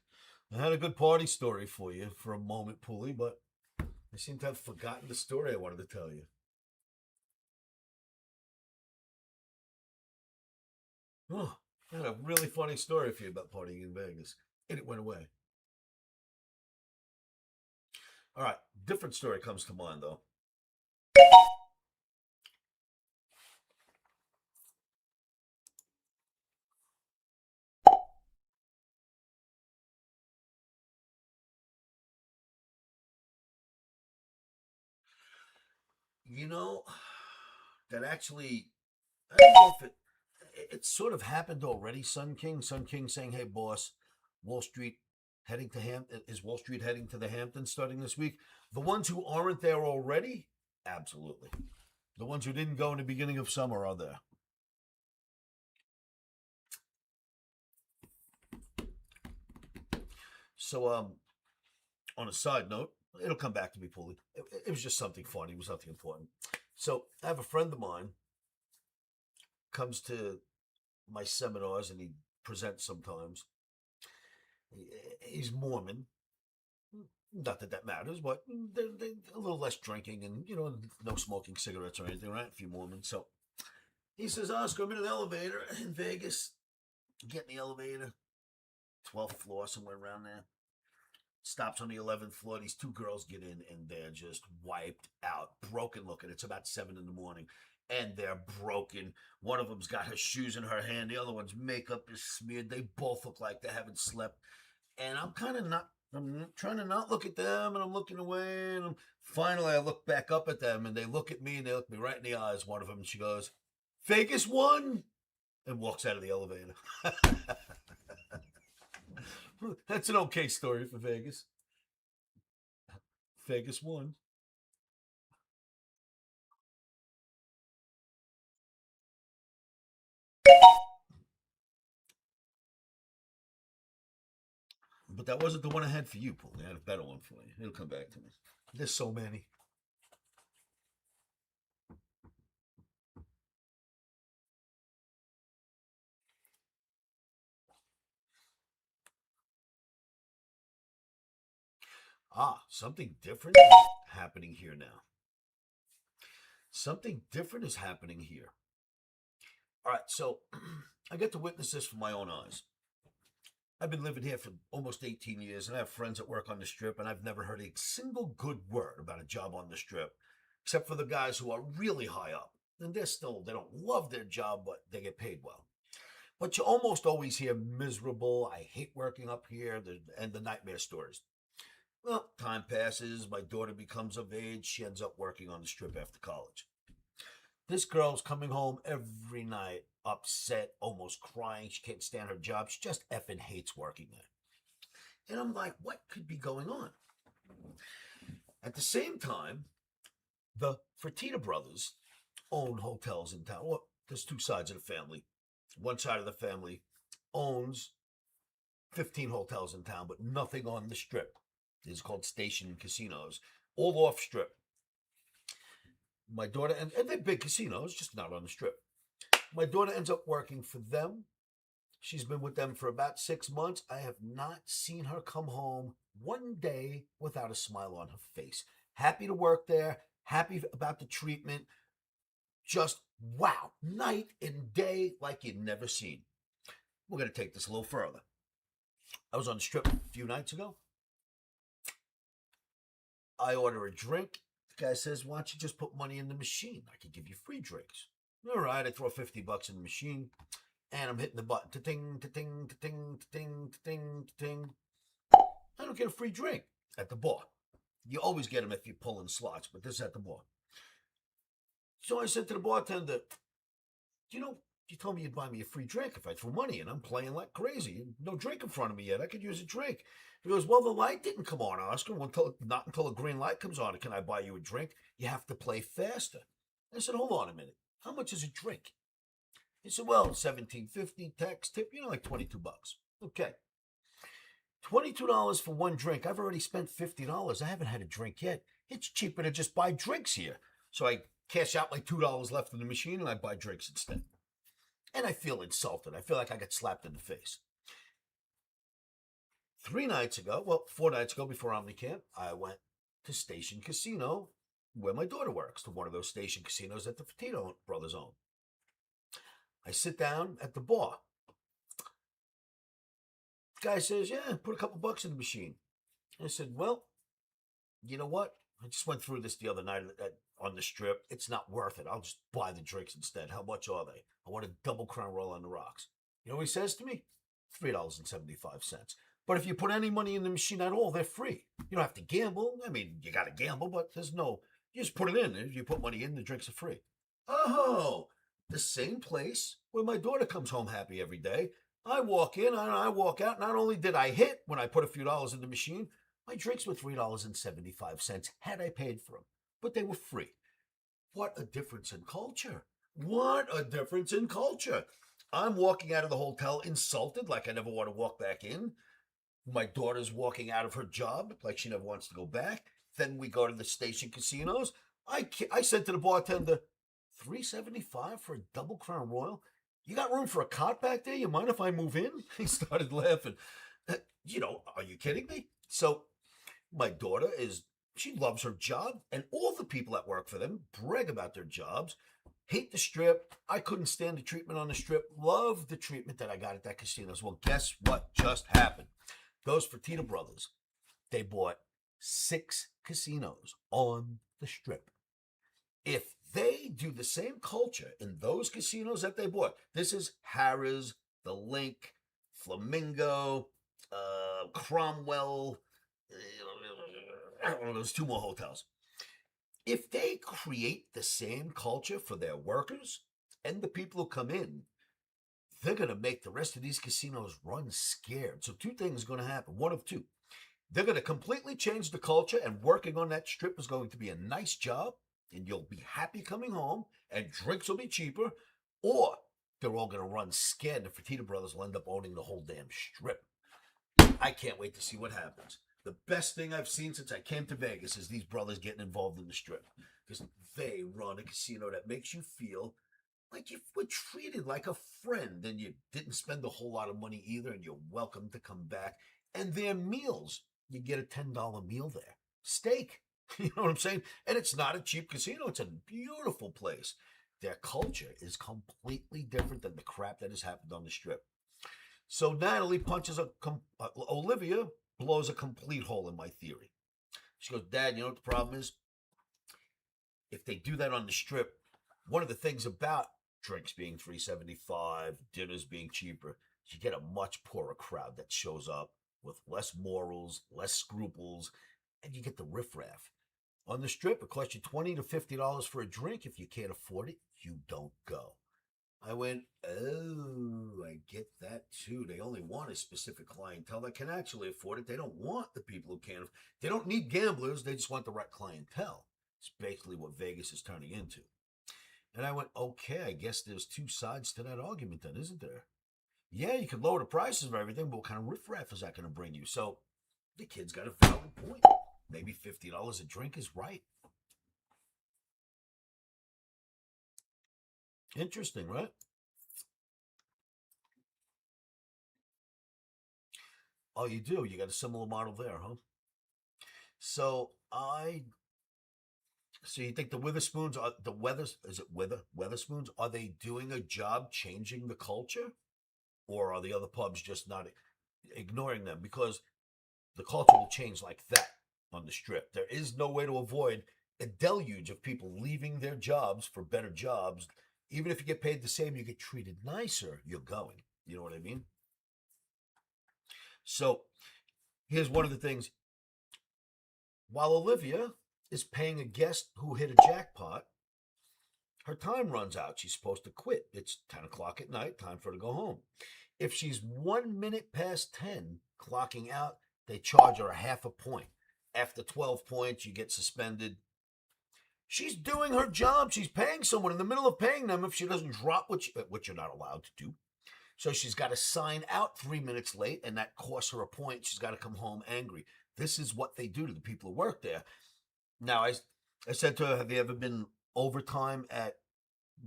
I had a good party story for you for a moment, Pooley, but I seem to have forgotten the story I wanted to tell you. Oh, I had a really funny story for you about partying in Vegas, and it went away. All right, different story comes to mind, though. You know, that actually, I don't know if it sort of happened already, Sun King. Sun King saying, hey, boss, Wall Street heading to is Wall Street heading to the Hamptons starting this week? The ones who aren't there already, absolutely. The ones who didn't go in the beginning of summer are there. So, on a side note, it'll come back to me, Pulley. It was just something funny. It was nothing important. So, I have a friend of mine comes to my seminars and he presents sometimes. He's Mormon. Not that that matters, but they're a little less drinking and, no smoking cigarettes or anything, right? A few Mormons. So He says, Oscar, I'm in an elevator in Vegas. Get in the elevator, 12th floor, somewhere around there. Stops on the 11th floor. These two girls get in and they're just wiped out, broken looking. It's about 7 in the morning and they're broken. One of them's got her shoes in her hand. The other one's makeup is smeared. They both look like they haven't slept. And I'm trying to not look at them, and I'm looking away. And finally, I look back up at them and they look at me and they look me right in the eyes. One of them, and she goes, Vegas won, and walks out of the elevator. That's an okay story for Vegas. Vegas won. But that wasn't the one I had for you, Paul. I had a better one for you. It'll come back to me. There's so many. Something different is happening here now. Something different is happening here. All right, so I get to witness this with my own eyes. I've been living here for almost 18 years, and I have friends that work on the Strip, and I've never heard a single good word about a job on the Strip, except for the guys who are really high up. And they don't love their job, but they get paid well. But you almost always hear miserable, I hate working up here, and the nightmare stories. Well, time passes, my daughter becomes of age, she ends up working on the Strip after college. This girl's coming home every night, upset, almost crying. She can't stand her job. She just effing hates working there. And I'm like, what could be going on? At the same time, the Fertitta brothers own hotels in town. Well, there's two sides of the family. One side of the family owns 15 hotels in town, but nothing on the Strip. It's called Station Casinos, all off Strip. My daughter, and they're big casinos, just not on the Strip. My daughter ends up working for them. She's been with them for about 6 months. I have not seen her come home one day without a smile on her face. Happy to work there, happy about the treatment. Just wow, night and day like you'd never seen. We're going to take this a little further. I was on the Strip a few nights ago. I order a drink. The guy says, why don't you just put money in the machine? I can give you free drinks. All right, I throw $50 in the machine, and I'm hitting the button. Ta-ting, ta-ting, ta-ting, ta-ting, ta-ting, ta-ting. I don't get a free drink at the bar. You always get them if you're pulling slots, but this is at the bar. So I said to the bartender, you told me you'd buy me a free drink if I threw money in. I'm playing like crazy. No drink in front of me yet. I could use a drink. He goes, well, the light didn't come on, Oscar. Not until a green light comes on can I buy you a drink. You have to play faster. I said, hold on a minute. How much is a drink? He said, well, $17.50 tax tip, like $22. Okay. $22 for one drink. I've already spent $50. I haven't had a drink yet. It's cheaper to just buy drinks here. So I cash out my $2 left in the machine and I buy drinks instead. And I feel insulted. I feel like I got slapped in the face. 4 nights ago, before OmniCamp, I went to Station Casino, where my daughter works, to one of those Station Casinos that the Fertitta brothers own. I sit down at the bar. The guy says, yeah, put a couple bucks in the machine. And I said, well, you know what? I just went through this the other night on the Strip. It's not worth it. I'll just buy the drinks instead. How much are they? I want a double Crown Royal on the rocks. You know what he says to me? $3.75. But if you put any money in the machine at all, they're free. You don't have to gamble. I mean, you got to gamble, but you just put it in. If you put money in, the drinks are free. Oh, the same place where my daughter comes home happy every day. I walk in and I walk out. Not only did I hit when I put a few dollars in the machine, my drinks were $3.75 had I paid for them, but they were free. What a difference in culture. What a difference in culture. I'm walking out of the hotel insulted like I never want to walk back in. My daughter's walking out of her job like she never wants to go back. Then we go to the Station Casinos. I said to the bartender, $3.75 for a double Crown Royal? You got room for a cot back there? You mind if I move in? He started laughing. Are you kidding me? So my daughter she loves her job, and all the people that work for them brag about their jobs. Hate the Strip. I couldn't stand the treatment on the Strip. Love the treatment that I got at that casinos. Well, guess what just happened? Those Fertitta brothers, they bought 6 casinos on the Strip. If they do the same culture in those casinos that they bought, this is Harrah's, The Link, Flamingo, Cromwell, I don't know, there's 2 more hotels. If they create the same culture for their workers and the people who come in, they're going to make the rest of these casinos run scared. So 2 things are going to happen. One of 2. They're going to completely change the culture, and working on that Strip is going to be a nice job, and you'll be happy coming home, and drinks will be cheaper, or they're all going to run scared. The Fertitta brothers will end up owning the whole damn Strip. I can't wait to see what happens. The best thing I've seen since I came to Vegas is these brothers getting involved in the Strip, because they run a casino that makes you feel like you were treated like a friend, and you didn't spend a whole lot of money either, and you're welcome to come back. And their meals, you get a $10 meal there. Steak, you know what I'm saying? And it's not a cheap casino. It's a beautiful place. Their culture is completely different than the crap that has happened on the Strip. So Natalie Olivia blows a complete hole in my theory. She goes, Dad, you know what the problem is? If they do that on the Strip, one of the things about drinks being $3.75, dinners being cheaper, you get a much poorer crowd that shows up with less morals, less scruples, and you get the riffraff. On the Strip, it costs you $20 to $50 for a drink. If you can't afford it, you don't go. I went, oh, I get that too. They only want a specific clientele that can actually afford it. They don't want the people who can't. They don't need gamblers. They just want the right clientele. It's basically what Vegas is turning into. And I went, okay, I guess there's 2 sides to that argument then, isn't there? Yeah, you could lower the prices of everything, but what kind of riffraff is that going to bring you? So the kid's got a valid point. Maybe $50 a drink is right. Interesting, right? Oh, you do? You got a similar model there, huh? So you think the Witherspoons are Weatherspoons? Are they doing a job changing the culture? Or are the other pubs just not ignoring them? Because the culture will change like that on the Strip. There is no way to avoid a deluge of people leaving their jobs for better jobs. Even if you get paid the same, you get treated nicer, you're going. You know what I mean? So here's one of the things. While Olivia is paying a guest who hit a jackpot, her time runs out. She's supposed to quit. It's 10 o'clock at night, time for her to go home. If she's 1 minute past 10 clocking out, they charge her a half a point. After 12 points, you get suspended. She's doing her job. She's paying someone. In the middle of paying them, if she doesn't drop, which you're not allowed to do. So she's got to sign out 3 minutes late, and that costs her a point. She's got to come home angry. This is what they do to the people who work there. Now, I said to her, have you ever been overtime at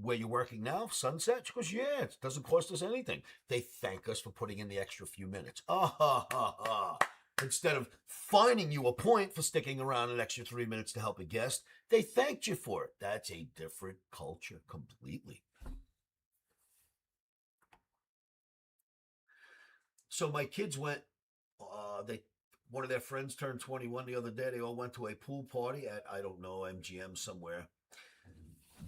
where you're working now, Sunset? She goes, yeah, it doesn't cost us anything. They thank us for putting in the extra few minutes. Instead of fining you a point for sticking around an extra 3 minutes to help a guest, they thanked you for it. That's a different culture completely. So my kids went, one of their friends turned 21 the other day. They all went to a pool party at, I don't know, MGM somewhere.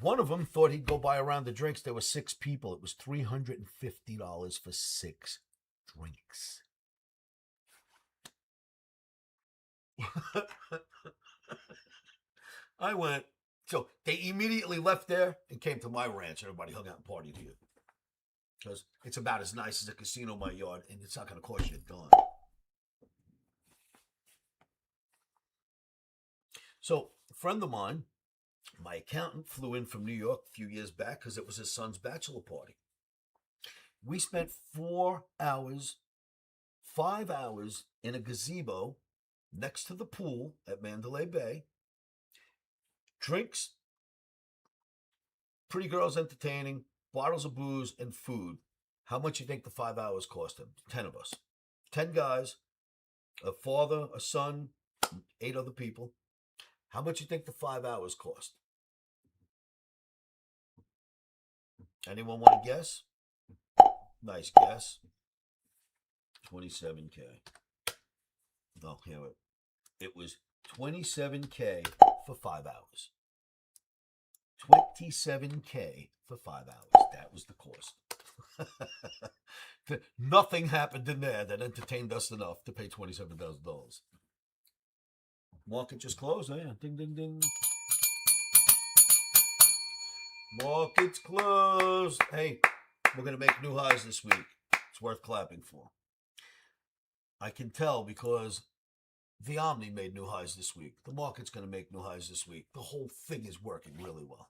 One of them thought he'd go buy a round of drinks. There were 6 people. It was $350 for 6 drinks. I went. So they immediately left there and came to my ranch. Everybody hung out and partied here. Because it's about as nice as a casino in my yard, and it's not going to cost you a dime. So a friend of mine, my accountant, flew in from New York a few years back because it was his son's bachelor party. We spent 5 hours in a gazebo next to the pool at Mandalay Bay. Drinks, pretty girls entertaining, bottles of booze, and food. How much you think the 5 hours cost him? 10 of us. 10 guys, a father, a son, 8 other people. How much you think the 5 hours cost? Anyone want to guess? Nice guess. 27K. No, here it was 27K for 5 hours. 27K for 5 hours. That was the cost. Nothing happened in there that entertained us enough to pay $27,000. Market just closed. Oh, yeah. Ding, ding, ding. Market's closed. Hey, we're going to make new highs this week. It's worth clapping for. I can tell because the Omni made new highs this week. The market's going to make new highs this week. The whole thing is working really well.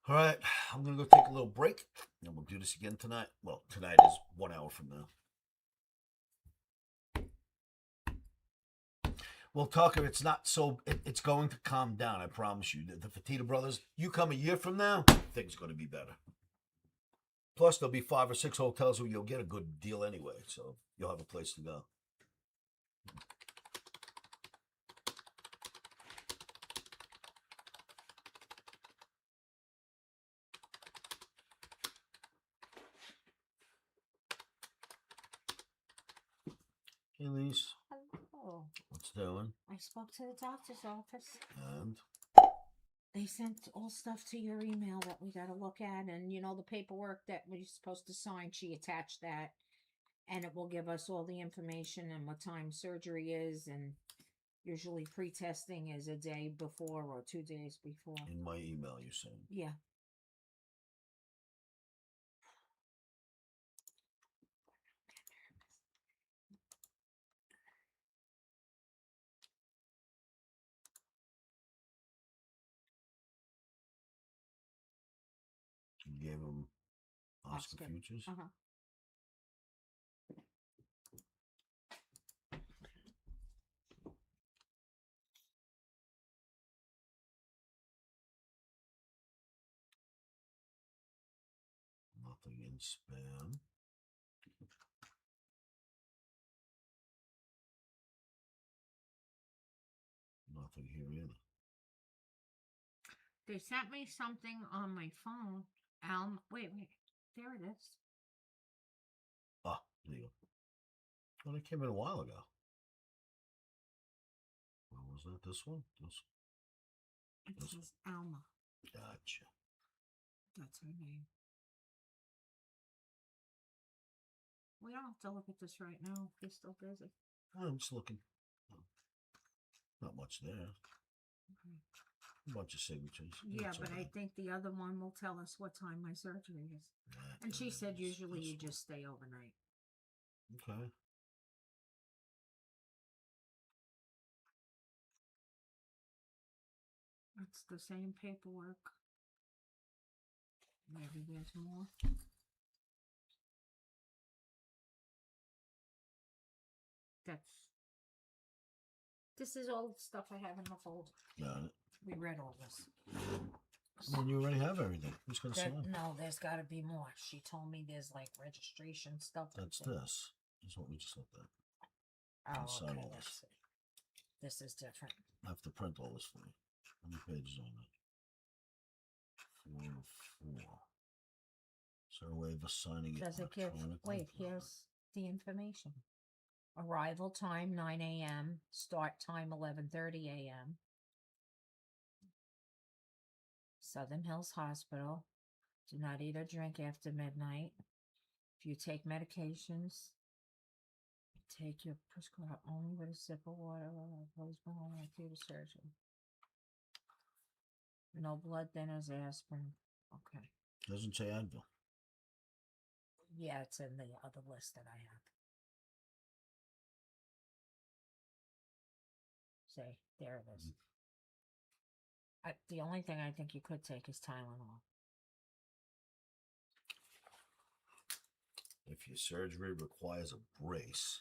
All right, I'm going to go take a little break, and we'll do this again tonight. Well, tonight is 1 hour from now. Well, Tucker, it's not so. It's going to calm down. I promise you. The Fertitta brothers. You come a year from now, things are going to be better. Plus, there'll be 5 or 6 hotels where you'll get a good deal anyway, so you'll have a place to go. Hey, Lise. Hello. What's doing? I spoke to the doctor's office. And They sent all stuff to your email that we got to look at, and you know the paperwork that we're supposed to sign. She attached that, and it will give us all the information and what time surgery is, and usually pre-testing is a day before or 2 days before. in my email, you said. Yeah. You gave him Oscar Oscar. Futures. Uh-huh. Nothing in spam. Nothing here either. They sent me something on my phone. Wait. There it is. Ah, there you go. Well, it came in a while ago. Well, was that this one? It says Alma. Gotcha. That's her name. We don't have to look at this right now. He's still busy. I'm just looking. Not much there. Okay. A bunch of signatures. Yeah, That's but all I right. think the other one will tell us what time my surgery is. That And she said is usually this you one. just stay overnight. Okay. It's the same paperwork. Maybe there's more. This is all the stuff I have in the folder. Got it. We read all this. Well, you already have everything. Who's going to sign? No, there's got to be more. She told me there's like registration stuff. That's this. That's what we just looked at. Oh, sign okay, all let's this. see. This is different. I have to print all this for you. How many pages on it? 4. Is there a way of assigning it Does it give? electronically? Wait, here's the information. Arrival time 9 a.m. Start time 11:30 a.m. Southern Hills Hospital. Do not eat or drink after midnight. If you take medications, take your prescription only with a sip of water or postpone after the surgery. No blood thinners, aspirin. Okay. Doesn't say Advil. Yeah, it's in the other list that I have. See, there it is. The only thing I think you could take is Tylenol. If your surgery requires a brace,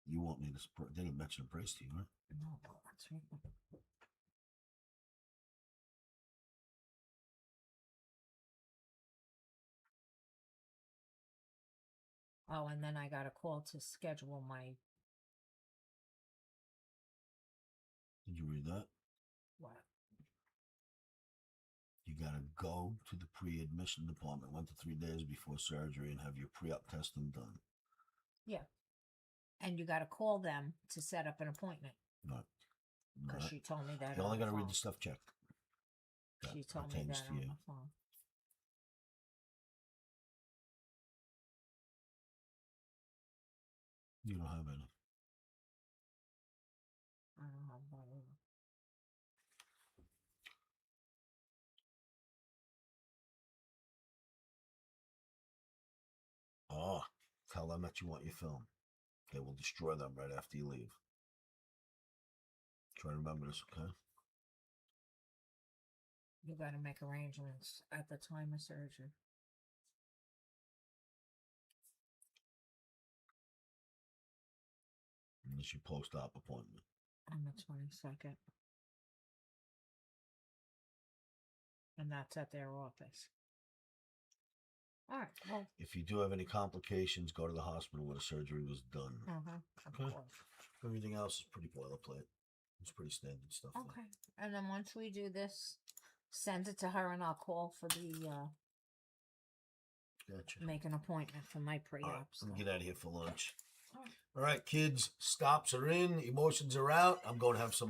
you won't need a brace. They didn't mention a brace to you, right? No, but that's right. Oh, and then I got a call to schedule my Did you read that? What? You gotta go to the pre-admission department 1 to 3 days before surgery and have your pre-op testing done. Yeah. And you got to call them to set up an appointment. No. Because she told me that. You on only the gotta read phone. the stuff check. That She told me pertains that to on you. the phone. You don't have any. I don't know about it. Oh, tell them that you want your film. They will destroy them right after you leave. Try to remember this, okay? You got to make arrangements at the time of surgery. And it's your post-op appointment. On the 22nd. And that's at their office. All right. Well, If you do have any complications, go to the hospital where the surgery was done. of Okay. course. Everything else is pretty boilerplate. It's pretty standard stuff. there. Okay. And then once we do this, send it to her and I'll call for the, Gotcha. make an appointment for my All right, pre-op I'm stuff. gonna get out of here for lunch. All right. All right, kids, stops are in, emotions are out. I'm going to have some